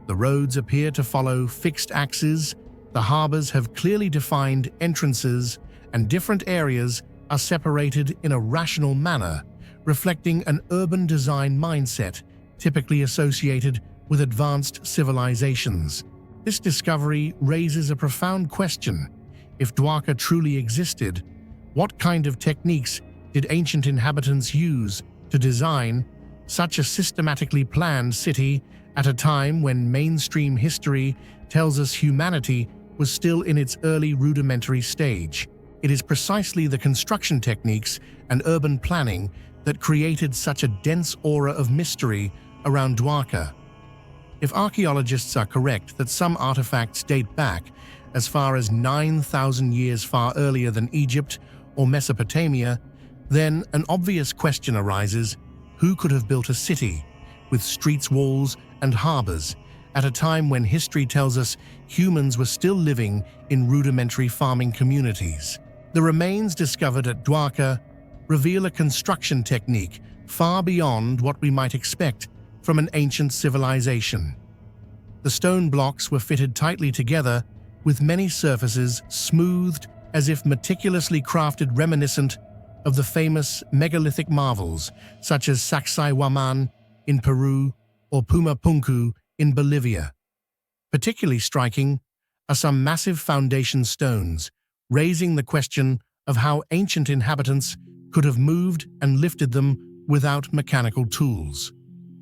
The roads appear to follow fixed axes, the harbors have clearly defined entrances, and different areas are separated in a rational manner, reflecting an urban design mindset typically associated with advanced civilizations. This discovery raises a profound question. If Dwarka truly existed, what kind of techniques did ancient inhabitants use to design such a systematically planned city at a time when mainstream history tells us humanity was still in its early rudimentary stage? It is precisely the construction techniques and urban planning that created such a dense aura of mystery around Dwarka. If archaeologists are correct that some artifacts date back as far as 9,000 years far earlier than Egypt or Mesopotamia, then an obvious question arises: who could have built a city with streets, walls, and harbors at a time when history tells us humans were still living in rudimentary farming communities? The remains discovered at Dwarka reveal a construction technique far beyond what we might expect from an ancient civilization. The stone blocks were fitted tightly together, with many surfaces smoothed as if meticulously crafted, reminiscent of the famous megalithic marvels such as Sacsayhuaman in Peru or Puma Punku in Bolivia. Particularly striking are some massive foundation stones, raising the question of how ancient inhabitants could have moved and lifted them without mechanical tools.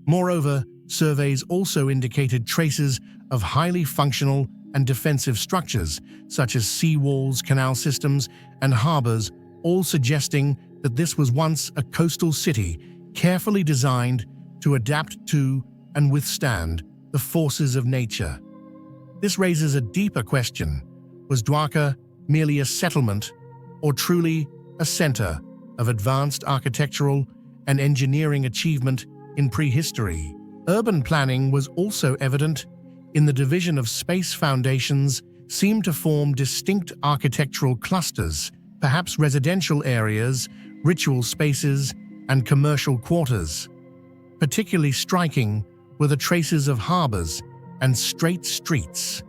Moreover, surveys also indicated traces of highly functional and defensive structures, such as seawalls, canal systems, and harbors, all suggesting that this was once a coastal city carefully designed to adapt to and withstand the forces of nature. This raises a deeper question: was Dwarka merely a settlement, or truly a center of advanced architectural and engineering achievement in prehistory? Urban planning was also evident in the division of space. Foundations seemed to form distinct architectural clusters, perhaps residential areas, ritual spaces, and commercial quarters. Particularly striking were the traces of harbors and straight streets,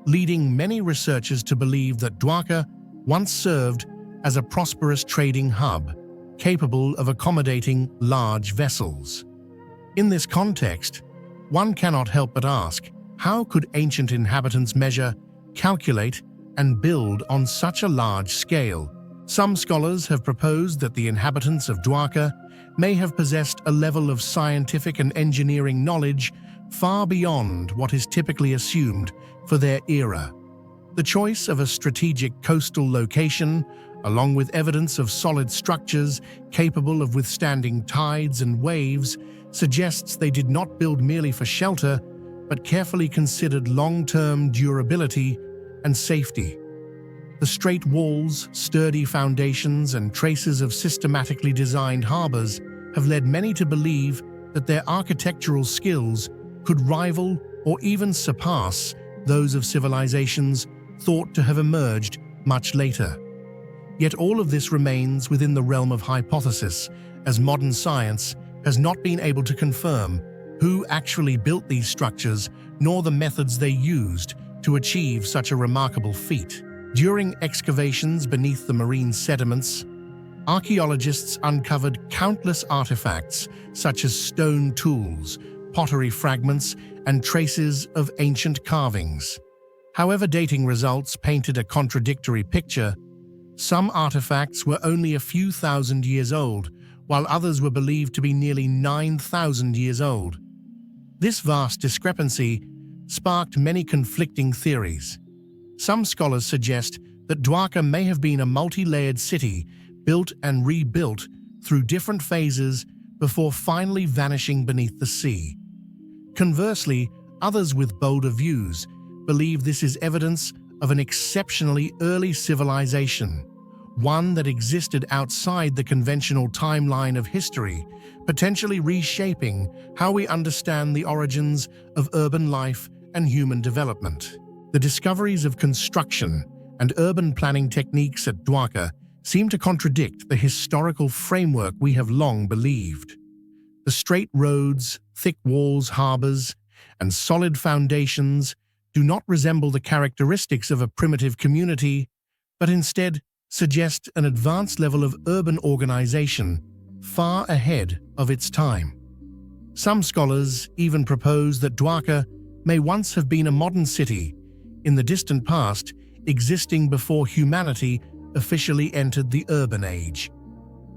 leading many researchers to believe that Dwarka once served as a prosperous trading hub, capable of accommodating large vessels. In this context, one cannot help but ask, how could ancient inhabitants measure, calculate, and build on such a large scale? Some scholars have proposed that the inhabitants of Dwarka may have possessed a level of scientific and engineering knowledge far beyond what is typically assumed for their era. The choice of a strategic coastal location, along with evidence of solid structures capable of withstanding tides and waves, suggests they did not build merely for shelter, but carefully considered long-term durability and safety. The straight walls, sturdy foundations, and traces of systematically designed harbors have led many to believe that their architectural skills could rival or even surpass those of civilizations thought to have emerged much later. Yet all of this remains within the realm of hypothesis, as modern science has not been able to confirm who actually built these structures nor the methods they used to achieve such a remarkable feat. During excavations beneath the marine sediments, archaeologists uncovered countless artifacts such as stone tools, pottery fragments, and traces of ancient carvings. However, dating results painted a contradictory picture. Some artifacts were only a few thousand years old, while others were believed to be nearly 9,000 years old. This vast discrepancy sparked many conflicting theories. Some scholars suggest that Dwarka may have been a multi-layered city built and rebuilt through different phases before finally vanishing beneath the sea. Conversely, others with bolder views believe this is evidence of an exceptionally early civilization, one that existed outside the conventional timeline of history, potentially reshaping how we understand the origins of urban life and human development. The discoveries of construction and urban planning techniques at Dwarka seem to contradict the historical framework we have long believed. The The straight roads, thick walls, harbors, and solid foundations do not resemble the characteristics of a primitive community, but instead suggest an advanced level of urban organization far ahead of its time. Some scholars even propose that Dwarka may once have been a modern city in the distant past, existing before humanity officially entered the urban age.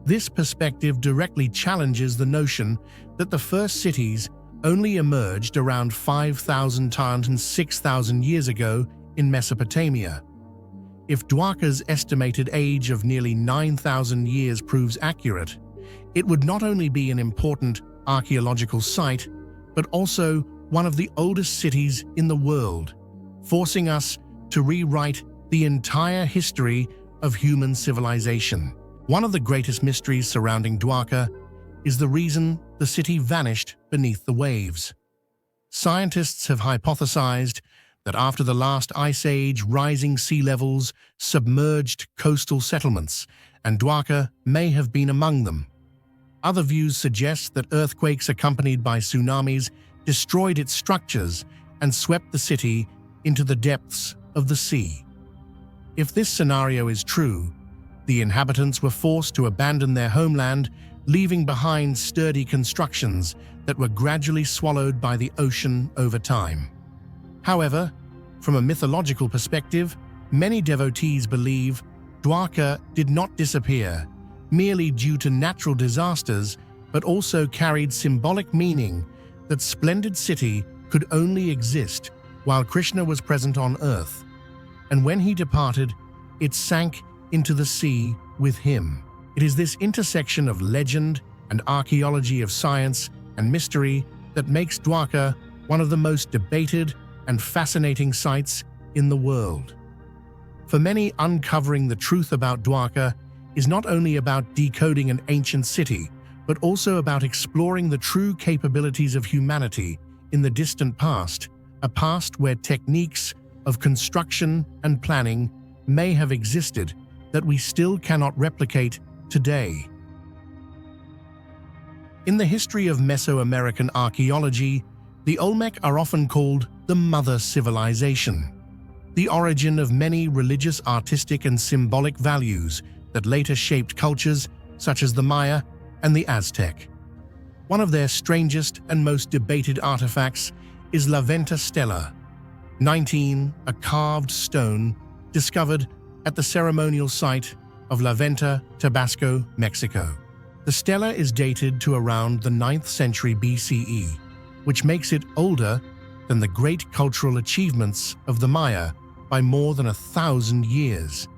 This perspective directly challenges the notion that the first cities only emerged around 5,000 to 6,000 years ago in Mesopotamia. If Dwarka's estimated age of nearly 9,000 years proves accurate, it would not only be an important archaeological site, but also one of the oldest cities in the world, forcing us to rewrite the entire history of human civilization. One of the greatest mysteries surrounding Dwarka is the reason the city vanished beneath the waves. Scientists have hypothesized that after the last ice age, rising sea levels submerged coastal settlements, and Dwarka may have been among them. Other views suggest that earthquakes accompanied by tsunamis destroyed its structures and swept the city into the depths of the sea. If this scenario is true, the inhabitants were forced to abandon their homeland, leaving behind sturdy constructions that were gradually swallowed by the ocean over time. However, from a mythological perspective, many devotees believe Dwarka did not disappear merely due to natural disasters, but also carried symbolic meaning that splendid city could only exist while Krishna was present on earth, and when he departed, it sank into the sea with him. It is this intersection of legend and archaeology, of science and mystery, that makes Dwarka one of the most debated and fascinating sites in the world. For many, uncovering the truth about Dwarka is not only about decoding an ancient city, but also about exploring the true capabilities of humanity in the distant past, a past where techniques of construction and planning may have existed that we still cannot replicate today. In the history of Mesoamerican archaeology, the Olmec are often called the mother civilization, the origin of many religious, artistic, and symbolic values that later shaped cultures such as the Maya and the Aztec. One of their strangest and most debated artifacts is La Venta Stela, 19, a carved stone discovered at the ceremonial site of La Venta, Tabasco, Mexico. The stela is dated to around the 9th century BCE, which makes it older than the great cultural achievements of the Maya by more than 1,000 years.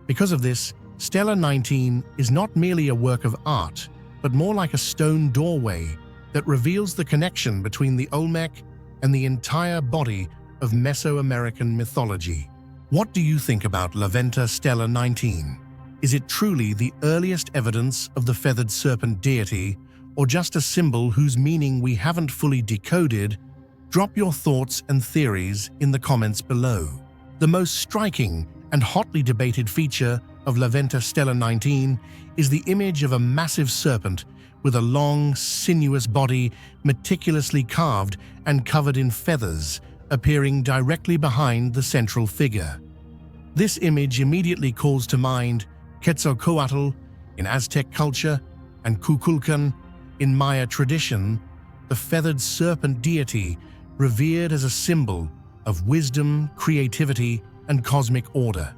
Because of this, Stela 19 is not merely a work of art, but more like a stone doorway that reveals the connection between the Olmec and the entire body of Mesoamerican mythology. What do you think about La Venta Stela 19? Is it truly the earliest evidence of the feathered serpent deity, or just a symbol whose meaning we haven't fully decoded? Drop your thoughts and theories in the comments below. The most striking and hotly debated feature of La Venta Stela 19 is the image of a massive serpent with a long, sinuous body meticulously carved and covered in feathers, appearing directly behind the central figure. This image immediately calls to mind Quetzalcoatl in Aztec culture and Kukulkan in Maya tradition, the feathered serpent deity revered as a symbol of wisdom, creativity, and cosmic order.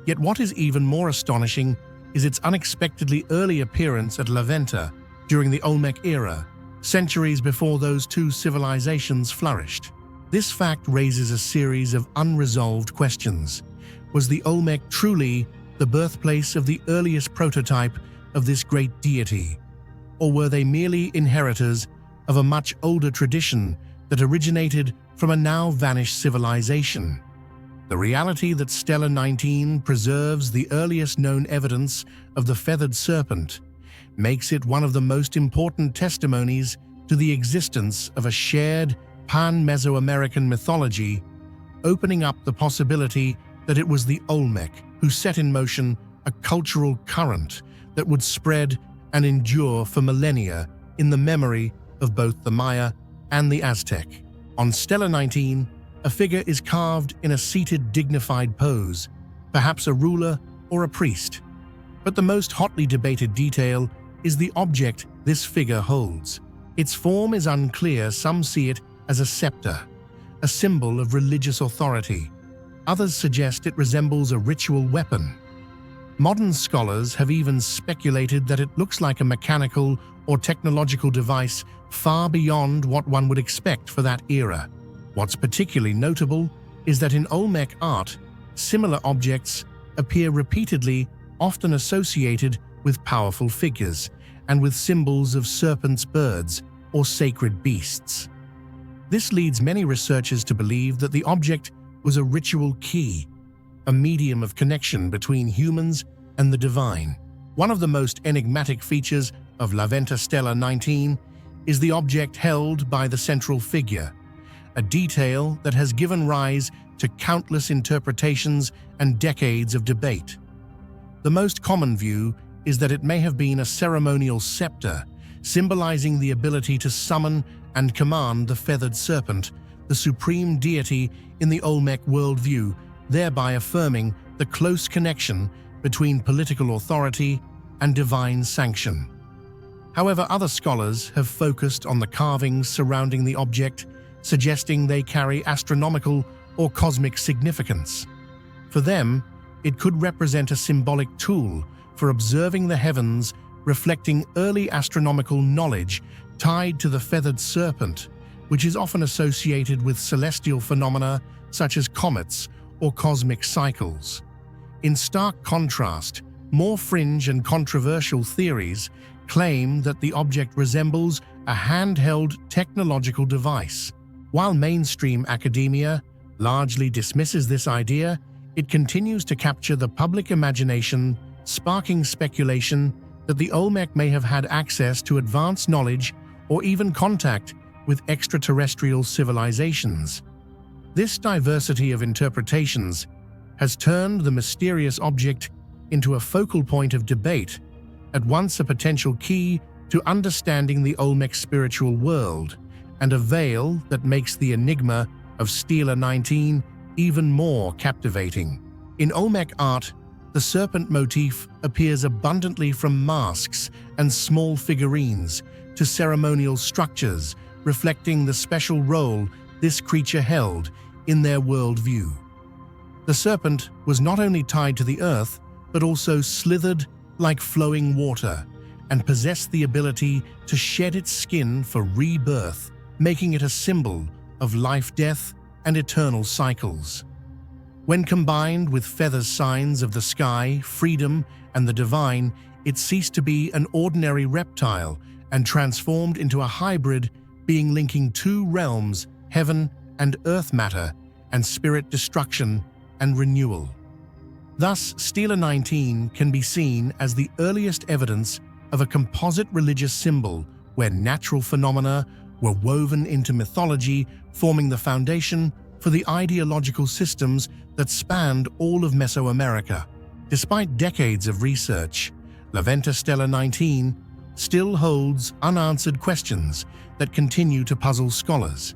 Yet what is even more astonishing is its unexpectedly early appearance at La Venta during the Olmec era, centuries before those two civilizations flourished. This fact raises a series of unresolved questions. Was the Olmec truly the birthplace of the earliest prototype of this great deity? Or were they merely inheritors of a much older tradition that originated from a now vanished civilization? The reality that Stela 19 preserves the earliest known evidence of the feathered serpent makes it one of the most important testimonies to the existence of a shared pan-Mesoamerican mythology, opening up the possibility that it was the Olmec who set in motion a cultural current that would spread and endure for millennia in the memory of both the Maya and the Aztec. On Stela 19, a figure is carved in a seated, dignified pose, perhaps a ruler or a priest. But the most hotly debated detail is the object this figure holds. Its form is unclear. Some see it as a scepter, a symbol of religious authority. Others suggest it resembles a ritual weapon. Modern scholars have even speculated that it looks like a mechanical or technological device far beyond what one would expect for that era. What's particularly notable is that in Olmec art, similar objects appear repeatedly, often associated with powerful figures and with symbols of serpents, birds, or sacred beasts. This leads many researchers to believe that the object was a ritual key, a medium of connection between humans and the divine. One of the most enigmatic features of La Venta Stela 19 is the object held by the central figure, a detail that has given rise to countless interpretations and decades of debate. The most common view is that it may have been a ceremonial scepter, symbolizing the ability to summon and command the feathered serpent, the supreme deity in the Olmec worldview, thereby affirming the close connection between political authority and divine sanction. However, other scholars have focused on the carvings surrounding the object, suggesting they carry astronomical or cosmic significance. For them, it could represent a symbolic tool for observing the heavens, reflecting early astronomical knowledge tied to the feathered serpent, which is often associated with celestial phenomena such as comets or cosmic cycles. In stark contrast, more fringe and controversial theories claim that the object resembles a handheld technological device. While mainstream academia largely dismisses this idea, it continues to capture the public imagination, sparking speculation that the Olmec may have had access to advanced knowledge or even contact with extraterrestrial civilizations. This diversity of interpretations has turned the mysterious object into a focal point of debate, at once a potential key to understanding the Olmec spiritual world and a veil that makes the enigma of Stela 19 even more captivating. In Olmec art, the serpent motif appears abundantly, from masks and small figurines to ceremonial structures, reflecting the special role this creature held in their worldview. The serpent was not only tied to the earth, but also slithered like flowing water and possessed the ability to shed its skin for rebirth, making it a symbol of life, death, and eternal cycles. When combined with feathers, signs of the sky, freedom, and the divine, it ceased to be an ordinary reptile and transformed into a hybrid being linking two realms, heaven and earth, matter and spirit, destruction and renewal. Thus, Stela 19 can be seen as the earliest evidence of a composite religious symbol where natural phenomena were woven into mythology, forming the foundation for the ideological systems that spanned all of Mesoamerica. Despite decades of research, La Venta Stela 19 still holds unanswered questions that continue to puzzle scholars.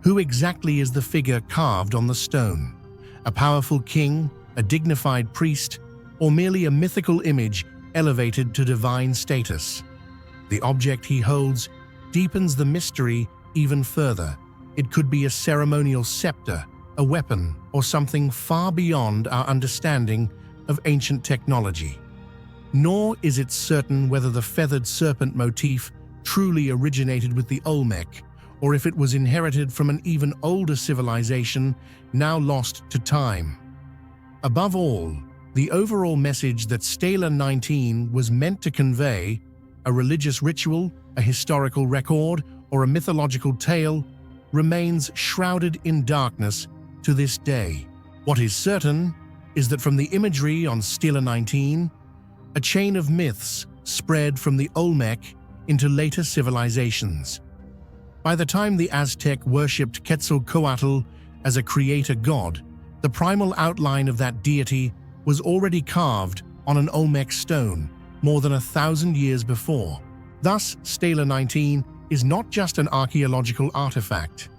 Who exactly is the figure carved on the stone? A powerful king, a dignified priest, or merely a mythical image elevated to divine status? The object he holds deepens the mystery even further. It could be a ceremonial scepter, a weapon, or something far beyond our understanding of ancient technology. Nor is it certain whether the feathered serpent motif truly originated with the Olmec, or if it was inherited from an even older civilization now lost to time. Above all, the overall message that Stela 19 was meant to convey, a religious ritual, a historical record, or a mythological tale, remains shrouded in darkness to this day. What is certain is that from the imagery on Stela 19, a chain of myths spread from the Olmec into later civilizations. By the time the Aztec worshipped Quetzalcoatl as a creator god, the primal outline of that deity was already carved on an Olmec stone more than 1,000 years before. Thus, Stela 19 is not just an archaeological artifact.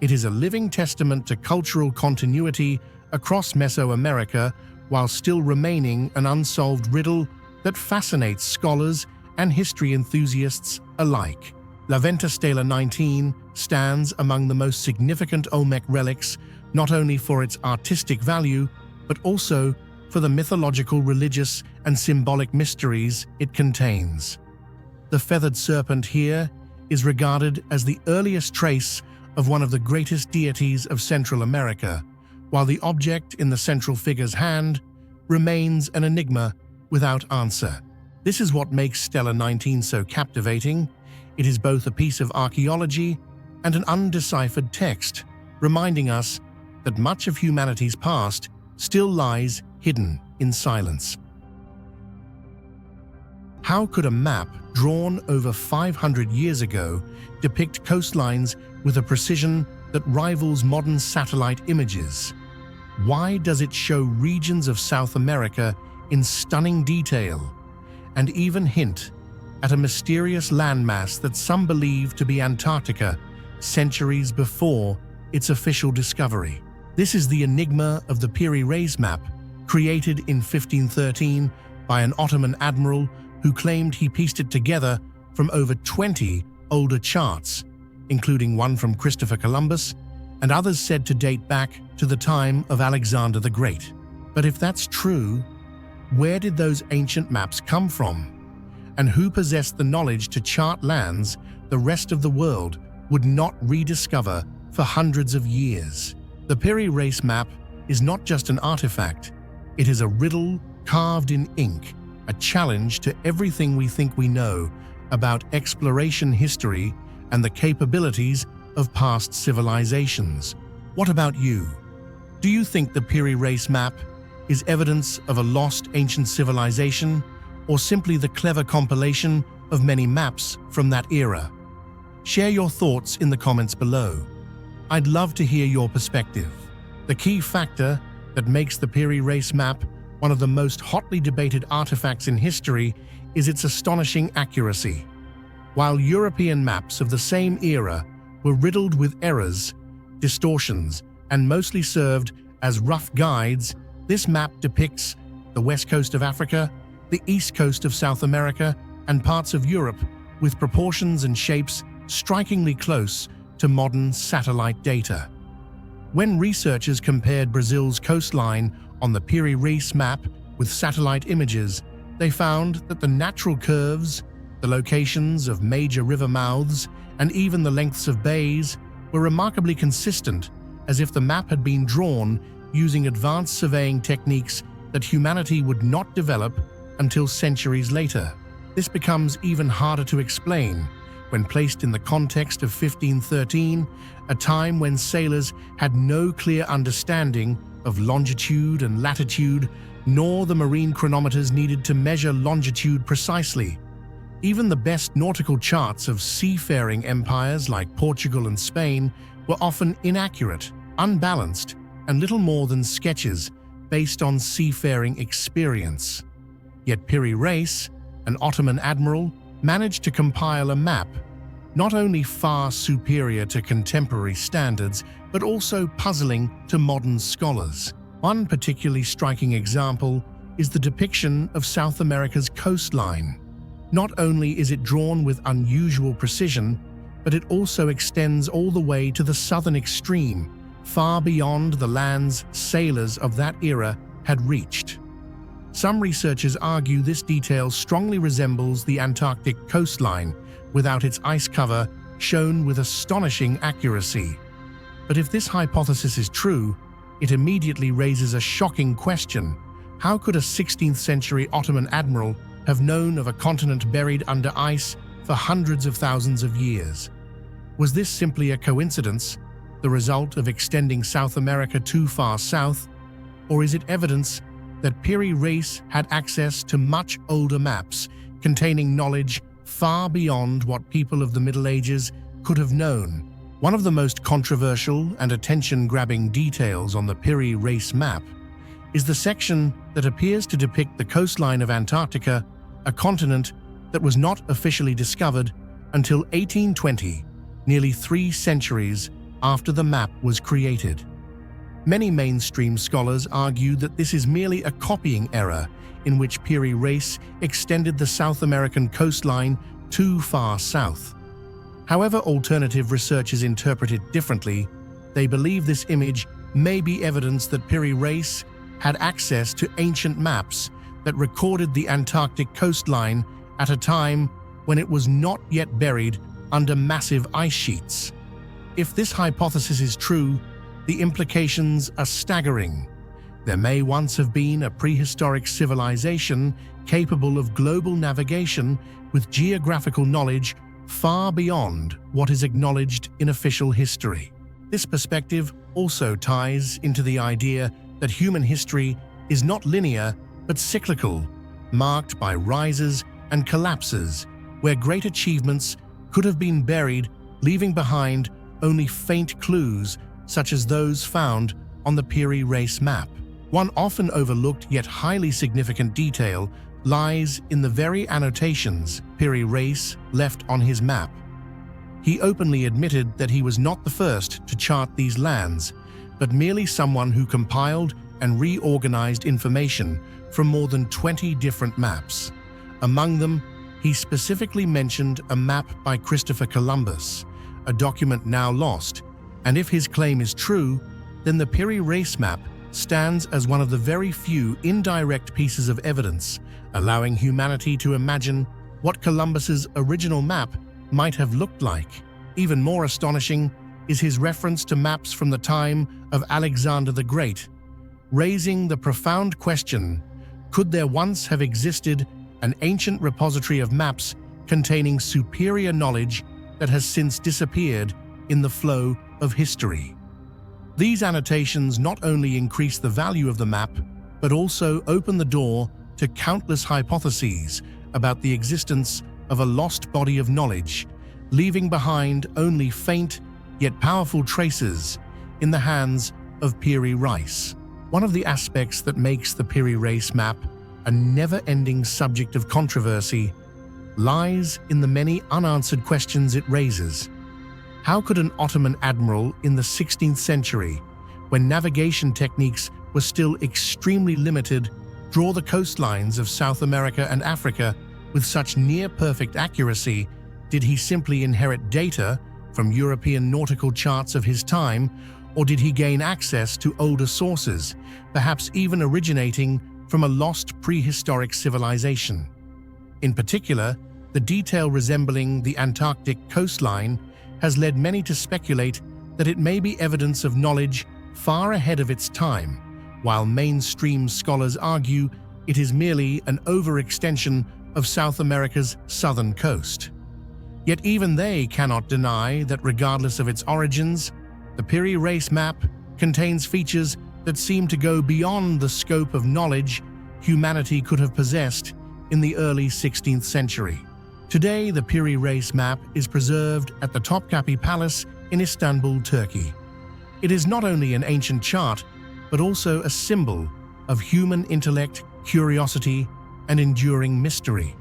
It is a living testament to cultural continuity across Mesoamerica while still remaining an unsolved riddle that fascinates scholars and history enthusiasts alike. La Venta Stela 19 stands among the most significant Olmec relics not only for its artistic value, but also for the mythological, religious, and symbolic mysteries it contains. The feathered serpent here is regarded as the earliest trace of one of the greatest deities of Central America, while the object in the central figure's hand remains an enigma without answer. This is what makes Stela 19 so captivating. It is both a piece of archaeology and an undeciphered text, reminding us that much of humanity's past still lies hidden in silence. How could a map drawn over 500 years ago depict coastlines with a precision that rivals modern satellite images? Why does it show regions of South America in stunning detail, and even hint at a mysterious landmass that some believe to be Antarctica centuries before its official discovery? This is the enigma of the Piri Reis Map, created in 1513 by an Ottoman admiral who claimed he pieced it together from over 20 older charts, including one from Christopher Columbus, and others said to date back to the time of Alexander the Great. But if that's true, where did those ancient maps come from? And who possessed the knowledge to chart lands the rest of the world would not rediscover for hundreds of years? The Piri Reis Map is not just an artifact, it is a riddle carved in ink, a challenge to everything we think we know about exploration history and the capabilities of past civilizations. What about you? Do you think the Piri Reis Map is evidence of a lost ancient civilization, or simply the clever compilation of many maps from that era? Share your thoughts in the comments below. I'd love to hear your perspective. The key factor that makes the Piri Reis Map one of the most hotly debated artifacts in history is its astonishing accuracy. While European maps of the same era were riddled with errors, distortions, and mostly served as rough guides, this map depicts the west coast of Africa, the east coast of South America, and parts of Europe with proportions and shapes strikingly close to modern satellite data. When researchers compared Brazil's coastline on the Piri Reis Map with satellite images, they found that the natural curves, the locations of major river mouths, and even the lengths of bays were remarkably consistent, as if the map had been drawn using advanced surveying techniques that humanity would not develop until centuries later. This becomes even harder to explain when placed in the context of 1513, a time when sailors had no clear understanding of longitude and latitude, nor the marine chronometers needed to measure longitude precisely. Even the best nautical charts of seafaring empires like Portugal and Spain were often inaccurate, unbalanced, and little more than sketches based on seafaring experience. Yet Piri Reis, an Ottoman admiral, managed to compile a map not only far superior to contemporary standards, but also puzzling to modern scholars. One particularly striking example is the depiction of South America's coastline. Not only is it drawn with unusual precision, but it also extends all the way to the southern extreme, far beyond the lands sailors of that era had reached. Some researchers argue this detail strongly resembles the Antarctic coastline, without its ice cover shown with astonishing accuracy. But if this hypothesis is true, it immediately raises a shocking question. How could a 16th century Ottoman admiral have known of a continent buried under ice for hundreds of thousands of years? Was this simply a coincidence, the result of extending South America too far south? Or is it evidence that Piri Reis had access to much older maps containing knowledge far beyond what people of the Middle Ages could have known? One of the most controversial and attention-grabbing details on the Piri Reis Map is the section that appears to depict the coastline of Antarctica, a continent that was not officially discovered until 1820, nearly 3 centuries after the map was created. Many mainstream scholars argue that this is merely a copying error in which Piri Reis extended the South American coastline too far south. However alternative researchers interpret it differently, they believe this image may be evidence that Piri Reis had access to ancient maps that recorded the Antarctic coastline at a time when it was not yet buried under massive ice sheets. If this hypothesis is true, the implications are staggering. There may once have been a prehistoric civilization capable of global navigation with geographical knowledge far beyond what is acknowledged in official history. This perspective also ties into the idea that human history is not linear but cyclical, marked by rises and collapses, where great achievements could have been buried, leaving behind only faint clues such as those found on the Piri Reis Map. One often overlooked yet highly significant detail lies in the very annotations Piri Reis left on his map. He openly admitted that he was not the first to chart these lands, but merely someone who compiled and reorganized information from more than 20 different maps. Among them, he specifically mentioned a map by Christopher Columbus, a document now lost, and if his claim is true, then the Piri Reis Map stands as one of the very few indirect pieces of evidence, allowing humanity to imagine what Columbus's original map might have looked like. Even more astonishing is his reference to maps from the time of Alexander the Great, raising the profound question, could there once have existed an ancient repository of maps containing superior knowledge that has since disappeared in the flow of history? These annotations not only increase the value of the map, but also open the door to countless hypotheses about the existence of a lost body of knowledge, leaving behind only faint yet powerful traces in the hands of Piri Reis. One of the aspects that makes the Piri Reis Map a never-ending subject of controversy lies in the many unanswered questions it raises. How could an Ottoman admiral in the 16th century, when navigation techniques were still extremely limited, draw the coastlines of South America and Africa with such near-perfect accuracy? Did he simply inherit data from European nautical charts of his time, or did he gain access to older sources, perhaps even originating from a lost prehistoric civilization? In particular, the detail resembling the Antarctic coastline has led many to speculate that it may be evidence of knowledge far ahead of its time, while mainstream scholars argue it is merely an overextension of South America's southern coast. Yet even they cannot deny that regardless of its origins, the Piri Reis Map contains features that seem to go beyond the scope of knowledge humanity could have possessed in the early 16th century. Today, the Piri Reis Map is preserved at the Topkapi Palace in Istanbul, Turkey. It is not only an ancient chart, but also a symbol of human intellect, curiosity, and enduring mystery.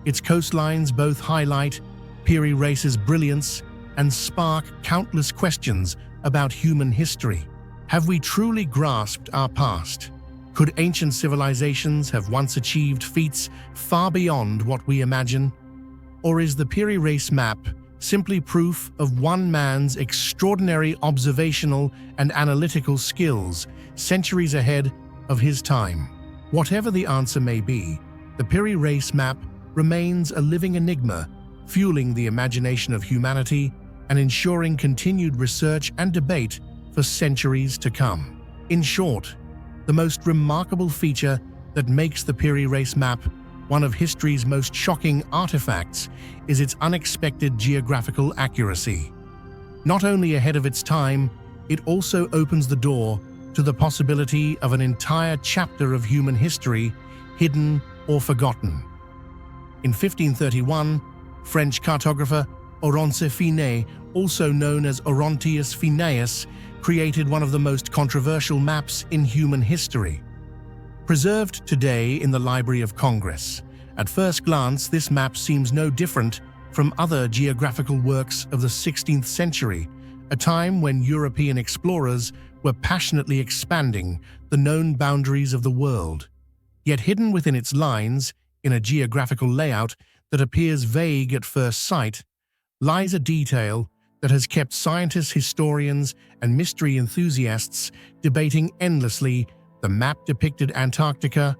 Its coastlines both highlight Piri Reis's brilliance and spark countless questions about human history. Have we truly grasped our past? Could ancient civilizations have once achieved feats far beyond what we imagine? Or is the Piri Reis Map simply proof of one man's extraordinary observational and analytical skills centuries ahead of his time? Whatever the answer may be, the Piri Reis Map remains a living enigma, fueling the imagination of humanity and ensuring continued research and debate for centuries to come. In short, the most remarkable feature that makes the Piri Reis Map one of history's most shocking artifacts is its unexpected geographical accuracy. Not only ahead of its time, it also opens the door to the possibility of an entire chapter of human history hidden or forgotten. In 1531, French cartographer Orontius Finaeus, also known as Orontius Finaeus, created one of the most controversial maps in human history. Preserved today in the Library of Congress, At first glance, this map seems no different from other geographical works of the 16th century, a time when European explorers were passionately expanding the known boundaries of the world. Yet hidden within its lines, in a geographical layout that appears vague at first sight, lies a detail that has kept scientists, historians, and mystery enthusiasts debating endlessly. The map depicted Antarctica,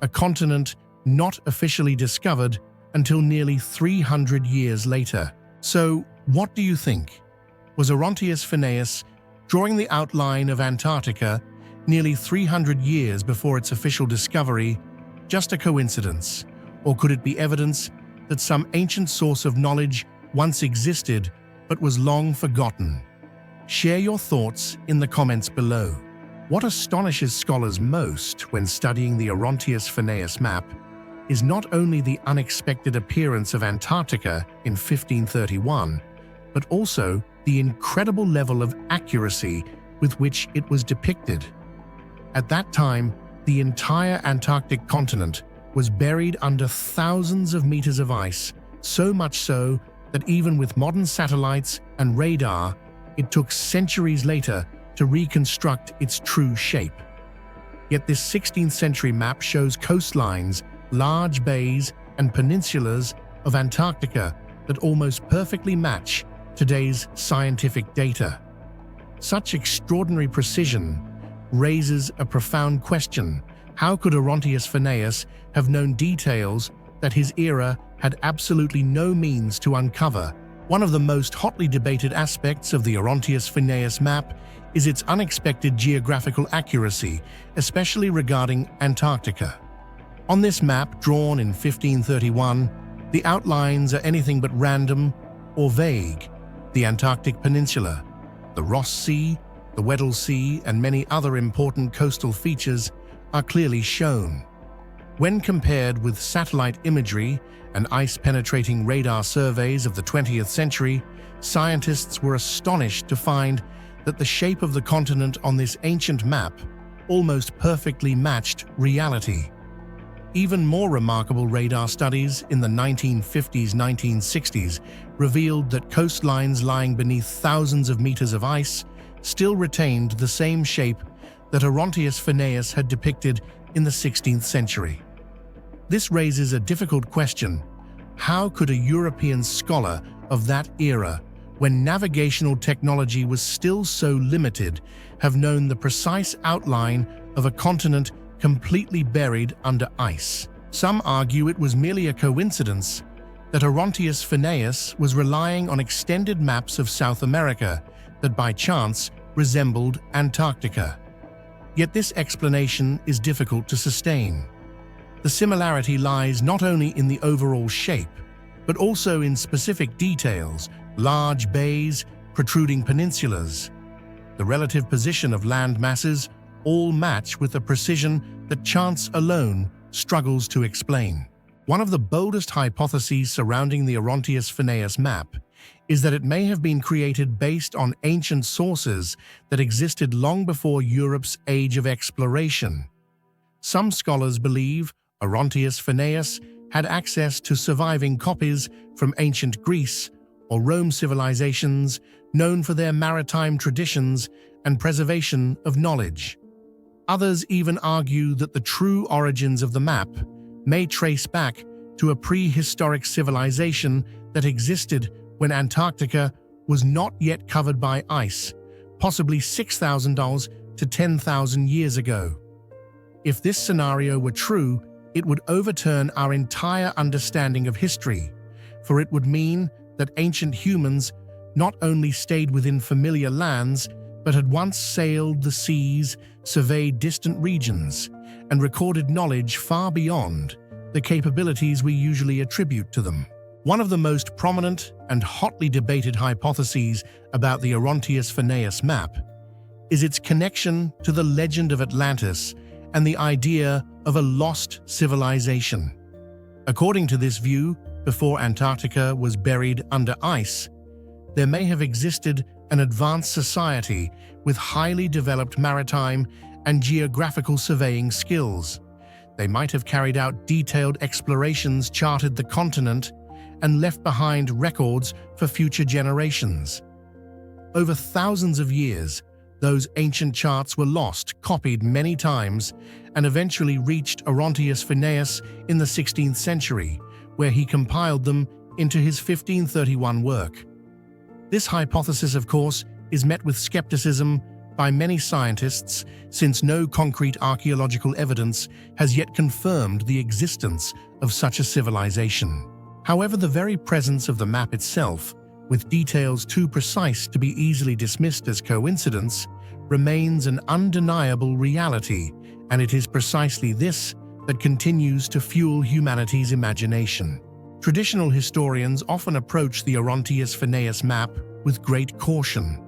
a continent not officially discovered until nearly 300 years later. So, what do you think? Was Orontius Finaeus drawing the outline of Antarctica nearly 300 years before its official discovery just a coincidence? Or could it be evidence that some ancient source of knowledge once existed but was long forgotten? Share your thoughts in the comments below. What astonishes scholars most when studying the Orontius Finaeus Map is not only the unexpected appearance of Antarctica in 1531, but also the incredible level of accuracy with which it was depicted. At that time, the entire Antarctic continent was buried under thousands of meters of ice, so much so that even with modern satellites and radar, it took centuries later to reconstruct its true shape. Yet this 16th century map shows coastlines, large bays, and peninsulas of Antarctica that almost perfectly match today's scientific data. Such extraordinary precision raises a profound question. How could Orontius Finaeus have known details that his era had absolutely no means to uncover? One of the most hotly debated aspects of the Orontius Finaeus map is its unexpected geographical accuracy, especially regarding Antarctica. On this map, drawn in 1531, the outlines are anything but random or vague. The Antarctic Peninsula, the Ross Sea, the Weddell Sea, and many other important coastal features are clearly shown. When compared with satellite imagery and ice-penetrating radar surveys of the 20th century, scientists were astonished to find that the shape of the continent on this ancient map almost perfectly matched reality. Even more remarkable radar studies in the 1950s-1960s revealed that coastlines lying beneath thousands of meters of ice still retained the same shape that Orontius Finaeus had depicted in the 16th century. This raises a difficult question. How could a European scholar of that era, when navigational technology was still so limited, have known the precise outline of a continent completely buried under ice? Some argue it was merely a coincidence that Orontius Finaeus was relying on extended maps of South America that by chance resembled Antarctica. Yet this explanation is difficult to sustain. The similarity lies not only in the overall shape, but also in specific details: large bays, protruding peninsulas. The relative position of land masses all match with a precision that chance alone struggles to explain. One of the boldest hypotheses surrounding the Orontius Finaeus map is that it may have been created based on ancient sources that existed long before Europe's age of exploration. Some scholars believe Orontius Finaeus had access to surviving copies from ancient Greece or Rome civilizations known for their maritime traditions and preservation of knowledge. Others even argue that the true origins of the map may trace back to a prehistoric civilization that existed when Antarctica was not yet covered by ice, possibly 6,000 to 10,000 years ago. If this scenario were true, it would overturn our entire understanding of history, for it would mean that ancient humans not only stayed within familiar lands, but had once sailed the seas, surveyed distant regions, and recorded knowledge far beyond the capabilities we usually attribute to them. One of the most prominent and hotly debated hypotheses about the Orontius Finaeus map is its connection to the legend of Atlantis and the idea of a lost civilization. According to this view, before Antarctica was buried under ice, there may have existed an advanced society with highly developed maritime and geographical surveying skills. They might have carried out detailed explorations, charted the continent, and left behind records for future generations. Over thousands of years, those ancient charts were lost, copied many times, and eventually reached Orontius Finaeus in the 16th century, where he compiled them into his 1531 work. This hypothesis, of course, is met with skepticism by many scientists, since no concrete archaeological evidence has yet confirmed the existence of such a civilization. However, the very presence of the map itself, with details too precise to be easily dismissed as coincidence, remains an undeniable reality, and it is precisely this that continues to fuel humanity's imagination. Traditional historians often approach the Orontius Finaeus Map with great caution.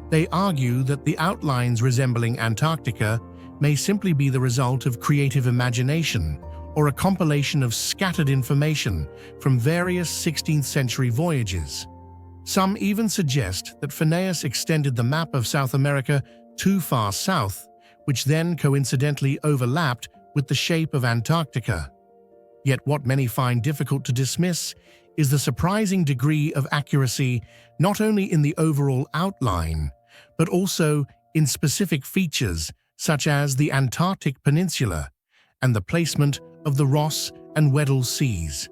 They argue that the outlines resembling Antarctica may simply be the result of creative imagination or a compilation of scattered information from various 16th century voyages. Some even suggest that Finaeus extended the map of South America too far south, which then coincidentally overlapped with the shape of Antarctica. Yet what many find difficult to dismiss is the surprising degree of accuracy not only in the overall outline, but also in specific features such as the Antarctic Peninsula and the placement of the Ross and Weddell Seas.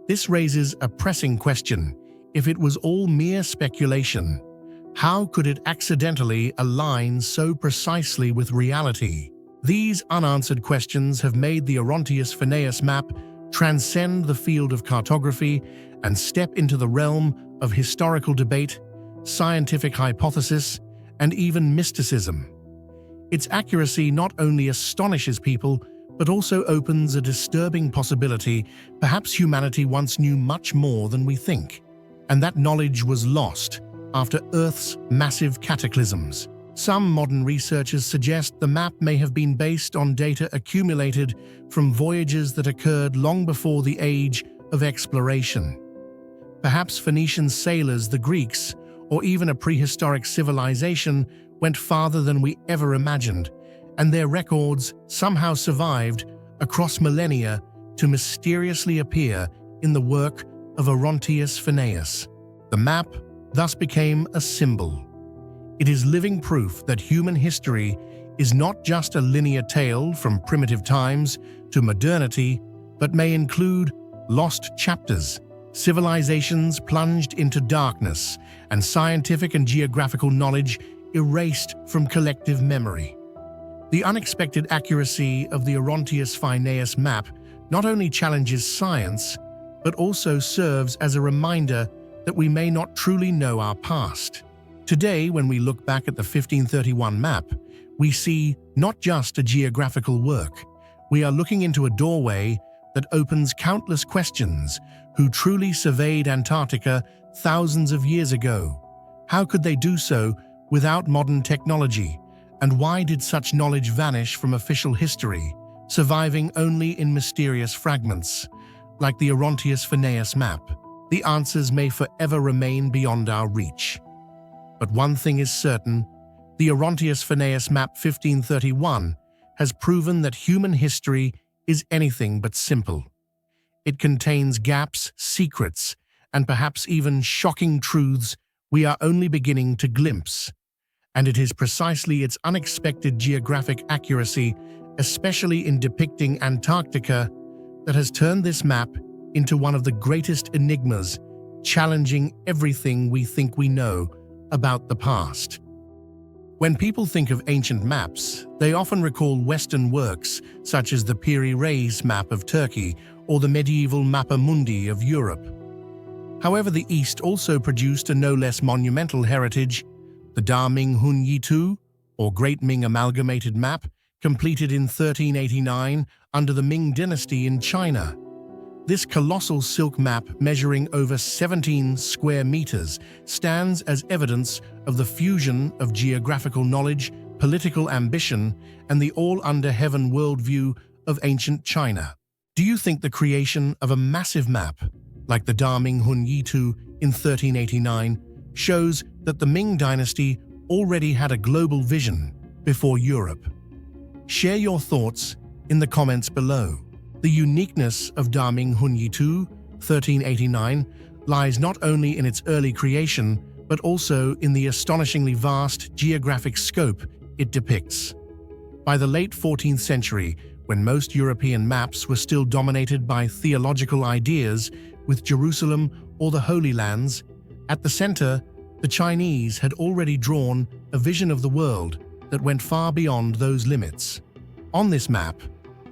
This raises a pressing question. If it was all mere speculation, how could it accidentally align so precisely with reality? These unanswered questions have made the Orontius Finaeus Map transcend the field of cartography and step into the realm of historical debate, scientific hypothesis, and even mysticism. Its accuracy not only astonishes people, but also opens a disturbing possibility. Perhaps humanity once knew much more than we think, and that knowledge was lost after Earth's massive cataclysms. Some modern researchers suggest the map may have been based on data accumulated from voyages that occurred long before the age of exploration. Perhaps Phoenician sailors, the Greeks, or even a prehistoric civilization went farther than we ever imagined, and their records somehow survived across millennia to mysteriously appear in the work of Orontius Finaeus. The map thus became a symbol. It is living proof that human history is not just a linear tale from primitive times to modernity, but may include lost chapters, civilizations plunged into darkness, and scientific and geographical knowledge erased from collective memory. The unexpected accuracy of the Orontius Finaeus Map not only challenges science, but also serves as a reminder that we may not truly know our past. Today, when we look back at the 1531 map, we see not just a geographical work. We are looking into a doorway that opens countless questions. Who truly surveyed Antarctica thousands of years ago? How could they do so without modern technology? And why did such knowledge vanish from official history, surviving only in mysterious fragments, like the Orontius Finaeus Map? The answers may forever remain beyond our reach. But one thing is certain, the Orontius Finaeus Map 1531 has proven that human history is anything but simple. It contains gaps, secrets, and perhaps even shocking truths we are only beginning to glimpse. And it is precisely its unexpected geographic accuracy, especially in depicting Antarctica, that has turned this map into one of the greatest enigmas, challenging everything we think we know about the past. When people think of ancient maps, they often recall Western works such as the Piri Reis Map of Turkey or the medieval Mappa Mundi of Europe. However, the East also produced a no less monumental heritage, the Ming Hun Yi Tu, or Great Ming Amalgamated Map, completed in 1389 under the Ming dynasty in China. This colossal silk map, measuring over 17 square meters, stands as evidence of the fusion of geographical knowledge, political ambition, and the all-under-heaven worldview of ancient China. Do you think the creation of a massive map, like the Ming Hun Yi Tu in 1389, shows that the Ming dynasty already had a global vision before Europe? Share your thoughts in the comments below. The uniqueness of Ming Hun Yi Tu, 1389, lies not only in its early creation, but also in the astonishingly vast geographic scope it depicts. By the late 14th century, when most European maps were still dominated by theological ideas, with Jerusalem or the Holy Lands at the center, the Chinese had already drawn a vision of the world that went far beyond those limits. On this map,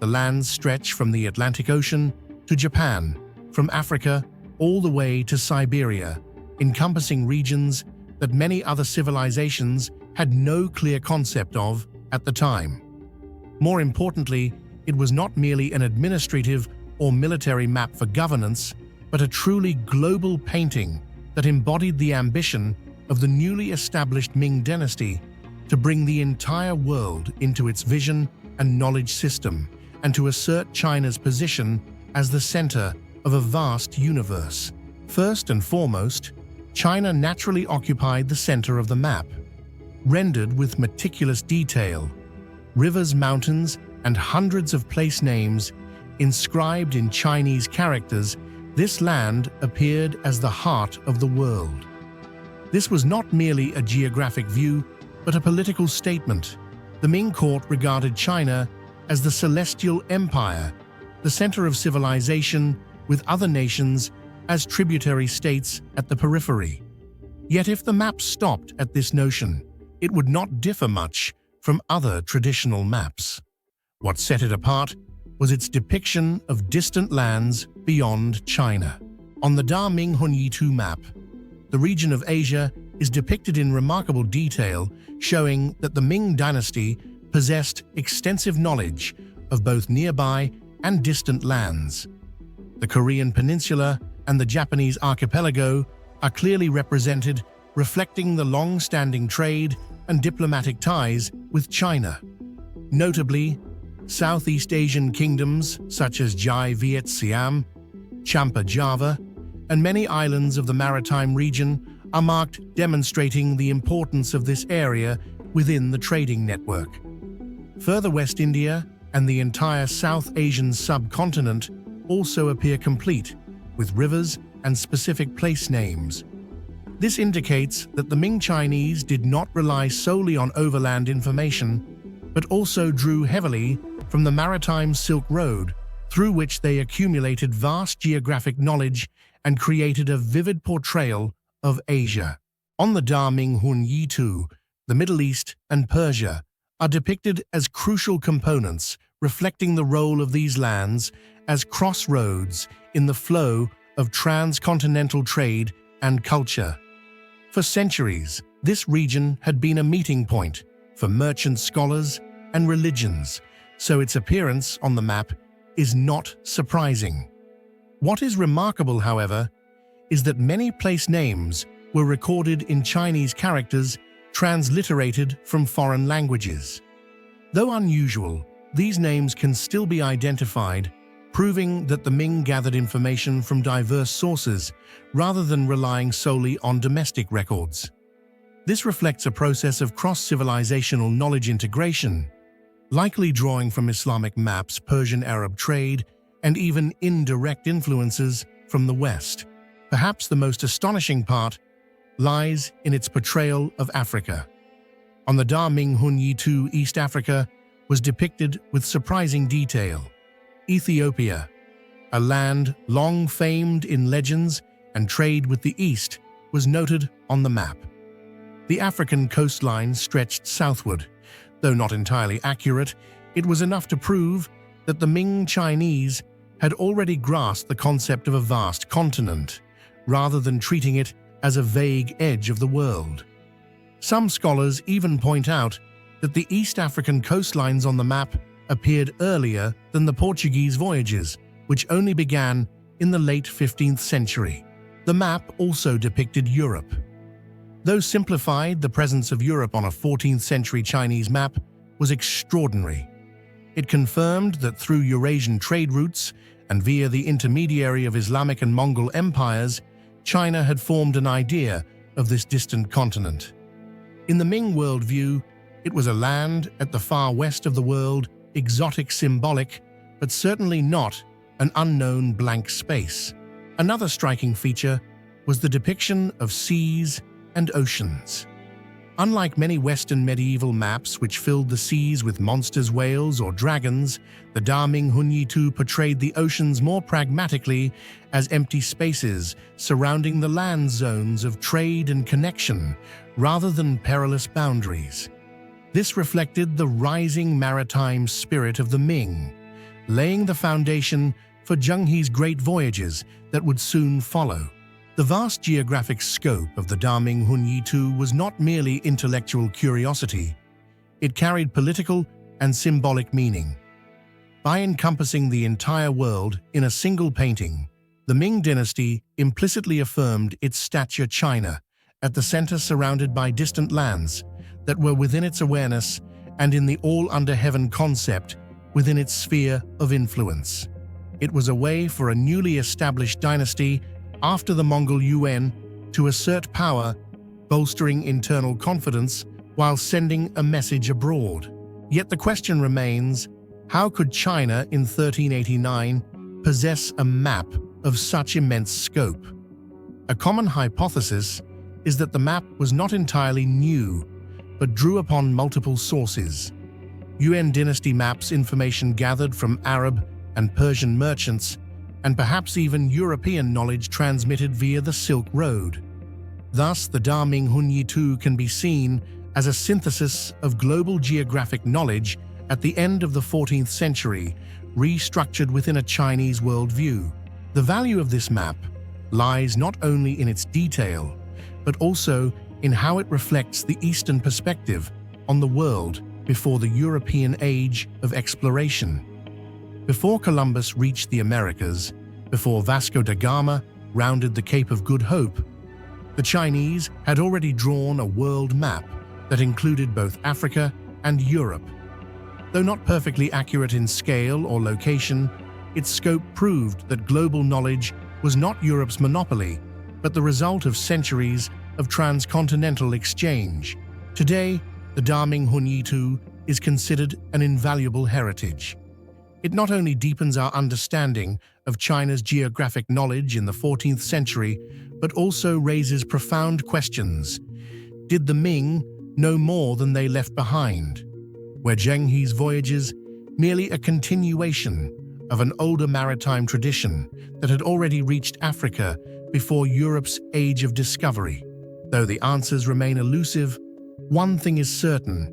the lands stretch from the Atlantic Ocean to Japan, from Africa all the way to Siberia, encompassing regions that many other civilizations had no clear concept of at the time. More importantly, it was not merely an administrative or military map for governance, but a truly global painting that embodied the ambition of the newly established Ming dynasty to bring the entire world into its vision and knowledge system, and to assert China's position as the center of a vast universe. First and foremost, China naturally occupied the center of the map. Rendered with meticulous detail, rivers, mountains, and hundreds of place names inscribed in Chinese characters, this land appeared as the heart of the world. This was not merely a geographic view, but a political statement. The Ming court regarded China as the celestial empire, the center of civilization, with other nations as tributary states at the periphery. Yet if the map stopped at this notion, it would not differ much from other traditional maps. What set it apart was its depiction of distant lands beyond China. On the Ming Hun Yi Tu map, the region of Asia is depicted in remarkable detail, showing that the Ming dynasty possessed extensive knowledge of both nearby and distant lands. The Korean peninsula and the Japanese archipelago are clearly represented, reflecting the long-standing trade and diplomatic ties with China. Notably, Southeast Asian kingdoms such as Jai Viet Siam, Champa Java, and many islands of the maritime region are marked, demonstrating the importance of this area within the trading network. Further West India and the entire South Asian subcontinent also appear complete, with rivers and specific place names. This indicates that the Ming Chinese did not rely solely on overland information, but also drew heavily from the maritime Silk Road, through which they accumulated vast geographic knowledge and created a vivid portrayal of Asia. On the Ming Hun Yi Tu, the Middle East and Persia are depicted as crucial components, reflecting the role of these lands as crossroads in the flow of transcontinental trade and culture. For centuries, this region had been a meeting point for merchant scholars and religions, so its appearance on the map is not surprising. What is remarkable, however, is that many place names were recorded in Chinese characters transliterated from foreign languages. Though unusual, these names can still be identified, proving that the Ming gathered information from diverse sources rather than relying solely on domestic records. This reflects a process of cross-civilizational knowledge integration, likely drawing from Islamic maps, Persian Arab trade, and even indirect influences from the West. Perhaps the most astonishing part lies in its portrayal of Africa. On the Ming Hun Yi Tu, East Africa was depicted with surprising detail. Ethiopia, a land long famed in legends and trade with the East, was noted on the map. The African coastline stretched southward. Though not entirely accurate, it was enough to prove that the Ming Chinese had already grasped the concept of a vast continent, rather than treating it as a vague edge of the world. Some scholars even point out that the East African coastlines on the map appeared earlier than the Portuguese voyages, which only began in the late 15th century. The map also depicted Europe. Though simplified, the presence of Europe on a 14th century Chinese map was extraordinary. It confirmed that through Eurasian trade routes and via the intermediary of Islamic and Mongol empires, China had formed an idea of this distant continent. In the Ming worldview, it was a land at the far west of the world exotic symbolic, but certainly not an unknown blank space. Another striking feature was the depiction of seas and oceans. Unlike many Western medieval maps which filled the seas with monsters, whales, or dragons, the Ming Hun Yi Tu portrayed the oceans more pragmatically as empty spaces surrounding the land zones of trade and connection, rather than perilous boundaries. This reflected the rising maritime spirit of the Ming, laying the foundation for Zheng He's great voyages that would soon follow. The vast geographic scope of the Ming Hun Yi Tu was not merely intellectual curiosity. It carried political and symbolic meaning. By encompassing the entire world in a single painting, the Ming dynasty implicitly affirmed its stature China, at the center surrounded by distant lands that were within its awareness, and in the all-under-heaven concept within its sphere of influence. It was a way for a newly established dynasty after the Mongol Yuan to assert power, bolstering internal confidence while sending a message abroad. Yet the question remains, how could China in 1389 possess a map of such immense scope? A common hypothesis is that the map was not entirely new, but drew upon multiple sources. Yuan dynasty maps, information gathered from Arab and Persian merchants, and perhaps even European knowledge transmitted via the Silk Road. Thus, the Ming Hun Yi Tu can be seen as a synthesis of global geographic knowledge at the end of the 14th century, restructured within a Chinese worldview. The value of this map lies not only in its detail, but also in how it reflects the Eastern perspective on the world before the European age of exploration. Before Columbus reached the Americas, before Vasco da Gama rounded the Cape of Good Hope, the Chinese had already drawn a world map that included both Africa and Europe. Though not perfectly accurate in scale or location, its scope proved that global knowledge was not Europe's monopoly, but the result of centuries of transcontinental exchange. Today, the Ming Hun Yi Tu is considered an invaluable heritage. It not only deepens our understanding of China's geographic knowledge in the 14th century, but also raises profound questions. Did the Ming know more than they left behind? Were Zheng He's voyages merely a continuation of an older maritime tradition that had already reached Africa before Europe's age of discovery? Though the answers remain elusive, one thing is certain: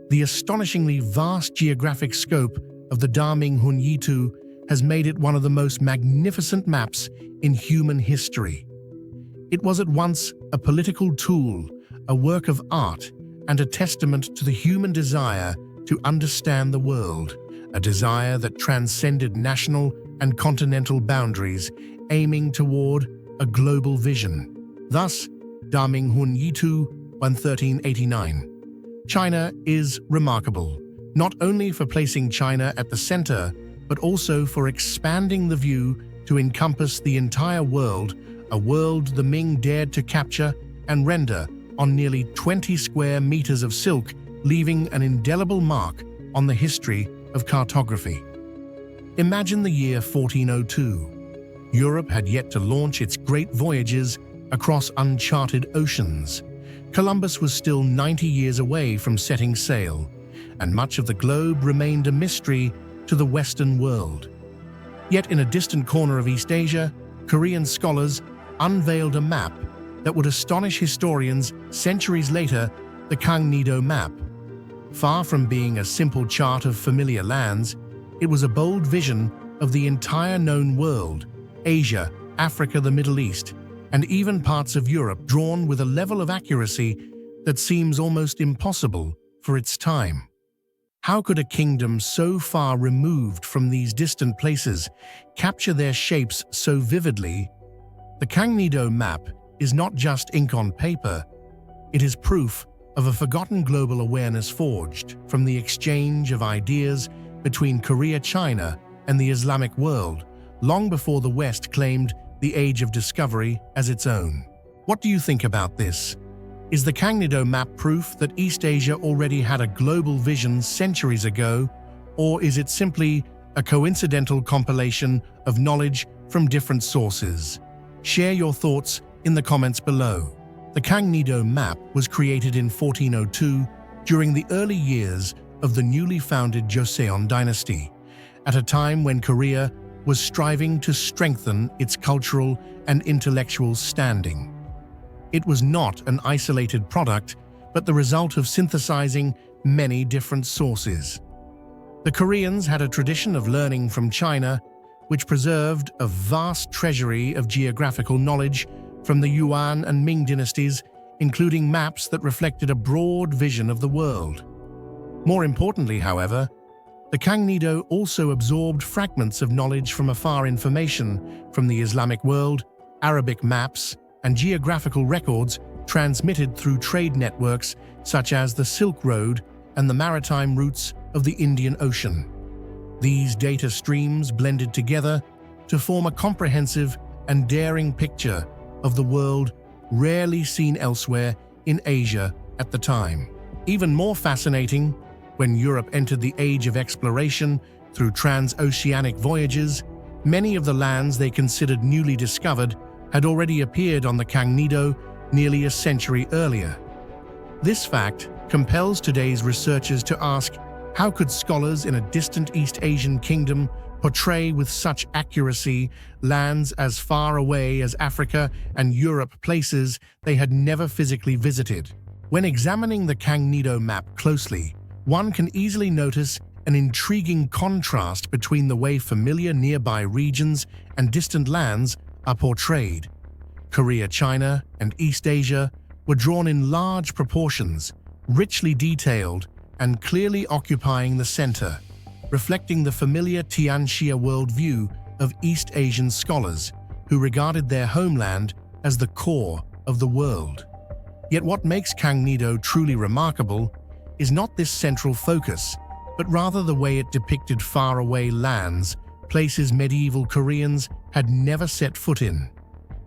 the astonishingly vast geographic scope of the Ming Hun Yi Tu has made it one of the most magnificent maps in human history. It was at once a political tool, a work of art, and a testament to the human desire to understand the world, a desire that transcended national and continental boundaries, aiming toward a global vision. Thus, Ming Hun Yi Tu, 1389. China is remarkable, not only for placing China at the center, but also for expanding the view to encompass the entire world, a world the Ming dared to capture and render on nearly 20 square meters of silk, leaving an indelible mark on the history of cartography. Imagine the year 1402. Europe had yet to launch its great voyages across uncharted oceans. Columbus was still 90 years away from setting sail, and much of the globe remained a mystery to the Western world. Yet in a distant corner of East Asia, Korean scholars unveiled a map that would astonish historians centuries later, the Castillo Map. Far from being a simple chart of familiar lands, it was a bold vision of the entire known world, Asia, Africa, the Middle East, and even parts of Europe, drawn with a level of accuracy that seems almost impossible for its time. How could a kingdom so far removed from these distant places capture their shapes so vividly? The Castillo Map is not just ink on paper, it is proof of a forgotten global awareness forged from the exchange of ideas between Korea, China, and the Islamic world, long before the West claimed the Age of Discovery as its own. What do you think about this? Is the Castillo Map proof that East Asia already had a global vision centuries ago, Or is it simply a coincidental compilation of knowledge from different sources? Share your thoughts in the comments below. The Kangnido map was created in 1402 during the early years of the newly founded Joseon dynasty, at a time when Korea was striving to strengthen its cultural and intellectual standing. It was not an isolated product, but the result of synthesizing many different sources. The Koreans had a tradition of learning from China, which preserved a vast treasury of geographical knowledge from the Yuan and Ming dynasties, including maps that reflected a broad vision of the world. More importantly, however, the Kangnido also absorbed fragments of knowledge from afar, information from the Islamic world, Arabic maps, and geographical records transmitted through trade networks such as the Silk Road and the maritime routes of the Indian Ocean. These data streams blended together to form a comprehensive and daring picture of the world rarely seen elsewhere in Asia at the time. Even more fascinating, when Europe entered the age of exploration through transoceanic voyages, many of the lands they considered newly discovered had already appeared on the Kangnido nearly a century earlier. This fact compels today's researchers to ask, how could scholars in a distant East Asian kingdom portray with such accuracy lands as far away as Africa and Europe, places they had never physically visited? When examining the Kangnido map closely, one can easily notice an intriguing contrast between the way familiar nearby regions and distant lands are portrayed. Korea, China, and East Asia were drawn in large proportions, richly detailed, and clearly occupying the center, reflecting the familiar Tianxia worldview of East Asian scholars who regarded their homeland as the core of the world. Yet what makes Kangnido truly remarkable is not this central focus, but rather the way it depicted faraway lands, places medieval Koreans had never set foot in.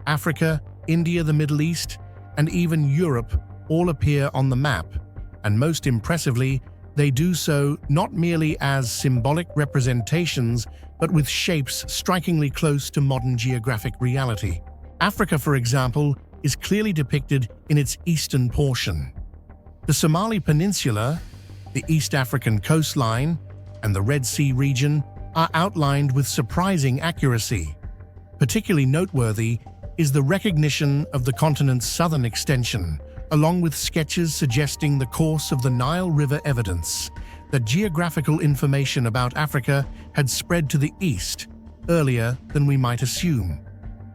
Africa, India, the Middle East, and even Europe all appear on the map, and most impressively, they do so not merely as symbolic representations, but with shapes strikingly close to modern geographic reality. Africa, for example, is clearly depicted in its eastern portion. The Somali Peninsula, the East African coastline, and the Red Sea region are outlined with surprising accuracy. Particularly noteworthy is the recognition of the continent's southern extension, along with sketches suggesting the course of the Nile River, evidence that geographical information about Africa had spread to the east earlier than we might assume.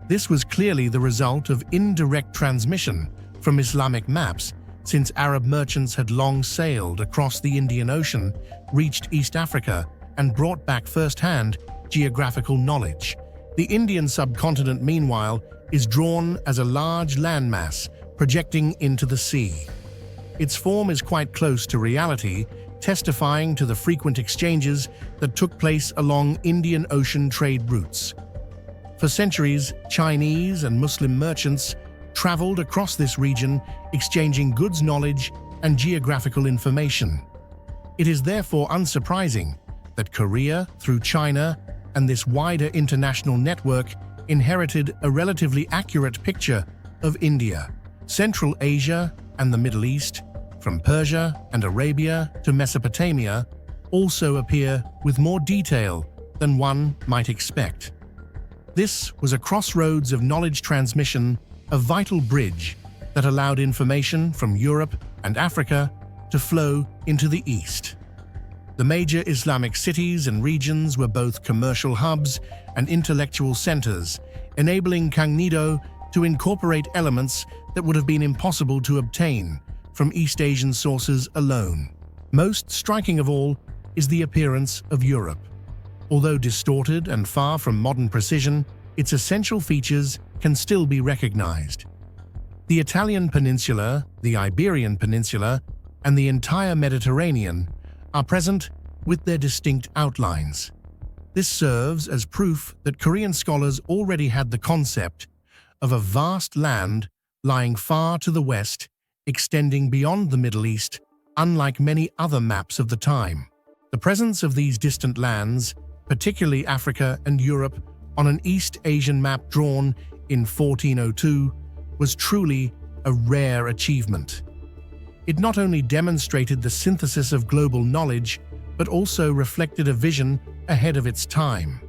This was clearly the result of indirect transmission from Islamic maps, since Arab merchants had long sailed across the Indian Ocean, reached East Africa, and brought back first-hand geographical knowledge. The Indian subcontinent, meanwhile, is drawn as a large landmass projecting into the sea. Its form is quite close to reality, testifying to the frequent exchanges that took place along Indian Ocean trade routes. For centuries, Chinese and Muslim merchants traveled across this region, exchanging goods, knowledge, and geographical information. It is therefore unsurprising that Korea, through China, and this wider international network, inherited a relatively accurate picture of India, Central Asia, and the Middle East. From Persia and Arabia to Mesopotamia, also appear with more detail than one might expect. This was a crossroads of knowledge transmission, a vital bridge that allowed information from Europe and Africa to flow into the East. The major Islamic cities and regions were both commercial hubs and intellectual centers, enabling Kangnido to incorporate elements that would have been impossible to obtain from East Asian sources alone. Most striking of all is the appearance of Europe. Although distorted and far from modern precision, its essential features can still be recognized. The Italian peninsula, the Iberian Peninsula, and the entire Mediterranean are present with their distinct outlines. This serves as proof that Korean scholars already had the concept of a vast land lying far to the west, extending beyond the Middle East, unlike many other maps of the time. The presence of these distant lands, particularly Africa and Europe, on an East Asian map drawn in 1402, was truly a rare achievement. It not only demonstrated the synthesis of global knowledge, but also reflected a vision ahead of its time.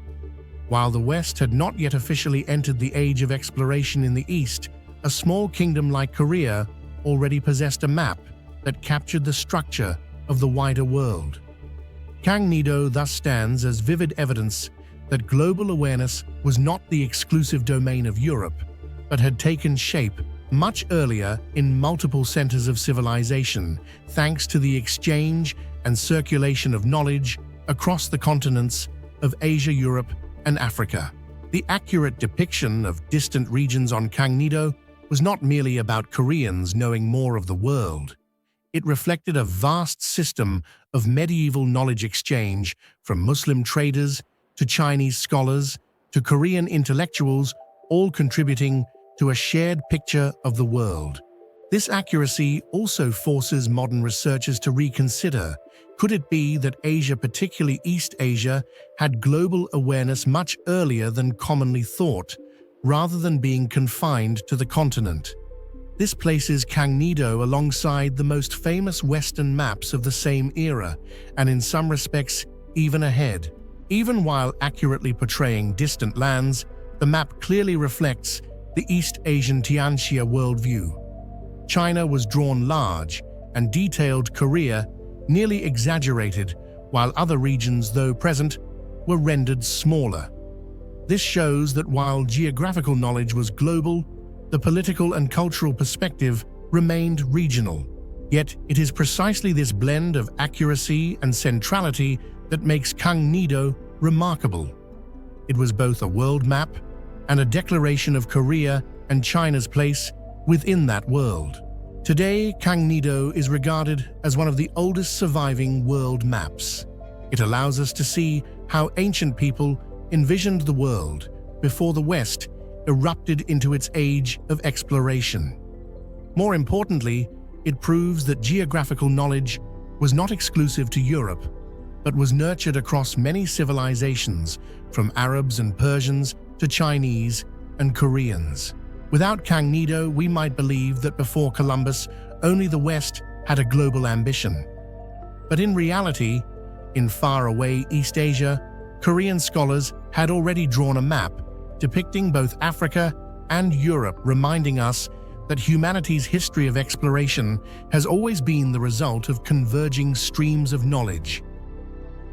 While the West had not yet officially entered the age of exploration in the East, a small kingdom like Korea already possessed a map that captured the structure of the wider world. Gangnedo thus stands as vivid evidence that global awareness was not the exclusive domain of Europe, but had taken shape much earlier in multiple centers of civilization, thanks to the exchange and circulation of knowledge across the continents of Asia, Europe, and Africa. The accurate depiction of distant regions on Gangnedo was not merely about Koreans knowing more of the world. It reflected a vast system of medieval knowledge exchange, from Muslim traders to Chinese scholars to Korean intellectuals, all contributing to a shared picture of the world. This accuracy also forces modern researchers to reconsider: could it be that Asia, particularly East Asia, had global awareness much earlier than commonly thought, rather than being confined to the continent? This places Gangnedo alongside the most famous Western maps of the same era, and in some respects even ahead. Even while accurately portraying distant lands, the map clearly reflects the East Asian Tianxia worldview. China was drawn large, and detailed Korea nearly exaggerated, while other regions, though present, were rendered smaller. This shows that while geographical knowledge was global, the political and cultural perspective remained regional. Yet it is precisely this blend of accuracy and centrality that makes Gangnedo remarkable. It was both a world map and a declaration of Korea and China's place within that world. Today, Gangnedo is regarded as one of the oldest surviving world maps. It allows us to see how ancient people envisioned the world before the West erupted into its age of exploration. More importantly, it proves that geographical knowledge was not exclusive to Europe, but was nurtured across many civilizations, from Arabs and Persians to Chinese and Koreans. Without Gangnedo, we might believe that before Columbus, only the West had a global ambition. But in reality, in faraway East Asia, Korean scholars had already drawn a map depicting both Africa and Europe, reminding us that humanity's history of exploration has always been the result of converging streams of knowledge.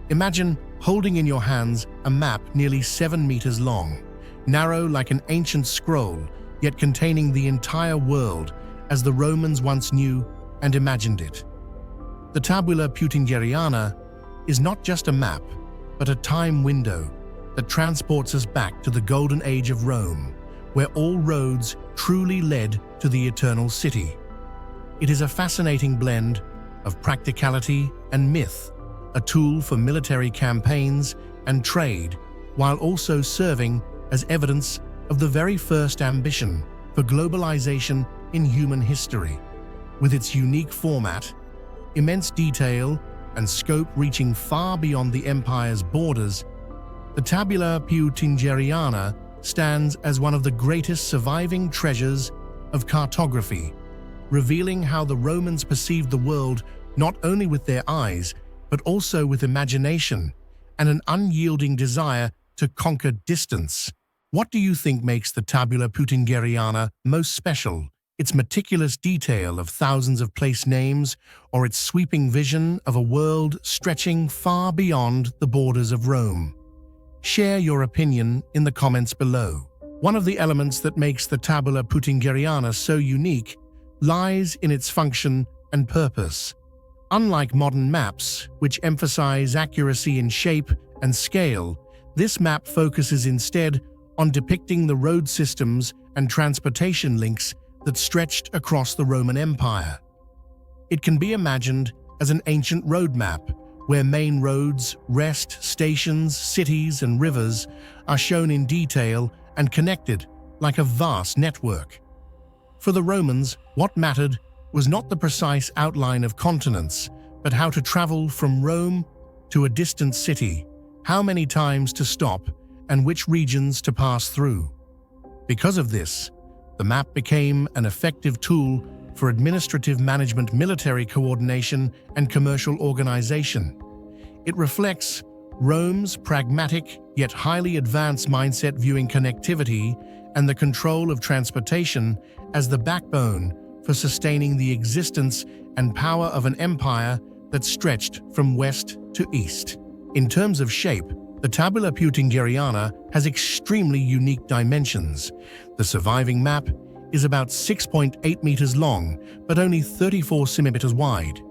Imagine holding in your hands a map nearly 7 meters long, narrow like an ancient scroll, yet containing the entire world as the Romans once knew and imagined it. The Tabula Peutingeriana is not just a map, but a time window that transports us back to the Golden Age of Rome, where all roads truly led to the Eternal City. It is a fascinating blend of practicality and myth, a tool for military campaigns and trade, while also serving as evidence of the very first ambition for globalization in human history. With its unique format, immense detail, and scope reaching far beyond the empire's borders, the Tabula Peutingeriana stands as one of the greatest surviving treasures of cartography, revealing how the Romans perceived the world not only with their eyes, but also with imagination and an unyielding desire to conquer distance. What do you think makes the Tabula Peutingeriana most special? Its meticulous detail of thousands of place names, or its sweeping vision of a world stretching far beyond the borders of Rome? Share your opinion in the comments below. One of the elements that makes the Tabula Peutingeriana so unique lies in its function and purpose. Unlike modern maps, which emphasize accuracy in shape and scale, this map focuses instead on depicting the road systems and transportation links that stretched across the Roman Empire. It can be imagined as an ancient road map, where main roads, rest stations, cities, and rivers are shown in detail and connected like a vast network. For the Romans, what mattered was not the precise outline of continents, but how to travel from Rome to a distant city, how many times to stop, and which regions to pass through. Because of this, the map became an effective tool for administrative management, military coordination, and commercial organization. It reflects Rome's pragmatic yet highly advanced mindset, viewing connectivity and the control of transportation as the backbone for sustaining the existence and power of an empire that stretched from west to east. In terms of shape, the Tabula Peutingeriana has extremely unique dimensions. The surviving map is about 6.8 meters long, but only 34 centimeters wide.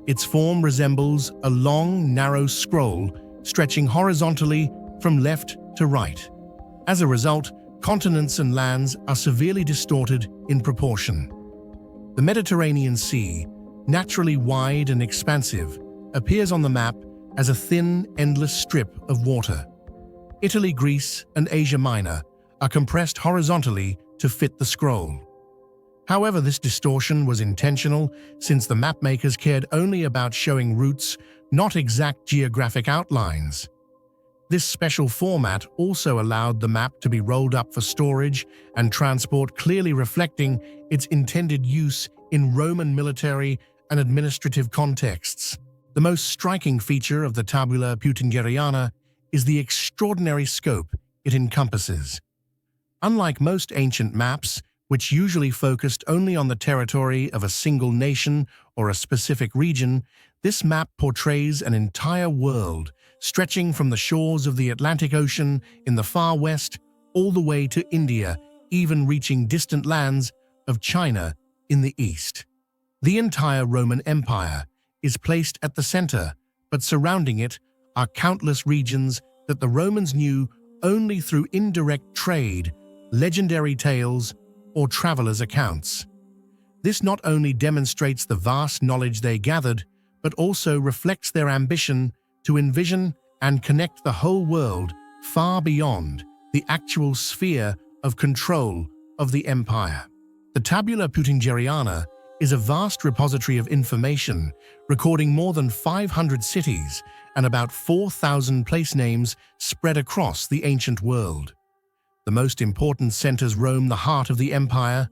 Its form resembles a long, narrow scroll stretching horizontally from left to right. As a result, continents and lands are severely distorted in proportion. The Mediterranean Sea, naturally wide and expansive, appears on the map as a thin, endless strip of water. Italy, Greece, and Asia Minor are compressed horizontally to fit the scroll. However, this distortion was intentional, since the mapmakers cared only about showing routes, not exact geographic outlines. This special format also allowed the map to be rolled up for storage and transport, clearly reflecting its intended use in Roman military and administrative contexts. The most striking feature of the Tabula Peutingeriana is the extraordinary scope it encompasses. Unlike most ancient maps, which usually focused only on the territory of a single nation or a specific region, this map portrays an entire world, stretching from the shores of the Atlantic Ocean in the far west all the way to India, even reaching distant lands of China in the east. The entire Roman Empire is placed at the center, but surrounding it are countless regions that the Romans knew only through indirect trade, legendary tales, or travelers' accounts. This not only demonstrates the vast knowledge they gathered, but also reflects their ambition to envision and connect the whole world far beyond the actual sphere of control of the empire. The Tabula Peutingeriana is a vast repository of information, recording more than 500 cities and about 4,000 place names spread across the ancient world. The most important centers roam the heart of the empire: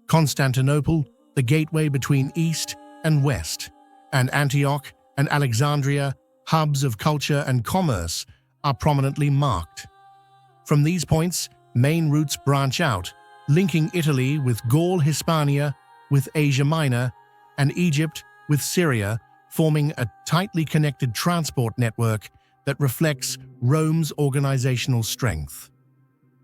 Constantinople, the gateway between east and west, and Antioch and Alexandria, hubs of culture and commerce, are prominently marked. From these points, main routes branch out, linking Italy with Gaul, Hispania with Asia Minor, and Egypt with Syria, forming a tightly connected transport network that reflects Rome's organizational strength.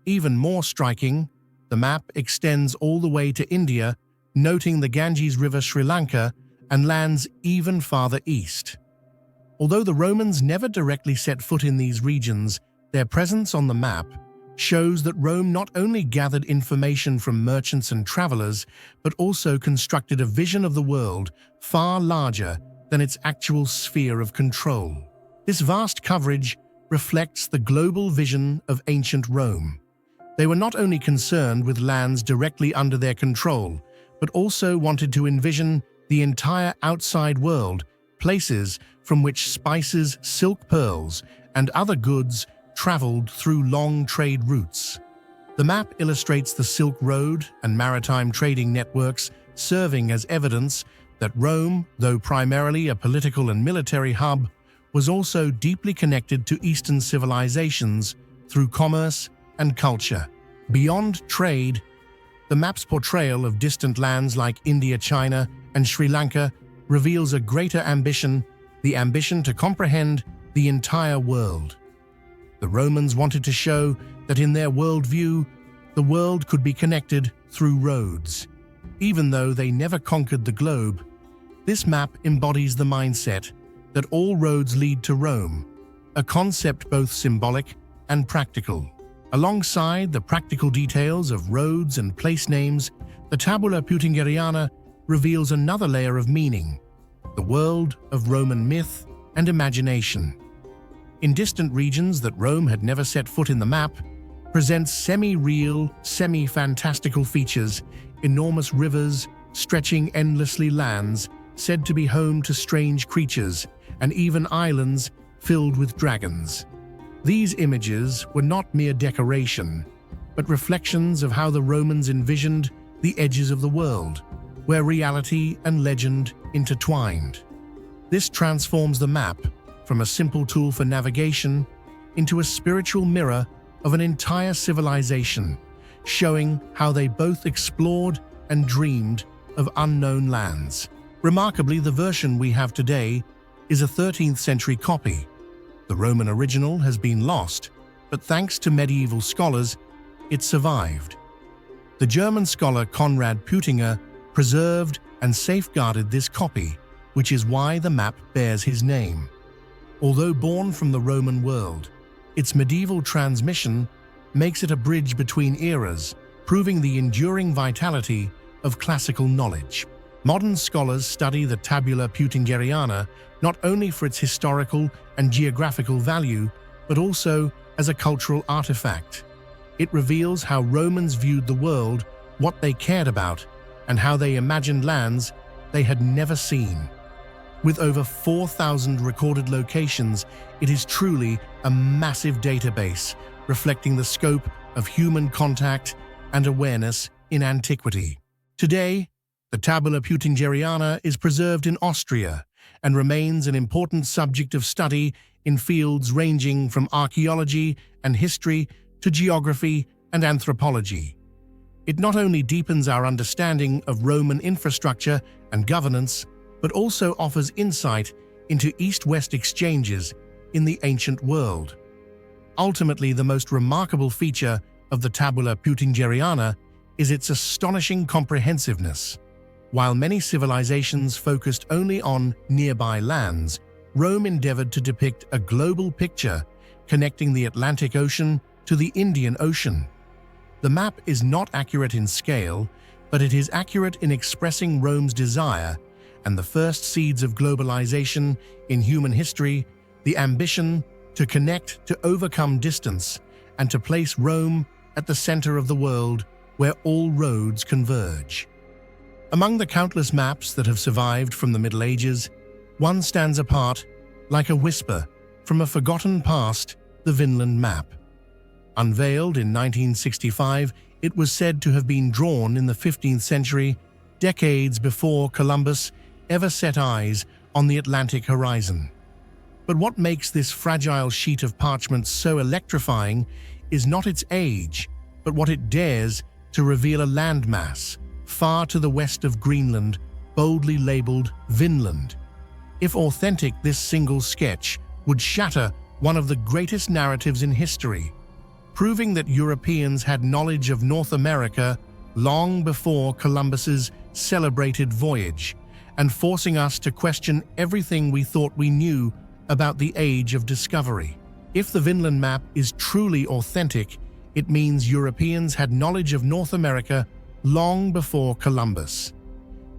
Even more striking, the map extends all the way to India, noting the Ganges River, Sri Lanka, and lands even farther east. Although the Romans never directly set foot in these regions, their presence on the map shows that Rome not only gathered information from merchants and travelers, but also constructed a vision of the world far larger than its actual sphere of control. This vast coverage reflects the global vision of ancient Rome. They were not only concerned with lands directly under their control, but also wanted to envision the entire outside world, places from which spices, silk, pearls, and other goods traveled through long trade routes. The map illustrates the Silk Road and maritime trading networks, serving as evidence that Rome, though primarily a political and military hub, was also deeply connected to Eastern civilizations through commerce and culture. Beyond trade, the map's portrayal of distant lands like India, China, and Sri Lanka reveals a greater ambition, the ambition to comprehend the entire world. The Romans wanted to show that in their worldview, the world could be connected through roads. Even though they never conquered the globe, this map embodies the mindset that all roads lead to Rome, a concept both symbolic and practical. Alongside the practical details of roads and place names, the Tabula Peutingeriana reveals another layer of meaning: the world of Roman myth and imagination. In distant regions that Rome had never set foot in, the map presents semi-real, semi-fantastical features: enormous rivers stretching endlessly, lands said to be home to strange creatures, and even islands filled with dragons. These images were not mere decoration, but reflections of how the Romans envisioned the edges of the world, where reality and legend intertwined. This transforms the map from a simple tool for navigation into a spiritual mirror of an entire civilization, showing how they both explored and dreamed of unknown lands. Remarkably, the version we have today is a 13th century copy. The Roman original has been lost, but thanks to medieval scholars, it survived. The German scholar Konrad Peutinger preserved and safeguarded this copy, which is why the map bears his name. Although born from the Roman world, its medieval transmission makes it a bridge between eras, proving the enduring vitality of classical knowledge. Modern scholars study the Tabula Peutingeriana not only for its historical and geographical value, but also as a cultural artifact. It reveals how Romans viewed the world, what they cared about, and how they imagined lands they had never seen. With over 4,000 recorded locations, it is truly a massive database, reflecting the scope of human contact and awareness in antiquity. Today, the Tabula Peutingeriana is preserved in Austria and remains an important subject of study in fields ranging from archaeology and history to geography and anthropology. It not only deepens our understanding of Roman infrastructure and governance, but also offers insight into East-West exchanges in the ancient world. Ultimately, the most remarkable feature of the Tabula Peutingeriana is its astonishing comprehensiveness. While many civilizations focused only on nearby lands, Rome endeavored to depict a global picture connecting the Atlantic Ocean to the Indian Ocean. The map is not accurate in scale, but it is accurate in expressing Rome's desire and the first seeds of globalization in human history, the ambition to connect, to overcome distance, and to place Rome at the center of the world where all roads converge. Among the countless maps that have survived from the Middle Ages, one stands apart like a whisper from a forgotten past, the Vinland Map. Unveiled in 1965, it was said to have been drawn in the 15th century, decades before Columbus ever set eyes on the Atlantic horizon. But what makes this fragile sheet of parchment so electrifying is not its age, but what it dares to reveal: a landmass far to the west of Greenland, boldly labeled Vinland. If authentic, this single sketch would shatter one of the greatest narratives in history, proving that Europeans had knowledge of North America long before Columbus's celebrated voyage, and forcing us to question everything we thought we knew about the age of discovery. If the Vinland Map is truly authentic, it means Europeans had knowledge of North America long before Columbus.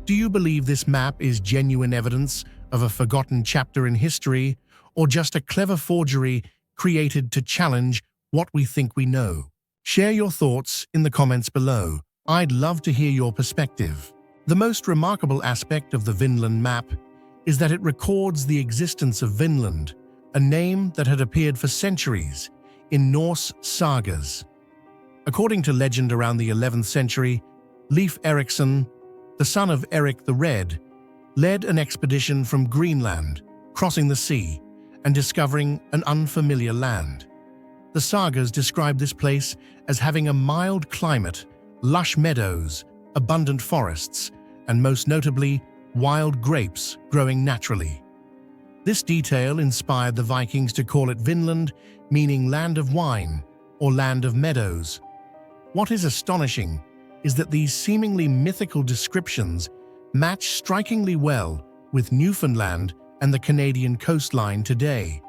Do you believe this map is genuine evidence of a forgotten chapter in history, or just a clever forgery created to challenge what we think we know? Share your thoughts in the comments below. I'd love to hear your perspective. The most remarkable aspect of the Vinland Map is that it records the existence of Vinland, a name that had appeared for centuries in Norse sagas. According to legend, around the 11th century, Leif Erikson, the son of Eric the Red, led an expedition from Greenland, crossing the sea and discovering an unfamiliar land. The sagas describe this place as having a mild climate, lush meadows, abundant forests, and most notably, wild grapes growing naturally. This detail inspired the Vikings to call it Vinland, meaning land of wine or land of meadows. What is astonishing is that these seemingly mythical descriptions match strikingly well with Newfoundland and the Canadian coastline today.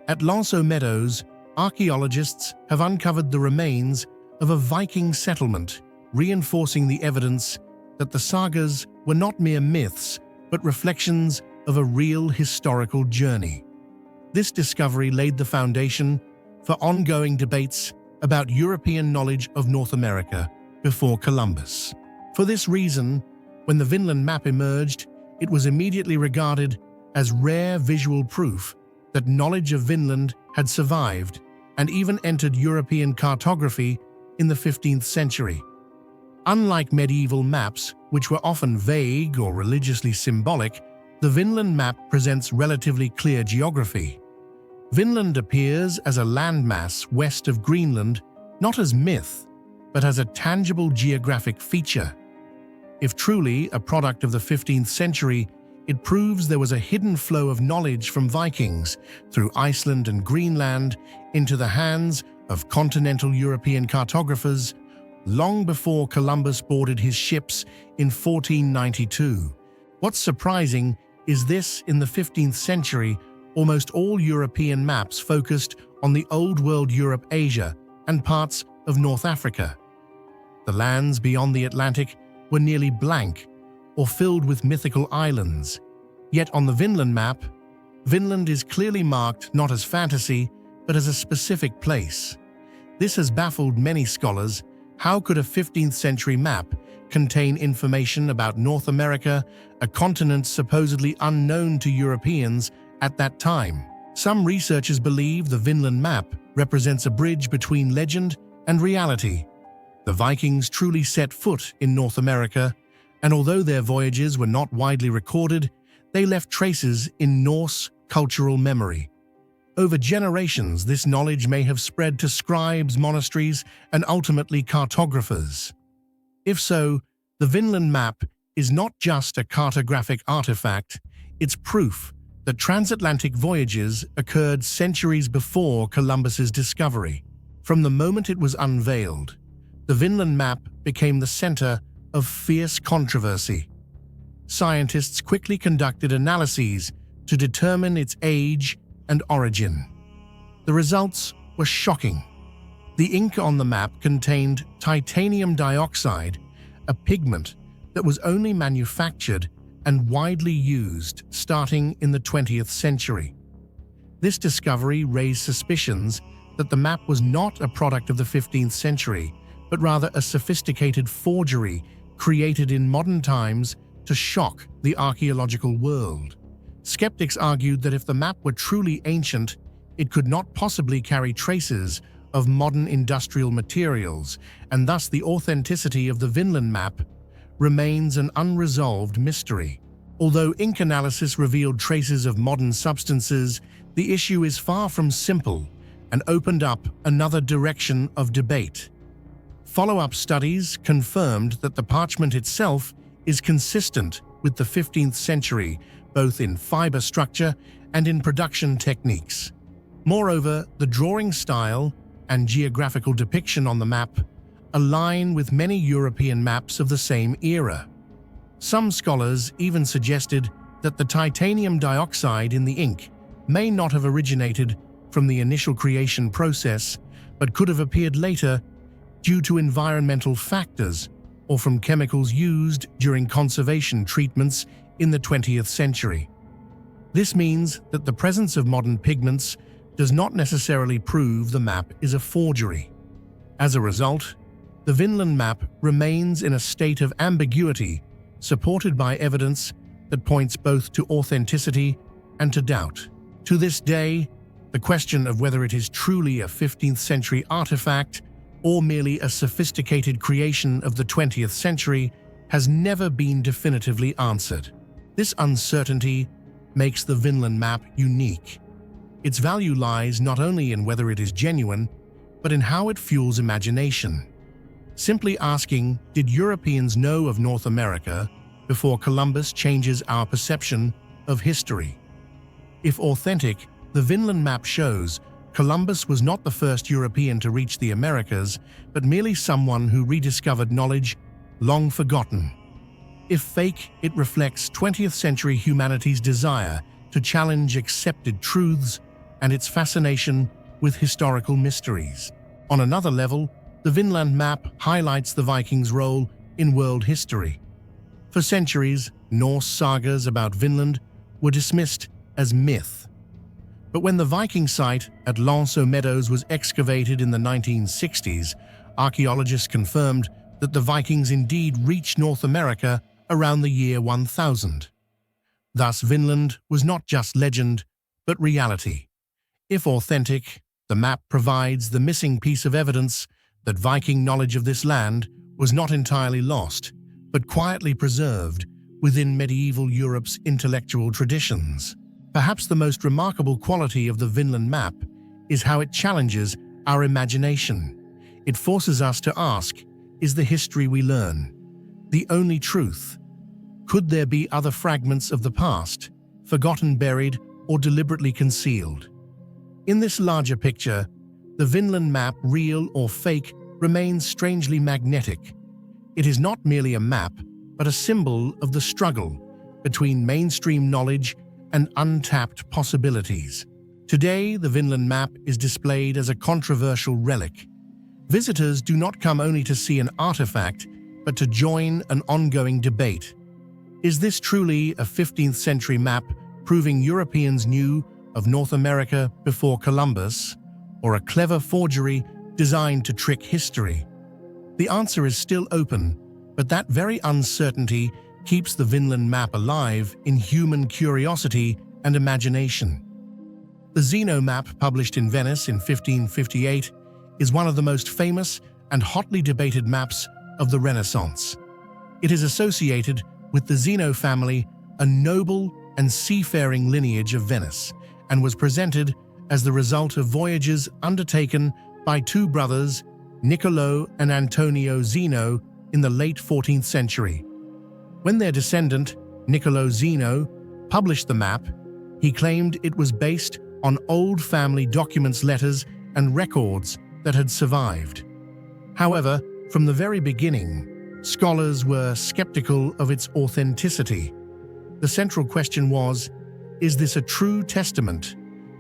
At Lanceau Meadows, archaeologists have uncovered the remains of a Viking settlement, reinforcing the evidence that the sagas were not mere myths, but reflections of a real historical journey. This discovery laid the foundation for ongoing debates about European knowledge of North America before Columbus. For this reason, when the Vinland Map emerged, it was immediately regarded as rare visual proof that knowledge of Vinland had survived and even entered European cartography in the 15th century. Unlike medieval maps, which were often vague or religiously symbolic, the Vinland map presents relatively clear geography. Vinland appears as a landmass west of Greenland, not as myth, but as a tangible geographic feature. If truly a product of the 15th century, it proves there was a hidden flow of knowledge from Vikings through Iceland and Greenland into the hands of continental European cartographers long before Columbus boarded his ships in 1492. What's surprising is this: in the 15th century, almost all European maps focused on the Old World Europe, Asia, and parts of North Africa. The lands beyond the Atlantic were nearly blank or filled with mythical islands. Yet on the Vinland map, Vinland is clearly marked not as fantasy, but as a specific place. This has baffled many scholars. How could a 15th century map contain information about North America, a continent supposedly unknown to Europeans at that time? Some researchers believe the Vinland map represents a bridge between legend and reality. The Vikings truly set foot in North America, and although their voyages were not widely recorded, they left traces in Norse cultural memory. Over generations, this knowledge may have spread to scribes, monasteries, and ultimately cartographers. If so, the Vinland map is not just a cartographic artifact, it's proof that transatlantic voyages occurred centuries before Columbus's discovery. From the moment it was unveiled, the Vinland map became the center of fierce controversy. Scientists quickly conducted analyses to determine its age and origin. The results were shocking. The ink on the map contained titanium dioxide, a pigment that was only manufactured and widely used starting in the 20th century. This discovery raised suspicions that the map was not a product of the 15th century, but rather a sophisticated forgery created in modern times to shock the archaeological world. Skeptics argued that if the map were truly ancient, it could not possibly carry traces of modern industrial materials, and thus the authenticity of the Vinland map remains an unresolved mystery. Although ink analysis revealed traces of modern substances, the issue is far from simple and opened up another direction of debate. Follow-up studies confirmed that the parchment itself is consistent with the 15th century, both in fiber structure and in production techniques. Moreover, the drawing style and geographical depiction on the map align with many European maps of the same era. Some scholars even suggested that the titanium dioxide in the ink may not have originated from the initial creation process, but could have appeared later due to environmental factors or from chemicals used during conservation treatments in the 20th century. This means that the presence of modern pigments does not necessarily prove the map is a forgery. As a result, the Vinland map remains in a state of ambiguity, supported by evidence that points both to authenticity and to doubt. To this day, the question of whether it is truly a 15th century artifact or merely a sophisticated creation of the 20th century has never been definitively answered. This uncertainty makes the Vinland map unique. Its value lies not only in whether it is genuine, but in how it fuels imagination. Simply asking, did Europeans know of North America before Columbus, changes our perception of history? If authentic, the Vinland map shows Columbus was not the first European to reach the Americas, but merely someone who rediscovered knowledge long forgotten. If fake, it reflects 20th century humanity's desire to challenge accepted truths and its fascination with historical mysteries. On another level, the Vinland map highlights the Vikings' role in world history. For centuries, Norse sagas about Vinland were dismissed as myth. But when the Viking site at Lens aux Meadows was excavated in the 1960s, archaeologists confirmed that the Vikings indeed reached North America around the year 1000. Thus, Vinland was not just legend, but reality. If authentic, the map provides the missing piece of evidence that Viking knowledge of this land was not entirely lost, but quietly preserved within medieval Europe's intellectual traditions. Perhaps the most remarkable quality of the Vinland Map is how it challenges our imagination. It forces us to ask, is the history we learn the only truth? Could there be other fragments of the past, forgotten, buried, or deliberately concealed? In this larger picture, the Vinland Map, real or fake, remains strangely magnetic. It is not merely a map, but a symbol of the struggle between mainstream knowledge and untapped possibilities. Today, the Vinland Map is displayed as a controversial relic. Visitors do not come only to see an artifact, but to join an ongoing debate. Is this truly a 15th century map proving Europeans knew of North America before Columbus, or a clever forgery designed to trick history? The answer is still open, but that very uncertainty keeps the Vinland Map alive in human curiosity and imagination. The Zeno Map, published in Venice in 1558, is one of the most famous and hotly debated maps of the Renaissance. It is associated with the Zeno family, a noble and seafaring lineage of Venice, and was presented as the result of voyages undertaken by two brothers, Niccolo and Antonio Zeno, in the late 14th century. When their descendant, Niccolo Zeno, published the map, he claimed it was based on old family documents, letters, and records that had survived. However, from the very beginning, scholars were skeptical of its authenticity. The central question was, is this a true testament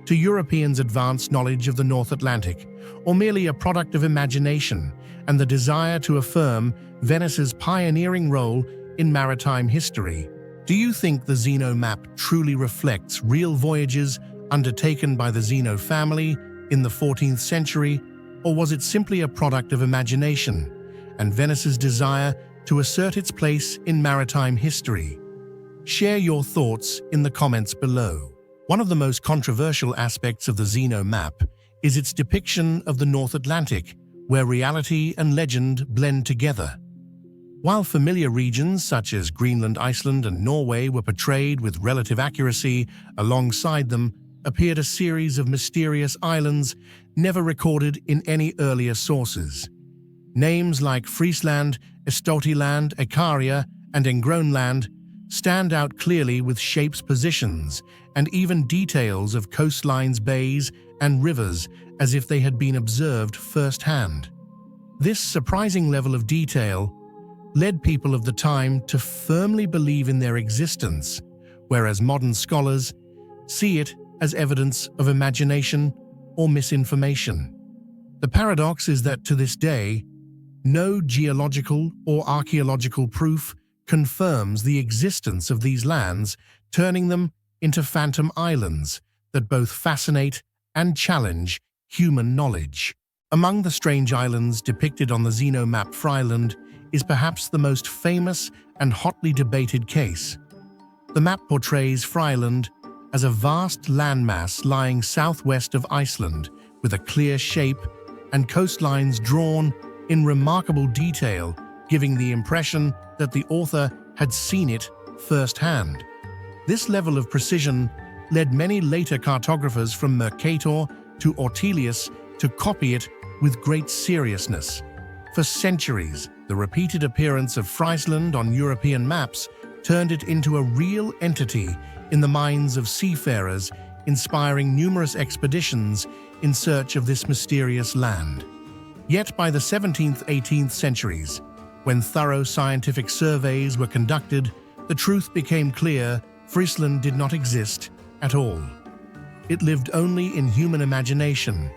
to Europeans' advanced knowledge of the North Atlantic, or merely a product of imagination and the desire to affirm Venice's pioneering role in maritime history? Do you think the Zeno Map truly reflects real voyages undertaken by the Zeno family in the 14th century, or was it simply a product of imagination and Venice's desire to assert its place in maritime history? Share your thoughts in the comments below. One of the most controversial aspects of the Zeno Map is its depiction of the North Atlantic, where reality and legend blend together. While familiar regions such as Greenland, Iceland, and Norway were portrayed with relative accuracy, alongside them appeared a series of mysterious islands never recorded in any earlier sources. Names like Friesland, Estotiland, Ikaria, and Engronland stand out clearly, with shapes, positions, and even details of coastlines, bays, and rivers as if they had been observed firsthand. This surprising level of detail led people of the time to firmly believe in their existence, whereas modern scholars see it as evidence of imagination or misinformation. The paradox is that to this day, no geological or archaeological proof confirms the existence of these lands, turning them into phantom islands that both fascinate and challenge human knowledge. Among the strange islands depicted on the Zeno Map, Friesland is perhaps the most famous and hotly debated case. The map portrays Friesland as a vast landmass lying southwest of Iceland, with a clear shape and coastlines drawn in remarkable detail, giving the impression that the author had seen it firsthand. This level of precision led many later cartographers from Mercator to Ortelius to copy it with great seriousness. For centuries, the repeated appearance of Friesland on European maps turned it into a real entity in the minds of seafarers, inspiring numerous expeditions in search of this mysterious land. Yet by the 17th, 18th centuries, when thorough scientific surveys were conducted, the truth became clear: Friesland did not exist at all. It lived only in human imagination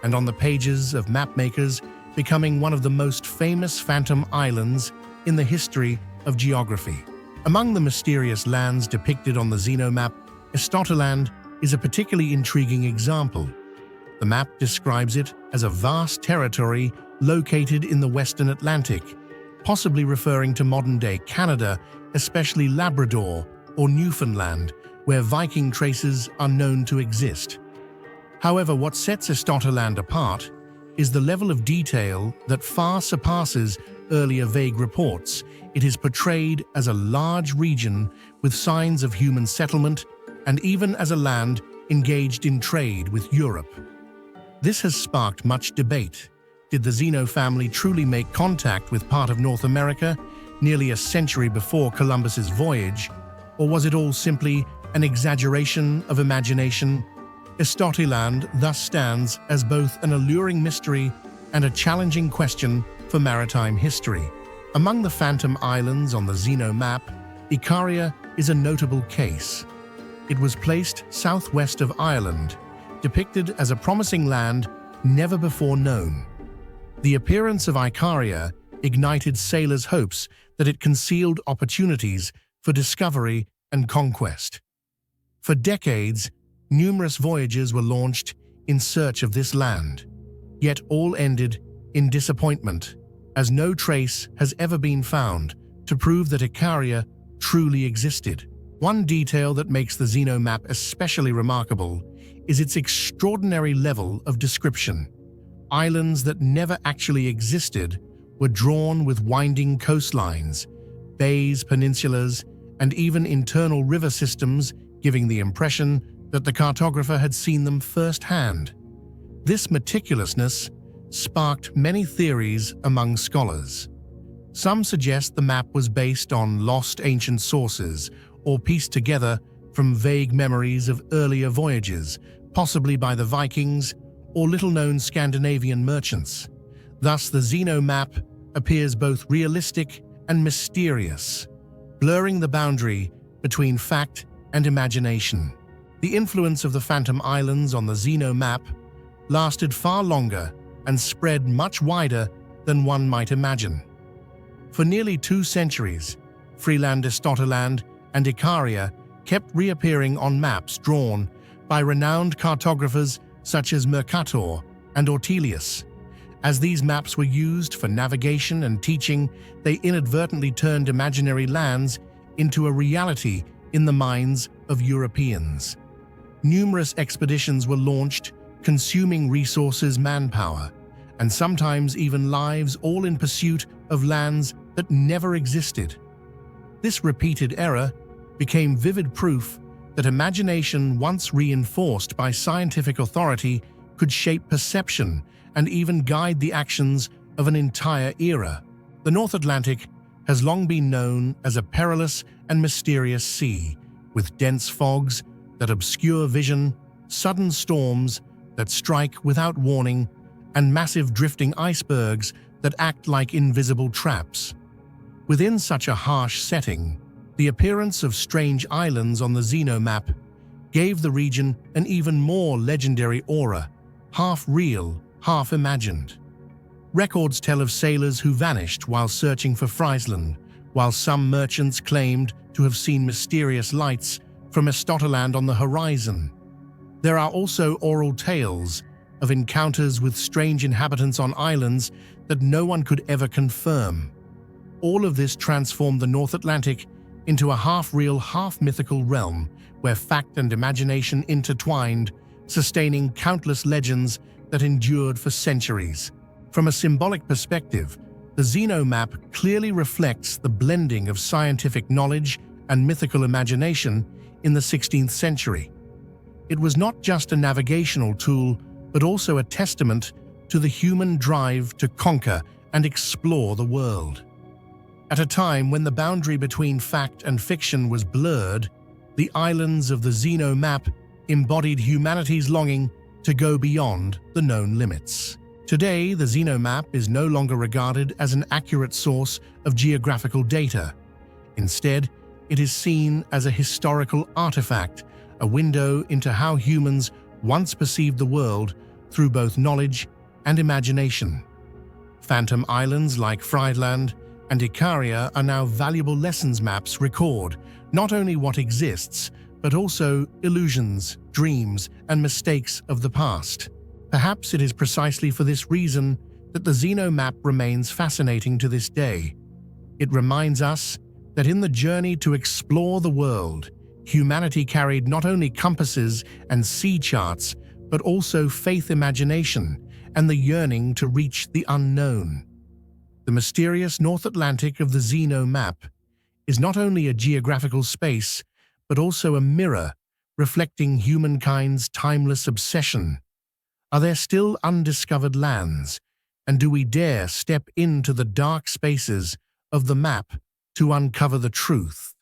and on the pages of mapmakers, becoming one of the most famous phantom islands in the history of geography. Among the mysterious lands depicted on the Zeno Map, Estotiland is a particularly intriguing example. The map describes it as a vast territory located in the Western Atlantic, possibly referring to modern-day Canada, especially Labrador or Newfoundland, where Viking traces are known to exist. However, what sets Aristoteland apart is the level of detail that far surpasses earlier vague reports. It is portrayed as a large region with signs of human settlement and even as a land engaged in trade with Europe. This has sparked much debate. Did the Zeno family truly make contact with part of North America nearly a century before Columbus's voyage, or was it all simply an exaggeration of imagination? Aristoteland thus stands as both an alluring mystery and a challenging question for maritime history. Among the Phantom Islands on the Zeno map, Icaria is a notable case. It was placed southwest of Ireland, depicted as a promising land never before known. The appearance of Icaria ignited sailors' hopes that it concealed opportunities for discovery and conquest. For decades, numerous voyages were launched in search of this land, yet all ended in disappointment, as no trace has ever been found to prove that Icaria truly existed. One detail that makes the Zeno map especially remarkable is its extraordinary level of description. Islands that never actually existed were drawn with winding coastlines, bays, peninsulas, and even internal river systems, giving the impression that the cartographer had seen them firsthand. This meticulousness sparked many theories among scholars. Some suggest the map was based on lost ancient sources or pieced together from vague memories of earlier voyages, possibly by the Vikings or little-known Scandinavian merchants. Thus, the Zeno map appears both realistic and mysterious, blurring the boundary between fact and imagination. The influence of the Phantom Islands on the Zeno map lasted far longer and spread much wider than one might imagine. For nearly 2 centuries, Freeland, Aristoteland, and Icaria kept reappearing on maps drawn by renowned cartographers such as Mercator and Ortelius. As these maps were used for navigation and teaching, they inadvertently turned imaginary lands into a reality in the minds of Europeans. Numerous expeditions were launched, consuming resources, manpower, and sometimes even lives, all in pursuit of lands that never existed. This repeated error became vivid proof that imagination, once reinforced by scientific authority, could shape perception and even guide the actions of an entire era. The North Atlantic has long been known as a perilous and mysterious sea, with dense fogs that obscure vision, sudden storms that strike without warning, and massive drifting icebergs that act like invisible traps. Within such a harsh setting, the appearance of strange islands on the Zeno map gave the region an even more legendary aura, half real, half imagined. Records tell of sailors who vanished while searching for Friesland, while some merchants claimed to have seen mysterious lights from Aristoteland on the horizon. There are also oral tales of encounters with strange inhabitants on islands that no one could ever confirm. All of this transformed the North Atlantic into a half-real, half-mythical realm where fact and imagination intertwined, sustaining countless legends that endured for centuries. From a symbolic perspective, the Zeno map clearly reflects the blending of scientific knowledge and mythical imagination in the 16th century. It was not just a navigational tool, but also a testament to the human drive to conquer and explore the world. At a time when the boundary between fact and fiction was blurred, the islands of the Zeno map embodied humanity's longing to go beyond the known limits. Today, the Zeno map is no longer regarded as an accurate source of geographical data. Instead, it is seen as a historical artifact, a window into how humans once perceived the world through both knowledge and imagination. Phantom islands like Friesland and Icaria are now valuable lessons maps record not only what exists, but also illusions, dreams, and mistakes of the past. Perhaps it is precisely for this reason that the Zeno map remains fascinating to this day. It reminds us that in the journey to explore the world, Humanity carried not only compasses and sea charts, but also faith, imagination, and the yearning to reach the unknown. The mysterious North Atlantic of the Zeno Map is not only a geographical space, but also a mirror reflecting humankind's timeless obsession. Are there still undiscovered lands, and do we dare step into the dark spaces of the map to uncover the truth?